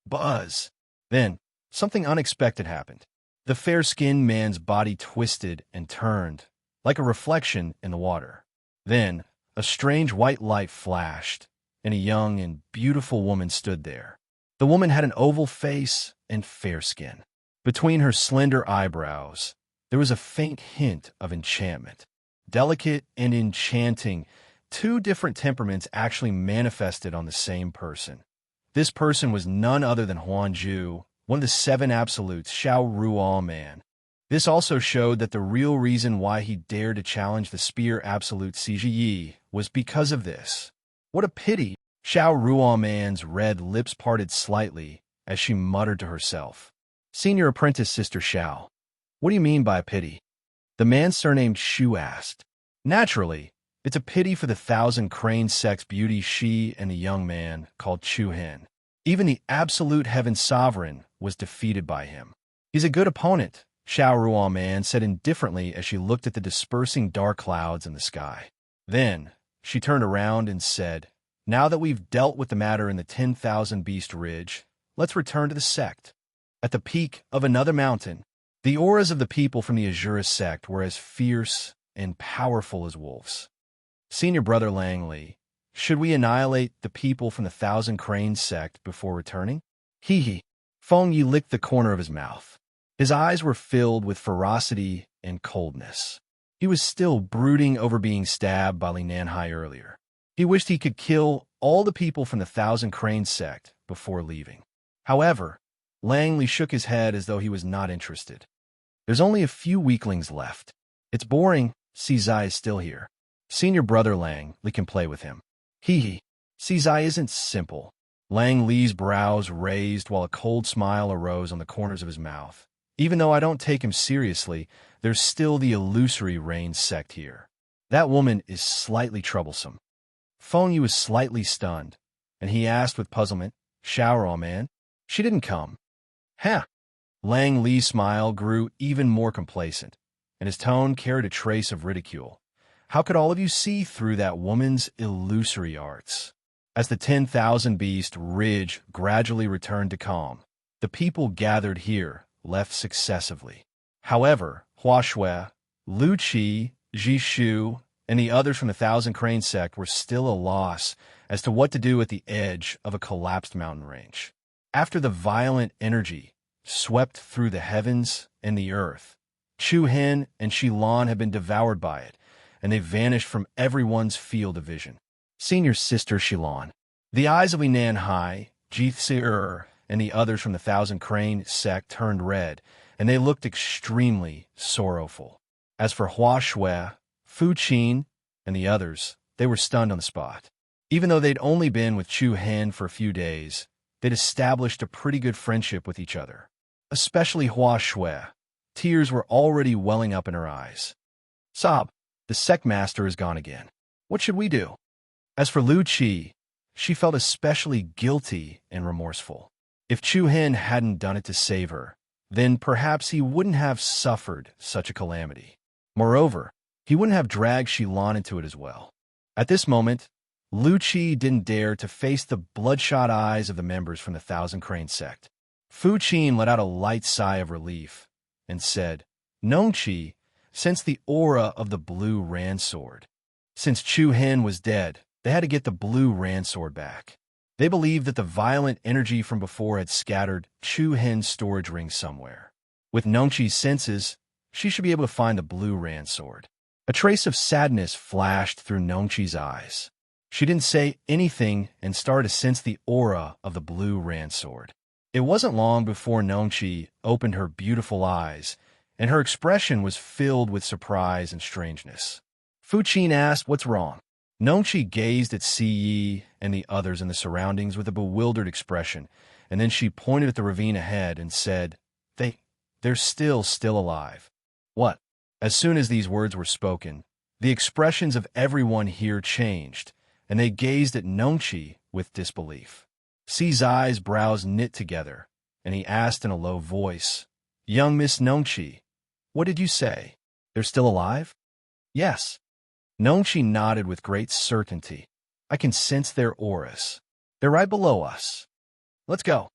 Buzz! Then, something unexpected happened. The fair-skinned man's body twisted and turned, like a reflection in the water. Then, a strange white light flashed, and a young and beautiful woman stood there. The woman had an oval face and fair skin. Between her slender eyebrows, there was a faint hint of enchantment. Delicate and enchanting, two different temperaments actually manifested on the same person. This person was none other than Huanju, one of the seven absolutes, Xiao Ruo man. This also showed that the real reason why he dared to challenge the spear absolute Siji Yi was because of this. What a pity! Xiao Ruo man's red lips parted slightly as she muttered to herself. Senior apprentice Sister Xiao, what do you mean by a pity? The man surnamed Shu asked. Naturally, it's a pity for the Thousand Crane Sect's beauty Shi and a young man called Chu Hen. Even the absolute heaven sovereign was defeated by him. He's a good opponent, Xiao Ruo man said indifferently as she looked at the dispersing dark clouds in the sky. Then, she turned around and said, now that we've dealt with the matter in the 10,000 Beast Ridge, let's return to the sect. At the peak of another mountain, the auras of the people from the Azura sect were as fierce and powerful as wolves. Senior Brother Langley, should we annihilate the people from the Thousand Cranes sect before returning? Hee. Feng Yi licked the corner of his mouth. His eyes were filled with ferocity and coldness. He was still brooding over being stabbed by Li Nanhai earlier. He wished he could kill all the people from the Thousand Cranes sect before leaving. However, Langley shook his head as though he was not interested. There's only a few weaklings left. It's boring. Sizai is still here. Senior Brother Lang Li can play with him. Hee. Sizai isn't simple. Lang Li's brows raised while a cold smile arose on the corners of his mouth. Even though I don't take him seriously, there's still the illusory Rain sect here. That woman is slightly troublesome. Feng Yu was slightly stunned, and he asked with puzzlement, Xiao man? She didn't come. Huh. Lang Li's smile grew even more complacent, and his tone carried a trace of ridicule. How could all of you see through that woman's illusory arts? As the 10,000 Beast Ridge gradually returned to calm, the people gathered here left successively. However, Hua Shui, Lu Qi, Ji Shu, and the others from the Thousand Crane sect were still a loss as to what to do at the edge of a collapsed mountain range. After the violent energy swept through the heavens and the earth, Chu Hen and Shilan had been devoured by it, and they vanished from everyone's field of vision. Senior Sister Shilan. The eyes of Li Nanhai, Jithsir, and the others from the Thousand Crane sect turned red, and they looked extremely sorrowful. As for Hua Shui, Fu Qin, and the others, they were stunned on the spot. Even though they'd only been with Chu Hen for a few days, they'd established a pretty good friendship with each other. Especially Hua Shui. Tears were already welling up in her eyes. Sob, the sect master is gone again. What should we do? As for Lu Qi, she felt especially guilty and remorseful. If Chu Hen hadn't done it to save her, then perhaps he wouldn't have suffered such a calamity. Moreover, he wouldn't have dragged Shilan into it as well. At this moment, Lu Qi didn't dare to face the bloodshot eyes of the members from the Thousand Crane sect. Fu Qin let out a light sigh of relief and said, Nong Qi, sense the aura of the blue Ransword. Since Chu Hen was dead, they had to get the blue Ransword back. They believed that the violent energy from before had scattered Chu Hen's storage ring somewhere. With Nong Qi's senses, she should be able to find the blue Ransword. A trace of sadness flashed through Nong Qi's eyes. She didn't say anything and started to sense the aura of the blue Ransword. It wasn't long before Nong Qi opened her beautiful eyes, and her expression was filled with surprise and strangeness. Fu Qin asked, what's wrong? Nong Qi gazed at Si Yi and the others in the surroundings with a bewildered expression, and then she pointed at the ravine ahead and said, They're still alive. What? As soon as these words were spoken, the expressions of everyone here changed, and they gazed at Nong Qi with disbelief. Si Zai's brows knit together, and he asked in a low voice, Young Miss Nong Qi, what did you say? They're still alive? Yes. Nongshi nodded with great certainty. I can sense their auras. They're right below us. Let's go.